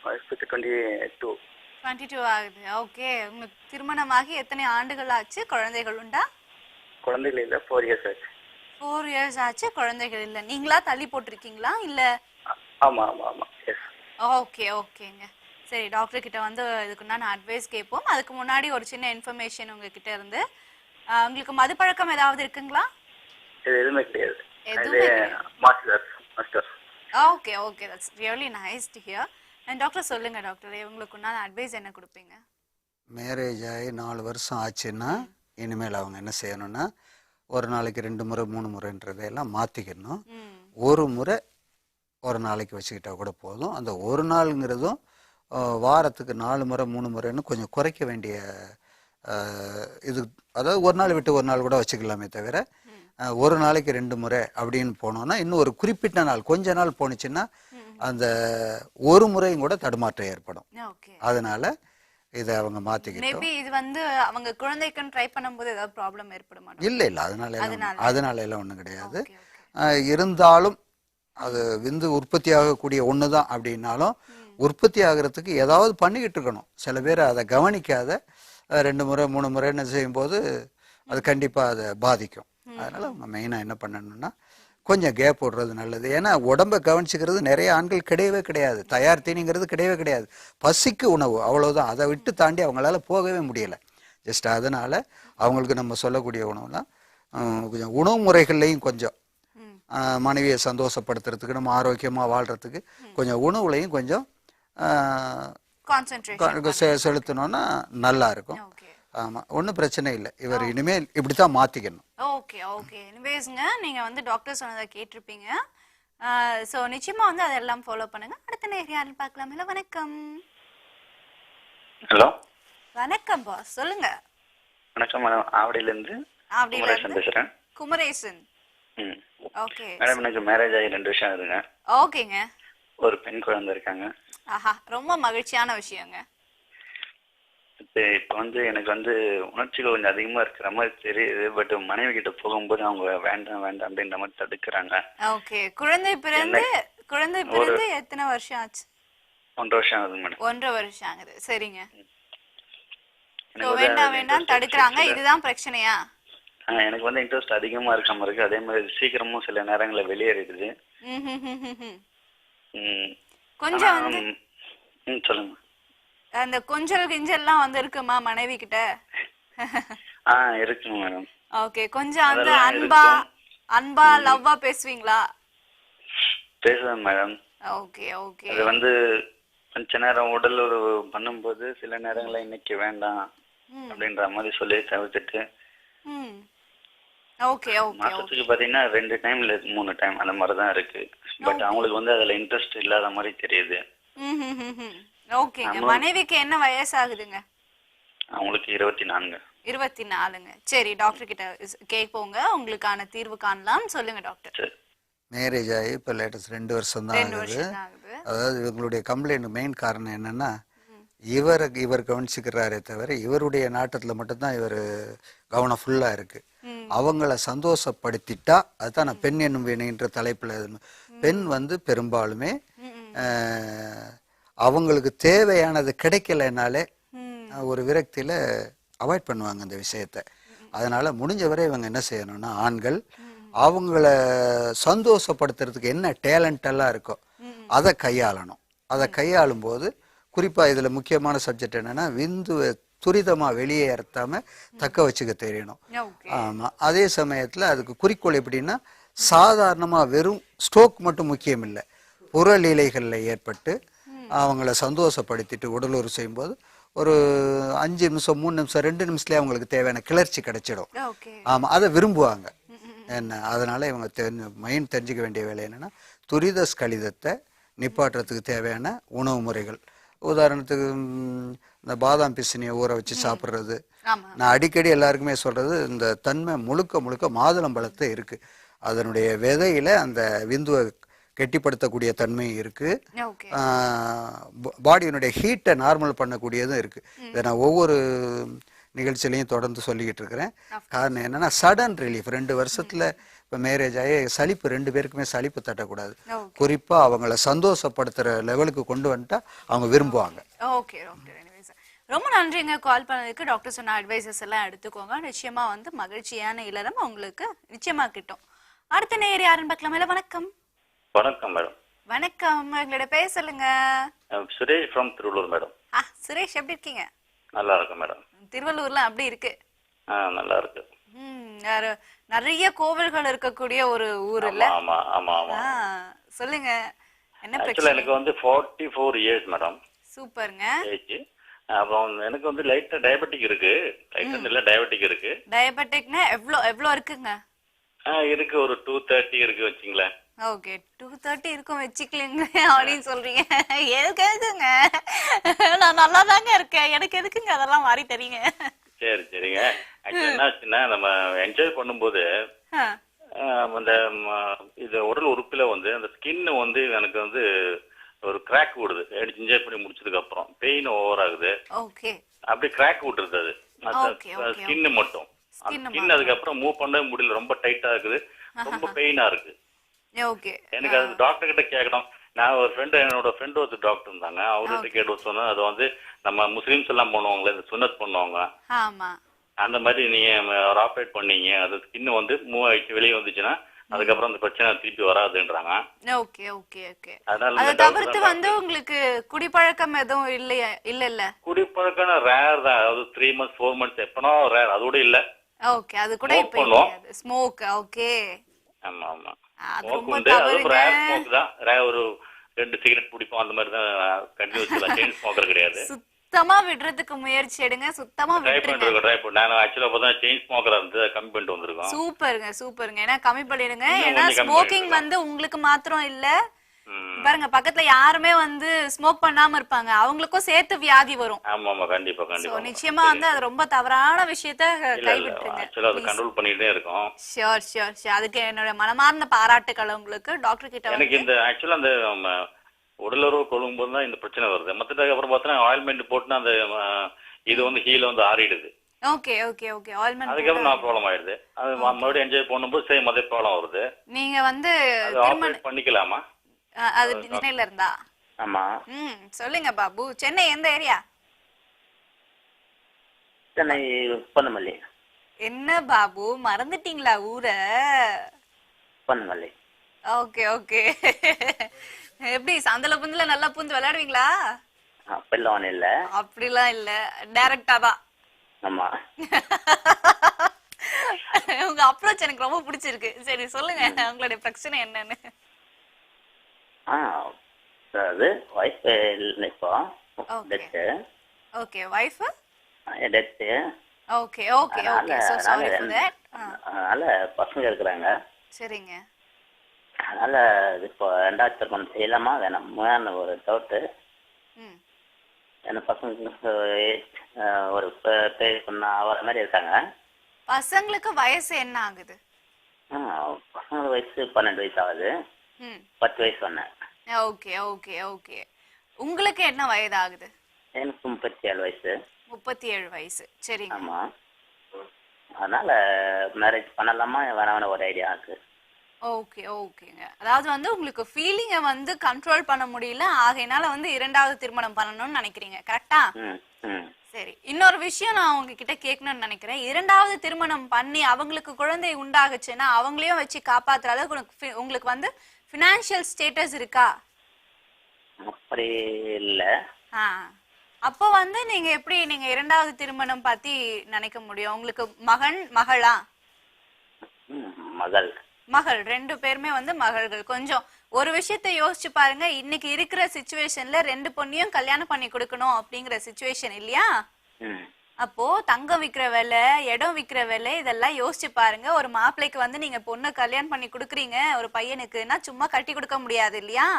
வயசுக்கு 22. 22 ஆகுது. ஓகே, உங்களுக்கு திருமணமாகி எத்தனை ஆண்டுகள் ஆச்சு? குழந்தைகள் உண்டா? குழந்தைகள் இல்ல, 4 years ஆச்சு. 4 years ஆச்சு, குழந்தைகள் இல்ல. நீங்களா தள்ளி போட்டிருக்கீங்களா இல்ல? ஆமா ஆமா ஆமா. எஸ். ஓகே ஓகேங்க, சரி. டாக்டர் கிட்ட வந்து இதுக்கு நான் அட்வைஸ் கேட்போம். அதுக்கு முன்னாடி ஒரு சின்ன இன்ஃபர்மேஷன் உங்ககிட்ட இருந்து. உங்களுக்கு மது பழக்கம் ஏதாவது இருக்குங்களா? எதுவுமே கிடையாது. Okay okay, that's really nice to hear. Doctor சொல்லுங்க டாக்டர், உங்களுக்கு நான் அட்வைஸ் என்ன கொடுப்பீங்க? மேரேஜ் ஆகி 4 வருஷம் ஆச்சுன்னா இனிமேல் அவங்க என்ன செய்யணும்னா ஒரு நாளைக்கு 2 முறை 3 முறைன்றதையெல்லாம் மாற்றிக்கணும். ஒரு முறை ஒரு நாளைக்கு வச்சுக்கிட்டா கூட போதும். அந்த ஒரு நாளுங்கிறதும் வாரத்துக்கு 4 முறை 3 முறைன்னு கொஞ்சம் குறைக்க வேண்டிய இது. அதாவது ஒரு நாள் விட்டு ஒரு நாள் கூட வச்சுக்கலாமே தவிர ஒரு நாளைக்கு 2 முறை அப்படின்னு போனோம்னா இன்னும் ஒரு குறிப்பிட்ட நாள் கொஞ்ச நாள் போனுச்சுன்னா அந்த ஒரு முறையும் கூட தடுமாற்றம் ஏற்படும். அதனால இதை அவங்க மாத்திக்கிட்டோம். இது வந்து அவங்க குழந்தைக்கு ட்ரை பண்ணும்போது ஏதாவது ப்ராப்ளம் ஏற்படுமா? இல்ல இல்ல, அதனால எல்லாம் ஒண்ணும் கிடையாது. இருந்தாலும் அது விந்து உற்பத்தி ஆகக்கூடிய ஒண்ணுதான் அப்படின்னாலும் உற்பத்தி ஆகிறதுக்கு ஏதாவது பண்ணிக்கிட்டு இருக்கணும். சில பேர் அதை கவனிக்காத 2 முறை 3 முறைன்னு செய்யும்போது அது கண்டிப்பா அதை பாதிக்கும். அதனால அவங்க மெயினா என்ன பண்ணணும்னா கொஞ்சம் கேப் விடுறது நல்லது. ஏன்னா உடம்பை கவனிச்சுக்கிறது நிறைய ஆண்கள் கிடையவே கிடையாது. தயார் தீனிங்கிறது கிடையவே கிடையாது. பசிக்கு உணவு அவ்வளவுதான், அதை விட்டு தாண்டி அவங்களால போகவே முடியல. ஜஸ்ட் அதனால அவங்களுக்கு நம்ம சொல்லக்கூடிய உணவுலாம் கொஞ்சம் உணவு முறைகள்லையும் கொஞ்சம் மனைவியை சந்தோஷப்படுத்துறதுக்கு நம்ம ஆரோக்கியமா வாழ்றதுக்கு கொஞ்சம் உணவுலையும் கொஞ்சம் செலுத்தணும்னா நல்லா இருக்கும். ஆமா, ஒன்றும் பிரச்சனை இல்லை. இவர் இனிமேல் இப்படித்தான் மாத்திக்கணும். ஓகே ஓகே, எனிவேஸ்ங்க நீங்க வந்து டாக்டர் சொன்னதை கேட்டிருப்பீங்க. ஸோ நிச்சயமா வந்து அதெல்லாம் ஃபாலோ பண்ணுங்க. அடுத்த நேரம் யாருன்னு பார்க்கலாம். ஹலோ, வணக்கம். ஹலோ, வணக்கம் பாஸ், சொல்லுங்க. வணக்கம் மேடம், ஆவடியிலேருந்து குமரேசன் பேசுறேன். குமரேசன். ஓகே மேடம், எனக்கு மேரேஜ் ஆகி 2 வருஷம் ஆகுதுங்க. ஓகேங்க. ஒரு பெண் குழந்தை இருக்காங்க. ஆஹா, ரொம்ப மகிழ்ச்சியான விஷயங்க. இப்போ வந்து எனக்கு வந்து உணர்ச்சிகள் கொஞ்சம் அதிகமா இருக்கிற மாதிரி தெரியுது. பட் மனைவி கிட்ட போகும்போது அவங்க வேண்டாம் வேண்டாம் அப்படின்ற மாதிரி தடுக்கிறாங்க. ஓகே, குழந்தை பிறந்து எத்தனை வருஷம் ஆச்சு? 1.5 வருஷம் ஆகுது மேடம். 1.5 வருஷம் ஆகுது. சரிங்க. வேண்டாம் வேண்டாம் தடுக்கிறாங்க, இதுதான் பிரச்சனையா? எனக்கு வந்து இன்ட்ரெஸ்ட் அதிகமா இருக்காம இருக்கு. அதே மாதிரி சீக்கிரமும் சில நேரங்களில் வெளியேறிடுது. கொஞ்சம் வந்து சொல்லுங்க. அந்த கொஞ்சல் கிஞ்சல்லாம் வந்து இருக்குமா மனைவி கிட்ட? இருக்குங்க மேடம். ஓகே, கொஞ்சம் வந்து அன்பா லவ்வா பேசுவீங்களா? பேசுவேன் மேடம். Okay okay. அது வந்து கொஞ்ச நேரம் உடல் உறவு பண்ணும்போது சில நேரங்கள்ல இன்னைக்கு வேண்டாம் அப்படின்ற மாதிரி சொல்லி தவிர்த்துட்டு ஓகே ஓகே, மாசத்துக்கு பாத்தீங்கன்னா 2 டைம் இல்ல 3 டைம் அந்த மாதிரி தான் இருக்கு. பட் அவங்களுக்கு வந்து அதுல இன்ட்ரெஸ்ட் இல்லாத மாதிரி தெரியுது. ஓகேங்க. மனைவிக்கு என்ன வயசு ஆகுதுங்க? அவங்களுக்கு 24. 24ங்க. சரி, டாக்டர் கிட்ட கேட்போங்க, உங்களுக்கான தீர்வு காணலாம். சொல்லுங்க டாக்டர். மேரேஜ் ஆகி இப்போ லேட்டஸ்ட் 2 வருஷம் தான் ஆகுது. அதாவது இவங்களுடைய கம்ப்ளைண்ட் மெயின் காரணம் என்னன்னா இவர் கவனிச்சுக்கிறாரே தவிர இவருடைய நாட்டத்தில் மட்டும்தான் இவர் கவனம் ஃபுல்லா இருக்கு. அவங்கள சந்தோஷப்படுத்திட்டா அதுதான் நான் பெண் என்னும் வினைன்ற தலைப்புல பெண் வந்து பெரும்பாலுமே அவங்களுக்கு தேவையானது கிடைக்கலனாலே ஒரு விரக்தியில அவாய்ட் பண்ணுவாங்க அந்த விஷயத்த. அதனால முடிஞ்சவரை இவங்க என்ன செய்யணும்னா ஆண்கள் அவங்கள சந்தோஷப்படுத்துறதுக்கு என்ன டேலண்ட் எல்லாம் இருக்கோ அதை கையாளணும். அதை கையாளும் போது குறிப்பா இதுல முக்கியமான சப்ஜெக்ட் என்னன்னா விந்துவை துரிதமா வெளியேறாம தக்க வச்சுக்க தெரியணும். ஆமா, அதே சமயத்துல அதுக்கு குறிக்கோள் எப்படின்னா சாதாரணமா வெறும் ஸ்ட்ரோக் மட்டும் முக்கியம் இல்லை, புறலீலைகள்ல ஏற்பட்டு அவங்கள சந்தோஷப்படுத்திட்டு உடலுறவு செய்யும்போது ஒரு 5 நிமிஷம் 3 நிமிஷம் 2 நிமிஷத்துலேயே அவங்களுக்கு தேவையான கிளர்ச்சி கிடைச்சிடும். ஓகே. ஆமாம், அதை விரும்புவாங்க. என்ன அதனால இவங்க மெயின் தெரிஞ்சுக்க வேண்டிய வேலை என்னன்னா துரித ஸ்கலிதத்தை நிப்பாட்டுறதுக்கு தேவையான உணவு முறைகள். உதாரணத்துக்கு இந்த பாதாம் பிசினியை ஊற வச்சு சாப்பிட்றது. நான் அடிக்கடி எல்லாருக்குமே சொல்றது, இந்த தன்மை முழுக்க முழுக்க மாதுளம்பழத்தை இருக்கு. அதனுடைய விதையில அந்த விந்துவை கெட்டிப்படுத்தக்கூடிய தன்மை இருக்கு. பாடியினுடைய ஹீட்டை நார்மல் பண்ணக்கூடியதும் இருக்கு. இதை நான் ஒவ்வொரு நிகழ்ச்சியிலையும் தொடர்ந்து சொல்லிக்கிட்டு இருக்கிறேன். காரணம் என்னன்னா சடன் ரிலீஃப். 2 வருஷத்துல இப்போ மேரேஜ் ஆகி சலிப்பு 2 பேருக்குமே சலிப்பு தட்டக்கூடாது. குறிப்பா அவங்கள சந்தோஷப்படுத்துற லெவலுக்கு கொண்டு வந்துட்டா அவங்க விரும்புவாங்க. ஓகே டாக்டர், ரொம்ப நன்றிங்க கால் பண்ணதுக்கு. டாக்டர் சொன்ன அட்வைசஸ் எல்லாம் எடுத்துக்கோங்க. நிச்சயமா வந்து மகிழ்ச்சியான இல்லறம் உங்களுக்கு நிச்சயமா கிட்டும். அடுத்த நேர் யாருன்னு பார்க்கலாமா? வணக்கம். வணக்கம் மேடம். வணக்கம், எங்களோட பேர் சொல்லுங்க. Suresh from Thiruvallur madam. சுரேஷ், எப்படி இருக்கீங்க? நல்லா இருக்கு மேடம். திருவள்ளூர்ல அப்படி இருக்கு? நல்லா இருக்கு. நிறைய கோவில்கள் இருக்கக்கூடிய ஒரு ஊர் இல்ல? ஆமா ஆமா ஆமா. சொல்லுங்க, என்ன பிரச்சனை? எனக்கு வந்து 44 இயர்ஸ் மேடம். சூப்பர்ங்க. அப்புறம் எனக்கு வந்து லைட்டா டயபெட்டிக் இருக்கு. லைட்டா இல்ல டயபெட்டிக் இருக்கு. டயபெட்டிக்னா எவ்வளவு இருக்குங்க? இருக்கு, ஒரு 230 இருக்கு வச்சுங்களேன். ஓகே, 230 இருக்கும் வச்சுக்கலீங்க அப்படின்னு சொல்றீங்க. எதுக்குங்க? நான் நல்லா தாங்க இருக்கேன், எனக்கு எதுக்குங்க அதெல்லாம் மாறி தரீங்க? சரி சரிங்க. ஆக்சுவலி என்ன ஆச்சுன்னா, நம்ம என்ஜாய் பண்ணும்போது அந்த இது உடல் உறுப்புல வந்து அந்த ஸ்கின் வந்து எனக்கு வந்து ஒரு கிராக் விடுது. என்ஜாய் பண்ணி முடிச்சதுக்கு அப்புறம் பெயின் ஓவர் ஆகுது. அப்படி கிராக் விட்டுருது. அது ஸ்கின் மட்டும். ஸ்கின் அதுக்கப்புறம் மூவ் பண்ணவே முடியல, ரொம்ப டைட்டா இருக்குது, ரொம்ப பெயினா இருக்கு. எனக்கு அது டாக்டர் கிட்ட கேட்கணும். நான் ஒரு என்னோட ஃப்ரெண்ட் ஒரு டாக்டர் இருந்தாங்க, அவர்கிட்ட கேட்டு சொன்னா அது வந்து நம்ம முஸ்லீம்ஸ் எல்லாம் பண்ணுவாங்களே, இந்த சுன்னத் பண்ணுவாங்க, அந்த மாதிரி நீங்க ஒரு ஆப்ரேட் பண்ணீங்க, அது ஸ்கின் வந்து மூவ் ஆயிடுச்சு வெளியே வந்துச்சுன்னா அதுக்கப்புறம் அந்த பிரச்சனை திருப்பி வராதுன்றாங்க. அதை தவிர்த்து வந்து உங்களுக்கு குடிப்பழக்கம் எதுவும் இல்லையா? இல்ல குடிப்பழக்கம் ரேர் தான். அதாவது 3 months 4 months எப்பனா ரேர், அதோட இல்ல. ஓகே, அது கூட இப்ப இல்ல. ஸ்மோக். ஓகே. ஆமா ஆமா. ஸ்மோக் வந்து அது ரேர் ஸ்மோக் தான். ரேர் ஒரு 2 சிகரெட் பிடிப்போம், அந்த மாதிரி தான். கண்டினியூஸ்ல செயின் ஸ்மோக்கர் கிடையாது. சுத்தமா விடுறதுக்கு முயற்சி எடுங்க. சுத்தமா விட்டுருங்க. ட்ரை பண்ணு. நான் ஆக்சுவலா பார்த்தா செயின் ஸ்மோக்கரா இருந்து கம்மி பண்ணிட்டு வந்திருக்கோம். சூப்பருங்க. ஏன்னா கம்மி பண்ணிடுங்க. ஏன்னா ஸ்மோக்கிங் வந்து உங்களுக்கு மாத்திரம் இல்ல, பாருங்க பக்கத்துல யாருமே வந்து ஸ்மோக் பண்ணாம இருப்பாங்க, அவங்களுக்கும் சேர்த்து வியாதி வரும். ஆமா ஆமா, கண்டிப்பா கண்டிப்பா. நிச்சயமா வந்து அது ரொம்ப தவறான விஷயத்தை கைவிட்டுருங்க. ஆக்சுவலா அது கண்ட்ரோல் பண்ணிட்டே இருக்கோம். ஷியோர். அதுக்கு என்னோட மனமார்ந்த பாராட்டுக்கள் உங்களுக்கு. டாக்டர் கிட்ட எனக்கு இந்த ஆக்சுவலா அந்த உடலுறவு கொள்ளும்போது தான் இந்த பிரச்சனை வருது. மற்றதுக்கு அப்புறம் பார்த்தா ஆயில்மெண்ட் போட்டுனா அந்த இது வந்து ஹீல் வந்து ஆறிடுது. ஓகே. ஆயில்மெண்ட் அதுக்கப்புறம் நான் ப்ராப்ளம் ஆயிடுது. அது மறுபடியும் என்ஜாய் பண்ணும்போது சேம் அதே ப்ராப்ளம் வருது. நீங்க வந்து ஆப்ரேட் பண்ணிக்கலாமா? அது சென்னையில இருந்தா? ஆமா. சொல்லுங்க பாபு, சென்னை எந்த ஏரியா? சென்னை பொன்னமல்லி. என்ன பாபு மறந்துட்டீங்களா ஊர? பொன்னமல்லி. ஓகே. எப்படி சந்தல புந்துல நல்லா பூந்து விளையாடுவீங்களா? அப்படிலாம் இல்ல. அப்படிலாம் இல்ல, டைரக்டா தான். ஆமா. உங்க அப்ரோச் எனக்கு ரொம்ப பிடிச்சிருக்கு. சரி சொல்லுங்க, உங்களுடைய பிரச்சனை என்னன்னு. அது வைஃப் இப்போ death. Okay, wife death. Okay. So sorry for that. அதனால பசங்க இருக்காங்க. சரிங்க. அதனால இப்போ 2வது திருமணம் செய்யலாமா வேணாமான்னு ஒரு டவுட்டு. என் பசங்களுக்கு ஒரு வர மாதிரி இருக்காங்க. பசங்களுக்கு வயசு என்ன ஆகுது? பசங்க வயசு 12 வயசு ஆகுது. 10 வயசு சொன்னேன். ஓகே. உங்களுக்கு என்ன வயது ஆகுது? எனக்கு 37 வயசு. 37 வயசு. சரிங்க. ஆமா. அதனால மேரேஜ் பண்ணலாமா வேணாம்னு ஒரு ஐடியா இருக்கு. ஓகேங்க. அதாவது வந்து உங்களுக்கு ஃபீலிங்கை வந்து கண்ட்ரோல் பண்ண முடியல, ஆகையினால வந்து 2வது திருமணம் பண்ணணும்னு நினைக்கிறீங்க, கரெக்டா? சரி, இன்னொரு விஷயம் நான் உங்ககிட்ட கேட்கணும்னு நினைக்கிறேன். 2வது திருமணம் பண்ணி அவங்களுக்கு குழந்தை உண்டாகுச்சுன்னா அவங்களையும் வச்சு காப்பாத்துற அளவுக்கு உங்களுக்கு வந்து ஃபினான்ஷியல் ஸ்டேட்டஸ் இருக்கா? அப்படி இல்ல. அப்போ வந்து நீங்க எப்படி 2வது திருமணம் பத்தி நினைக்க முடியும்? உங்களுக்கு மகளா? மகள் 2 பேருமே வந்து மகள்கள். கொஞ்சம் ஒரு விஷயத்த யோசிச்சு பாருங்க, இன்னைக்கு இருக்கிற சிச்சுவேஷன்ல 2 பொண்ணையும் கல்யாணம் பண்ணி கொடுக்கணும் அப்படிங்கிற சிச்சுவேஷன் இல்லையா? அப்போ தங்கம் விக்கிற விலை, இடம் விக்கிற விலை, இதெல்லாம் யோசிச்சு பாருங்க. ஒரு மாப்பிள்ளைக்கு வந்து நீங்க பொண்ணை கல்யாணம் பண்ணி கொடுக்குறீங்க ஒரு பையனுக்குன்னா சும்மா கட்டி கொடுக்க முடியாது இல்லையா?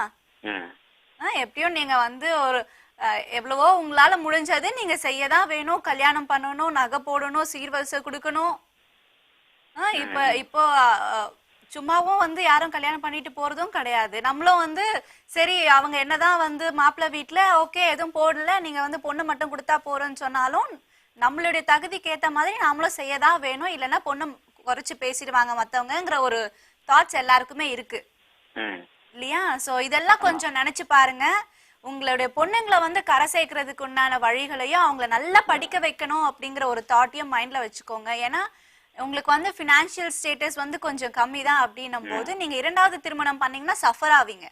எப்படியும் நீங்க வந்து ஒரு எவ்வளவோ உங்களால முடிஞ்சது நீங்க செய்யதான் வேணும். கல்யாணம் பண்ணணும், நகை போடணும், சீர்வரிசை கொடுக்கணும். இப்போ சும்மாவும் வந்து யாரும் கல்யாணம் பண்ணிட்டு போறதும் கிடையாது. நம்மளும் வந்து சரி அவங்க என்னதான் வந்து மாப்பிள்ளை வீட்டுல ஓகே எதுவும் போடல, நீங்க வந்து பொண்ணு மட்டும் கொடுத்தா போறோம்னு சொன்னாலும் நம்மளுடைய தகுதிக்கு ஏத்த மாதிரி நாமளும் செய்யதான் வேணும். இல்லைன்னா பொண்ணு குறைச்சு பேசிடுவாங்க மத்தவங்கங்கிற ஒரு தாட்ஸ் எல்லாருக்குமே இருக்கு இல்லையா? சோ இதெல்லாம் கொஞ்சம் நினைச்சு பாருங்க. உங்களுடைய பொண்ணுங்களை வந்து கரை சேர்க்கறதுக்கு உண்டான வழிகளையும் அவங்கள நல்லா படிக்க வைக்கணும் அப்படிங்கிற ஒரு தாட்டையும் மைண்ட்ல வச்சுக்கோங்க. ஏன்னா உங்களுக்கு வந்து பினான்சியல் ஸ்டேட்டஸ் வந்து கொஞ்சம் கம்மி தான் அப்படின்னும் போது நீங்க 2வது திருமணம் பண்ணீங்கன்னா சஃபர் ஆவீங்க.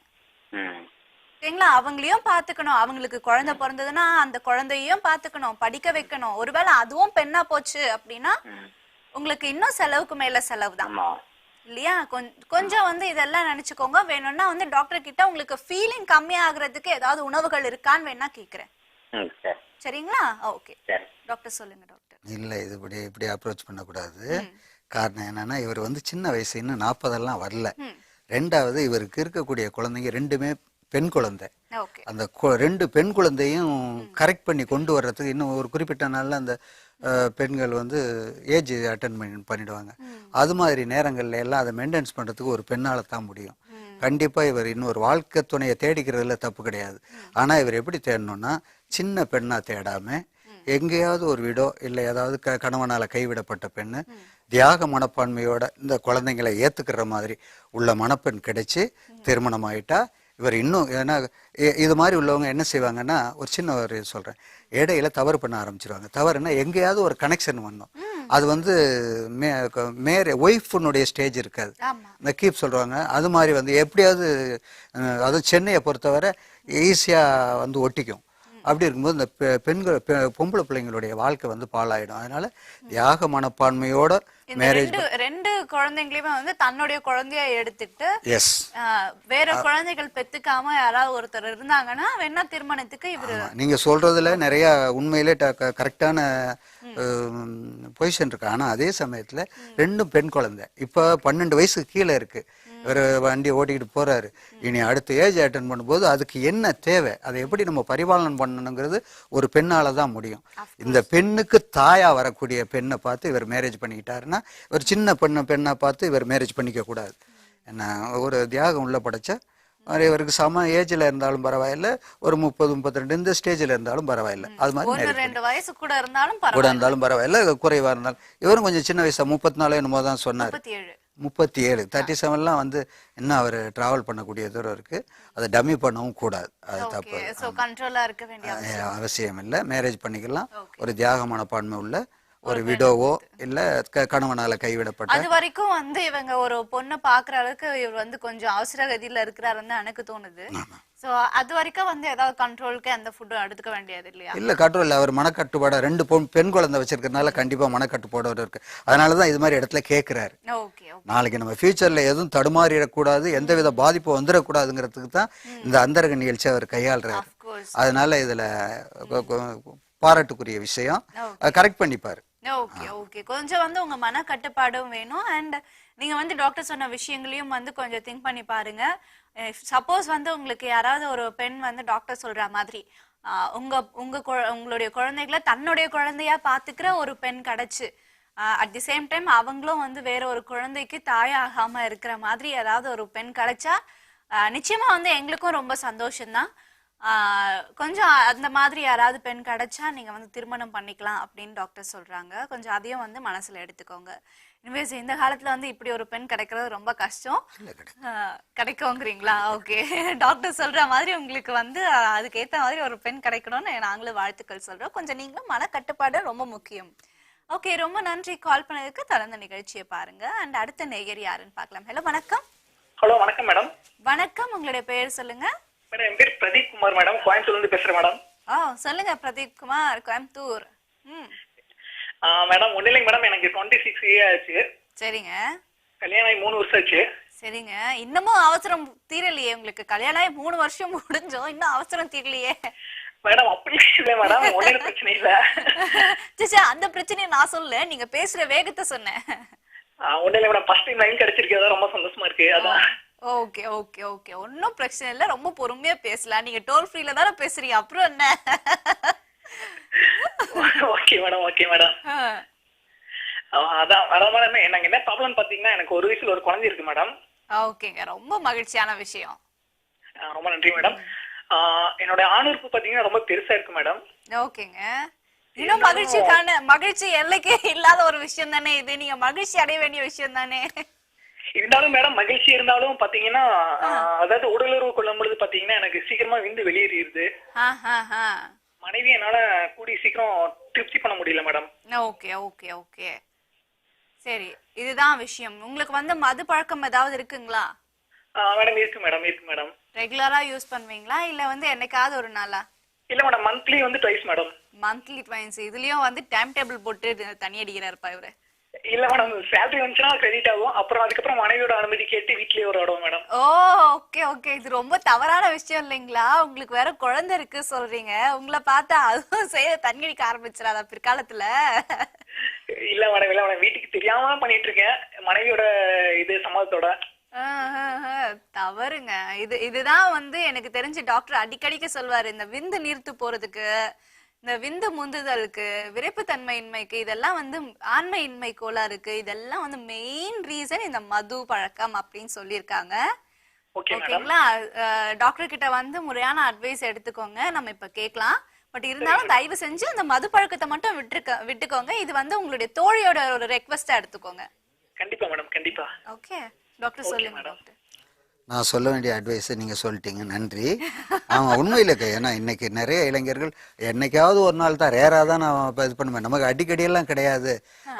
ஓகேங்களா? அவங்களையும் பாத்துக்கணும். அவங்களுக்கு குழந்தை பிறந்ததுன்னா அந்த குழந்தையும் பாத்துக்கணும், படிக்க வைக்கணும். ஒருவேளை அதுவும் பெண்ணா போச்சு அப்படின்னா உங்களுக்கு இன்னும் செலவுக்கு மேல செலவு தான் இல்லையா? கொஞ்சம் வந்து இதெல்லாம் நினைச்சுக்கோங்க. வேணும்னா வந்து டாக்டர் கிட்ட உங்களுக்கு ஃபீலிங் கம்மி ஆகுறதுக்கு ஏதாவது உணவுகள் இருக்கான்னு வேணா கேக்குறேன். சரிங்களா? ஓகே டாக்டர் சொல்லுங்க டாக்டர். இல்லை, இது இப்படி அப்ரோச் பண்ணக்கூடாது. காரணம் என்னன்னா இவர் வந்து சின்ன வயசு, இன்னும் 40 வரல. 2வது இவருக்கு இருக்கக்கூடிய குழந்தைங்க 2மே பெண் குழந்தை. அந்த 2 பெண் குழந்தையும் கரெக்ட் பண்ணி கொண்டு வர்றதுக்கு இன்னும் ஒரு குறிப்பிட்ட நாள்ல அந்த பெண்கள் வந்து ஏஜ் அட்டன் பண்ணிடுவாங்க. அது மாதிரி நேரங்கள்ல எல்லாம் அதை மெயின்டைன்ஸ் பண்றதுக்கு ஒரு பெண்ணால தான் முடியும். கண்டிப்பா இவர் இன்னொரு வாழ்க்கை துணையை தேடிக்கிறதுல தப்பு கிடையாது. ஆனா இவர் எப்படி தேடணும்னா சின்ன பெண்ணா தேடாம எங்கேயாவது ஒரு வீடோ இல்லை ஏதாவது கணவனால கைவிடப்பட்ட பெண்ணு தியாக மனப்பான்மையோட இந்த குழந்தைங்களை ஏத்துக்கிற மாதிரி உள்ள மணப்பெண் கிடைச்சி திருமணம் ஆயிட்டா இவர் இன்னும். ஏன்னா இது மாதிரி உள்ளவங்க என்ன செய்வாங்கன்னா, ஒரு சின்ன ஒரு சொல்றேன், இடையில தவறு பண்ண ஆரம்பிச்சிருவாங்க. தவறுன்னா எங்கேயாவது ஒரு கனெக்ஷன் பண்ணும். அது வந்து ஒய்ஃபுனுடைய ஸ்டேஜ் இருக்காது, இந்த கீப் சொல்றாங்க. அது மாதிரி வந்து எப்படியாவது, அதுவும் சென்னையை பொறுத்தவரை ஈஸியா வந்து ஒட்டிக்கும். அப்படி இருக்கும்போது இந்த பெண்கள் பொம்பளை பிள்ளைங்களுடைய வாழ்க்கை வந்து பாழாயிடும். அதனால தியாக மனப்பான்மையோட மேரேஜ் 2 குழந்தைங்களையுமே வந்து தன்னுடைய குழந்தைய எடுத்துட்டு வேற குழந்தைகள் பெத்துக்காம யாராவது ஒருத்தர் இருந்தாங்கன்னா வேணா திருமணத்துக்கு இவரு. நீங்க சொல்றதுல நிறைய உண்மையிலே கரெக்டான பொசிஷன் இருக்கு. ஆனா அதே சமயத்துல 2 பெண் குழந்தை இப்ப 12 வயசுக்கு கீழே இருக்கு. இவர் வண்டியை ஓட்டிக்கிட்டு போறாரு. இனி அடுத்த ஏஜ் அட்டன் பண்ணும்போது அதுக்கு என்ன தேவை, அதை எப்படி நம்ம பரிபாலனம் பண்ணணுங்கிறது ஒரு பெண்ணால தான் முடியும். இந்த பெண்ணுக்கு தாயா வரக்கூடிய பெண்ணை பார்த்து இவர் மேரேஜ் பண்ணிக்கிட்டாருன்னா, ஒரு சின்ன பெண்ணை பார்த்து இவர் மேரேஜ் பண்ணிக்க கூடாது. என்ன ஒரு தியாகம் உள்ள படைச்ச இவருக்கு சம ஏஜ்ல இருந்தாலும் பரவாயில்ல, ஒரு 30, 32 இந்த ஸ்டேஜ்ல இருந்தாலும் பரவாயில்ல. அது மாதிரி 2 வயசு கூட இருந்தாலும் பரவாயில்ல, குறைவா இருந்தாலும். இவரும் கொஞ்சம் சின்ன வயசா 34 என்னமோ தான் சொன்னார். 37 37 வந்து இன்னும் அவர் டிராவல் பண்ணக்கூடிய தூரம் இருக்கு. அதை டம்மி பண்ணவும் கூடாது, அது தப்பு. அவசியம் இல்லை, மேரேஜ் பண்ணிக்கலாம். ஒரு தியாக மனப்பான்மை உள்ள ஒரு விடோவோ இல்ல கணவனால கைவிடப்பட்ட. அது வரைக்கும் வந்து இவங்க ஒரு பொண்ணை பாக்குற அளவுக்கு இவர் வந்து கொஞ்சம் அவசர கதியில இருக்கிறாருன்னு எனக்கு தோணுது. சோ அது வரைக்கும் வந்து ஏதாவது கண்ட்ரோலுக்கு அந்த ஃபுட் எடுத்துக்க வேண்டியது இல்லையா? இல்ல கண்ட்ரோல் இல்ல, அவர் மனக்கட்டுப்பாட 2 பெண் குழந்தை வச்சிருக்கிறதுனால கண்டிப்பா மனக்கட்டுப்பாடு இருக்கு. அதனாலதான் இது மாதிரி இடத்துல கேட்கிறாரு. நாளைக்கு நம்ம ஃபியூச்சர்ல எதுவும் தடுமாறிடக்கூடாது, எந்தவித பாதிப்பு வந்துடக்கூடாதுங்கிறதுக்கு தான் இந்த அந்தரங்க நிகழ்ச்சி அவர் கையாளுறாரு. அதனால இதுல பாராட்டுக்குரிய விஷயம், கரெக்ட் பண்ணிப்பாரு. ஓகே ஓகே, கொஞ்சம் வந்து உங்க மன கட்டுப்பாடும் வேணும். அண்ட் நீங்க வந்து டாக்டர் சொன்ன விஷயங்களையும் வந்து கொஞ்சம் திங்க் பண்ணி பாருங்க. சப்போஸ் வந்து உங்களுக்கு யாராவது ஒரு பெண் வந்து டாக்டர் சொல்ற மாதிரி உங்களுடைய குழந்தைகளை தன்னுடைய குழந்தையா பாத்துக்கிற ஒரு பெண் கிடைச்சு அட் தி சேம் டைம் அவங்களும் வந்து வேற ஒரு குழந்தைக்கு தாயாகாம இருக்கிற மாதிரி ஏதாவது ஒரு பெண் கிடைச்சா நிச்சயமா வந்து எங்களுக்கும் ரொம்ப சந்தோஷம்தான். கொஞ்சம் அந்த மாதிரி யாராவது பெண் கிடைச்சா நீங்க வந்து திருமணம் பண்ணிக்கலாம் அப்படின்னு டாக்டர் சொல்றாங்க. கொஞ்சம் அதையும் வந்து மனசுல எடுத்துக்கோங்க. இனிவேஸ் இந்த காலத்துல வந்து இப்படி ஒரு பெண் கிடைக்கிறது ரொம்ப கஷ்டம். கிடைக்குங்கிறீங்களா? ஓகே, டாக்டர் சொல்ற மாதிரி உங்களுக்கு வந்து அதுக்கேற்ற மாதிரி ஒரு பெண் கிடைக்கணும்னு நாங்களும் வாழ்த்துக்கள் சொல்றோம். கொஞ்சம் நீங்களும் மன கட்டுப்பாடு ரொம்ப முக்கியம். ஓகே, ரொம்ப நன்றி கால் பண்ணதுக்கு. தொடர்ந்த நிகழ்ச்சியை பாருங்க. அண்ட் அடுத்த நேயர் யாருன்னு பார்க்கலாம். ஹலோ வணக்கம். ஹலோ வணக்கம் மேடம். வணக்கம், உங்களுடைய பெயர் சொல்லுங்க. மேடம் என் பேர் பிரதீப் குமார் மேடம், கோயம்புத்தூர்ல இருந்து பேசுறேன் மேடம். சொல்லுங்க பிரதீப் குமார், கோயம்புத்தூர். மேடம் ஒண்ணு இல்லைங்க மேடம், எனக்கு 26 இயர் ஆச்சு. சரிங்க. கல்யாணம் ஆகி 3 வருஷம் ஆச்சு. சரிங்க, இன்னமும் அவசரம் தீரலையே உங்களுக்கு? கல்யாணம் ஆகி 3 வருஷம் முடிஞ்சோம், இன்னும் அவசரம் தீரலையே? மேடம் அப்படி இல்லை மேடம், ஒன்னும் பிரச்சனை இல்ல. சே அந்த பிரச்சனையை நான் சொல்ல, நீங்க பேசுற வேகத்தை சொன்னேன். ஒன்னும் இல்லை மேடம், ஃபர்ஸ்ட் டைம் லைன் கிடைச்சிருக்கு, அதான் ரொம்ப சந்தோஷமா இருக்கு. அதான். ஓகே ஓகே ஓகே, ஒன்னும் பிரச்சனை இல்ல, ரொம்ப பொறுமையா பேசலாம். நீங்க டோல் ஃப்ரீல தானே பேசுறீங்க, அப்புறம் என்ன? Okay madam okay madam. அதான் அதான் மேடம், எனக்கு என்ன ப்ராப்ளம் பாத்தீங்கன்னா, எனக்கு 1 வயசுல ஒரு குழந்தை இருக்கு மேடம். ஓகேங்க, ரொம்ப மகிழ்ச்சியான விஷயம். ரொம்ப நன்றி மேடம். என்னோட ஆணுறுப்பு பாத்தீங்கன்னா ரொம்ப பெருசா இருக்கு மேடம். ஓகேங்க, இன்னும் மகிழ்ச்சி எல்லைக்கே இல்லாத ஒரு விஷயம் தானே இது, நீங்க மகிழ்ச்சி அடைய வேண்டிய விஷயம் தானே. இருந்தாலும் மேடம், மகிழ்ச்சி இருந்தாலும் பாத்தீங்கன்னா, அதாவது உடலுறவு கொள்ளும் பொழுது பாத்தீங்கன்னா எனக்கு சீக்கிரமா விந்து வெளியேறிடுது. மனைவி என்னால கூடி சீக்கிரம் திருப்தி பண்ண முடியல மேடம். ஓகே ஓகே ஓகே, சரி, இதுதான் விஷயம். உங்களுக்கு வந்து மது பழக்கம் ஏதாவது இருக்குங்களா? மேடம் இருக்கு மேடம், இருக்கு மேடம். ரெகுலரா யூஸ் பண்ணுவீங்களா இல்ல வந்து என்னைக்காவது ஒரு நாளா? இல்ல மேடம், மந்த்லி வந்து ட்வைஸ் மேடம். மந்த்லி ட்வைஸ், இதுலயும் வந்து டைம் டேபிள் போட்டு தண்ணி அடிக்கிறாருப்பா இவரு. இல்ல மேடம், சேலரி வந்துச்சுன்னா கிரெடிட் ஆகும், அப்புறம் அதுக்கப்புறம் மனைவியோட அனுமதி கேட்டு வீட்லயே ஒரு ஆடுவோம் மேடம். ஓ ஓகே ஓகே, இது ரொம்ப தவறான விஷயம் இல்லைங்களா? உங்களுக்கு வேற குழந்தை இருக்கு சொல்றீங்க, உங்களை பார்த்தா அதுவும் செய்ய தண்ணி அடிக்க ஆரம்பிச்சிடாதா பிற்காலத்துல? இல்ல மேடம், இல்ல மேடம், வீட்டுக்கு தெரியாம பண்ணிட்டு இருக்கேன், மனைவியோட இது சம்மதத்தோட. தவறுங்க. இதுதான் வந்து எனக்கு தெரிஞ்சு டாக்டர் அடிக்கடிக்கு சொல்வாரு, இந்த விந்து நீர்த்து போறதுக்கு, இந்த விந்து முந்துதலுக்கு, விரைப்புத்தன்மையின்மைக்கு, இதெல்லாம் வந்து ஆண்மையின்மை கோளாறுக்கு, இதெல்லாம் வந்து மெயின் ரீசன் இந்த மது பழக்கம் அப்படின்னு சொல்லியிருக்காங்க. ஓகேங்களா? டாக்டர் கிட்ட வந்து முறையான அட்வைஸ் எடுத்துக்கோங்க, நம்ம இப்ப கேட்கலாம். பட் இருந்தாலும் தயவு செஞ்சு அந்த மது பழக்கத்தை மட்டும் விட்டுக்கோங்க. இது வந்து உங்களுடைய தோழியோட ஒரு ரெக்வெஸ்டா எடுத்துக்கோங்க. கண்டிப்பா மேடம், கண்டிப்பா. ஓகே டாக்டர், சொல்லுங்க டாக்டர். நான் சொல்ல வேண்டிய அட்வைஸை நீங்கள் சொல்லிட்டீங்க, நன்றி. ஆமாம், உண்மையிலக்க, ஏன்னா இன்னைக்கு நிறைய இளைஞர்கள் என்னைக்காவது ஒரு நாள் தான், ரேராக தான் நான் இப்போ இது பண்ணுவேன், நமக்கு அடிக்கடியெல்லாம் கிடையாது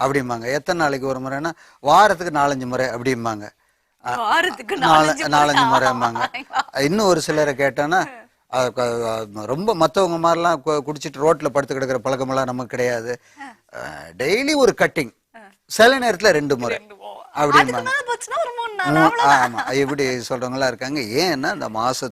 அப்படிம்பாங்க. எத்தனை நாளைக்கு ஒரு முறைன்னா வாரத்துக்கு 4-5 முறை அப்படிம்பாங்க, 4-5 முறைம்பாங்க. இன்னும் ஒரு சிலரை கேட்டோன்னா ரொம்ப மற்றவங்க மாதிரிலாம் குடிச்சிட்டு ரோட்டில் படுத்து கிடக்கிற பழக்கமெல்லாம் நமக்கு கிடையாது, டெய்லி ஒரு கட்டிங், சில நேரத்தில் 2 முறை அப்படிம்பாங்க. ஆமா, இப்படி சொல்றவங்களா இருக்காங்க. ஏன்னா இந்த